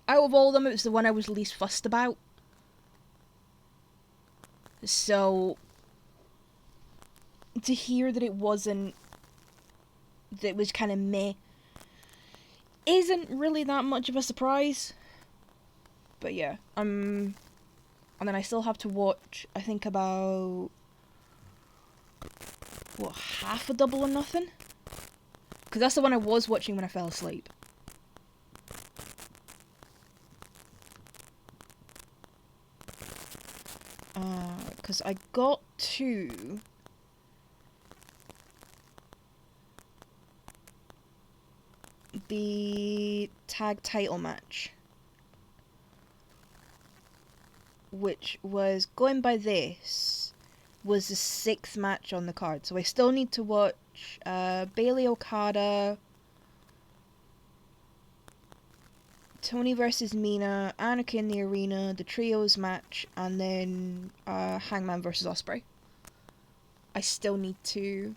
out of all of them, it was the one I was least fussed about. So, to hear that it was kind of meh, isn't really that much of a surprise. But yeah, and then I still have to watch, I think about, half a Double or Nothing? Because that's the one I was watching when I fell asleep. Because I got to the tag title match, which was, going by this, was the 6th match on the card. So I still need to watch Bailey Okada Tony versus Mina, Anarchy in the Arena, the Trios match, and then Hangman versus Osprey. I still need to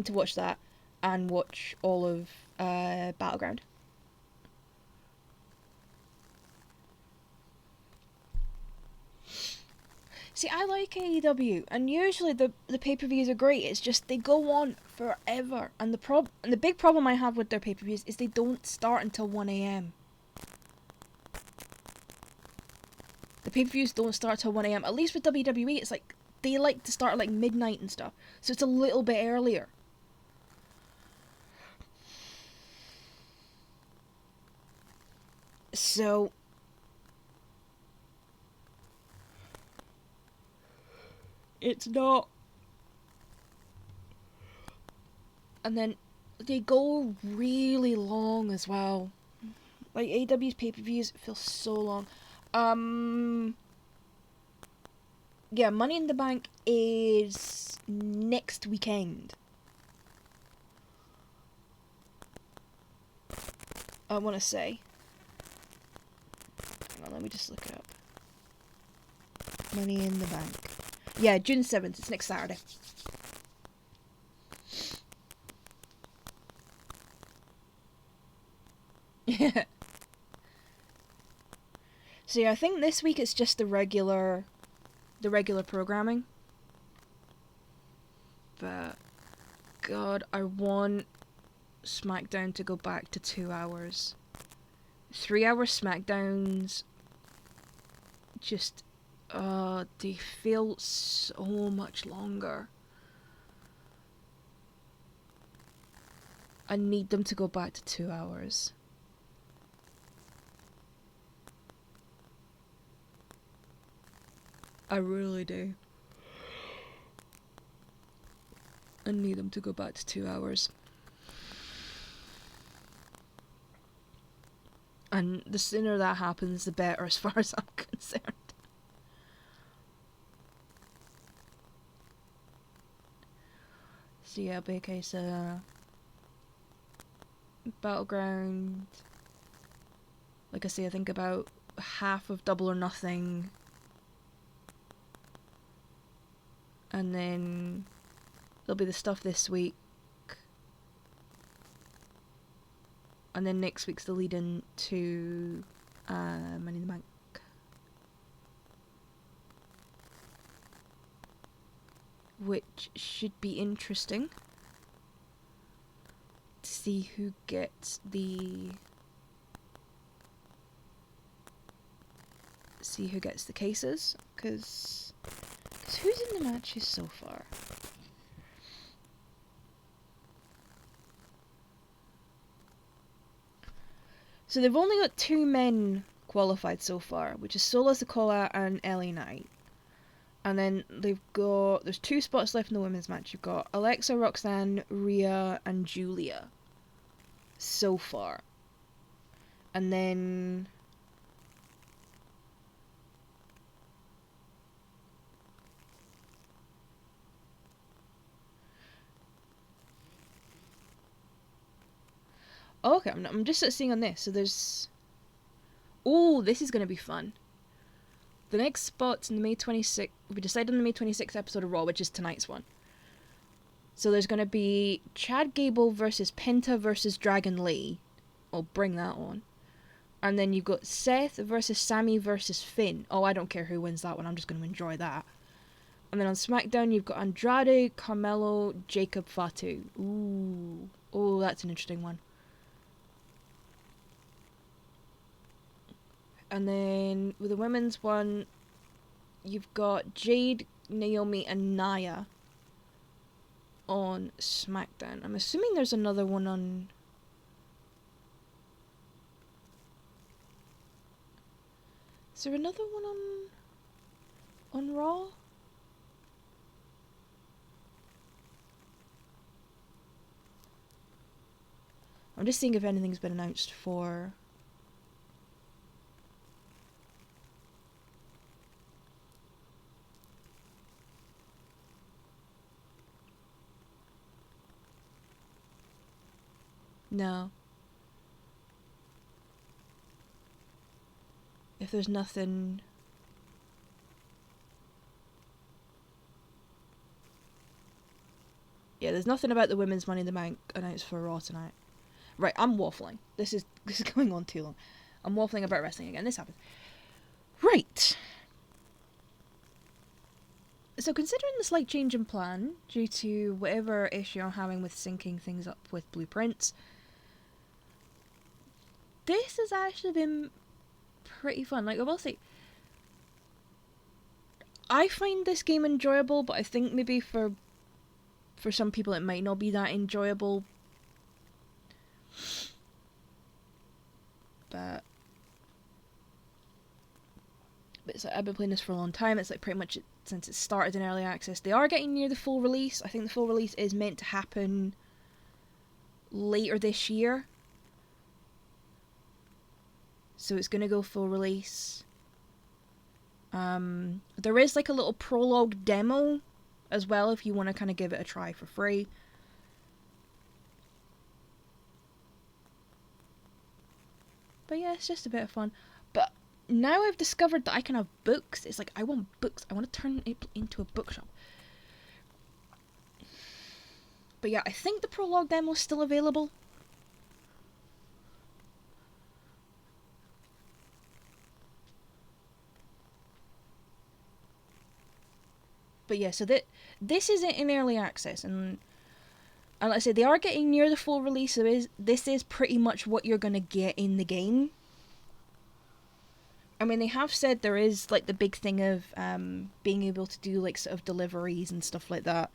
watch that and watch all of Battleground. See, I like AEW, and usually the pay-per-views are great. It's just they go on forever, and the big problem I have with their pay-per-views is they don't start until 1 a.m. The pay-per-views don't start till 1 a.m. At least with WWE, it's like they like to start at like midnight and stuff, so it's a little bit earlier. So it's not. And then they go really long as well. Like AEW's pay-per-views feel so long. Yeah, Money in the Bank is next weekend. I want to say. Hang on, let me just look it up. Money in the Bank. Yeah, June 7th. It's next Saturday. Yeah. So yeah, I think this week it's just the regular programming. But God, I want SmackDown to go back to 2 hours. 3-hour SmackDowns just they feel so much longer. I need them to go back to 2 hours. I really do. I need them to go back to 2 hours. And the sooner that happens, the better as far as I'm concerned. So yeah, big case Battleground. Like I say, I think about half of Double or Nothing. And then there'll be the stuff this week. And then next week's the lead in to Money in the Bank. Which should be interesting. To see who gets the cases. Because who's in the matches so far? So they've only got 2 men qualified so far, which is Sola Sikoa and LA Knight. And then there's 2 spots left in the women's match. You've got Alexa, Roxanne, Rhea, and Julia so far. And then okay, I'm just seeing on this. So there's... Oh, this is going to be fun. The next spot's in the May 26th... will be decided on the May 26th episode of Raw, which is tonight's one. So there's going to be Chad Gable versus Penta versus Dragon Lee. I'll bring that on. And then you've got Seth versus Sammy versus Finn. Oh, I don't care who wins that one. I'm just going to enjoy that. And then on SmackDown, you've got Andrade, Carmelo, Jacob Fatu. Ooh. Oh, that's an interesting one. And then with the women's one, you've got Jade, Naomi, and Nia on SmackDown. I'm assuming there's another one on... Is there another one on Raw? I'm just seeing if anything's been announced for... No. If there's nothing... Yeah, there's nothing about the Women's Money in the Bank announced for Raw tonight. Right, I'm waffling. This is going on too long. I'm waffling about wrestling again. This happens. Right. So considering the slight change in plan due to whatever issue I'm having with syncing things up with blueprints, this has actually been pretty fun. Like, I will say, I find this game enjoyable, but I think maybe for some people it might not be that enjoyable. But it's like, I've been playing this for a long time. It's like pretty much since it started in early access. They are getting near the full release. I think the full release is meant to happen later this year. So it's going to go full release. There is like a little prologue demo as well if you want to kind of give it a try for free. But yeah, it's just a bit of fun. But now I've discovered that I can have books. It's like, I want books. I want to turn it into a bookshop. But yeah, I think the prologue demo is still available. But yeah, so this isn't in early access, and like I said, they are getting near the full release, so this is pretty much what you're going to get in the game. I mean, they have said there is, like, the big thing of being able to do, like, sort of deliveries and stuff like that.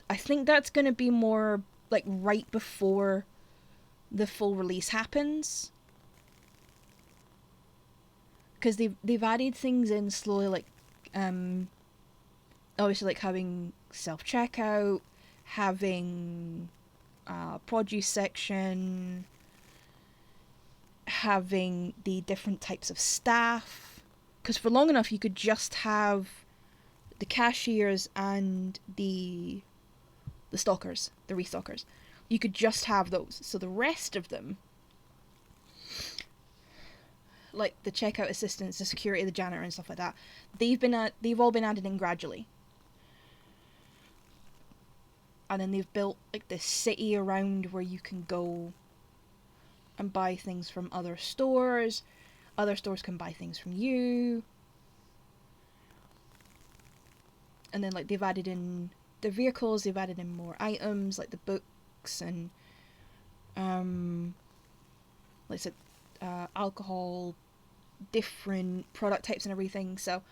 I think that's going to be more, like, right before the full release happens. Because they've added things in slowly, like, obviously, like, having self-checkout, having produce section, having the different types of staff. Because for long enough, you could just have the cashiers and the stalkers, the restockers. You could just have those. So the rest of them, like the checkout assistants, the security, the janitor, and stuff like that, they've all been added in gradually. And then they've built like this city around where you can go and buy things from other stores. Other stores can buy things from you. And then like they've added in the vehicles, they've added in more items like the books and like I said, alcohol, different product types and everything. So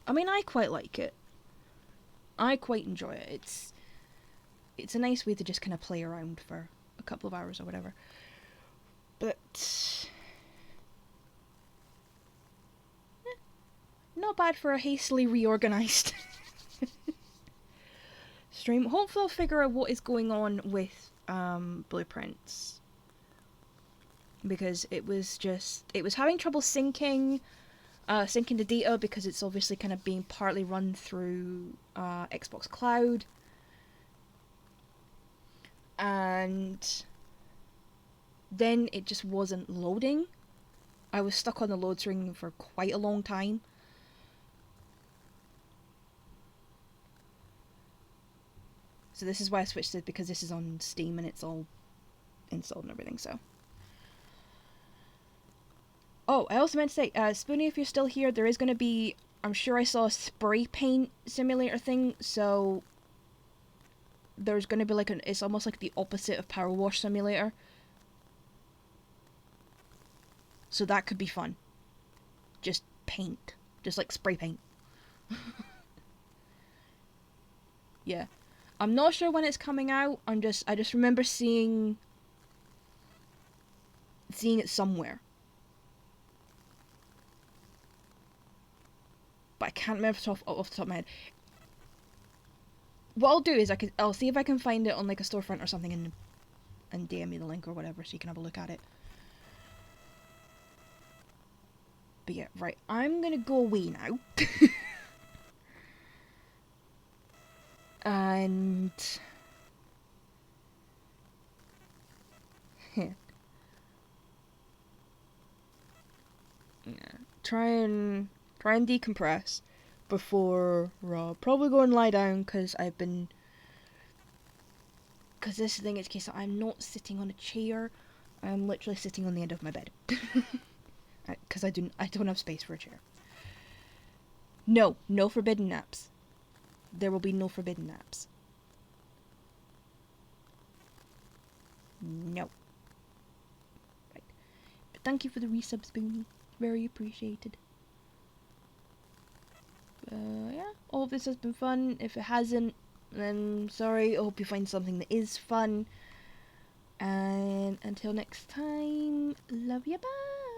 I mean, I quite like it. I quite enjoy it. It's a nice way to just kind of play around for a couple of hours or whatever. But not bad for a hastily reorganized stream. Hopefully I'll figure out what is going on with blueprints. Because it was having trouble syncing the data because it's obviously kind of being partly run through Xbox Cloud. And then it just wasn't loading. I was stuck on the load screen for quite a long time. So this is why I switched it, because this is on Steam and it's all installed and everything, so. Oh, I also meant to say, Spoonie, if you're still here, there is going to be, I'm sure I saw a spray paint simulator thing, so there's going to be like it's almost like the opposite of Power Wash Simulator. So that could be fun. Just paint. Just like spray paint. Yeah. I'm not sure when it's coming out. I just remember seeing it somewhere. But I can't remember off the top of my head. What I'll do is I'll see if I can find it on like a storefront or something and DM me the link or whatever so you can have a look at it. But yeah, right, I'm gonna go away now. And Yeah. Try and decompress before probably go and lie down, because this thing is the case that I'm not sitting on a chair. I'm literally sitting on the end of my bed. Because I don't have space for a chair. No forbidden naps. There will be no forbidden naps. No. Right. But thank you for the resub, Spoony. Very appreciated. Yeah, all of this has been fun. If it hasn't, then sorry. I hope you find something that is fun. And until next time, love you, bye.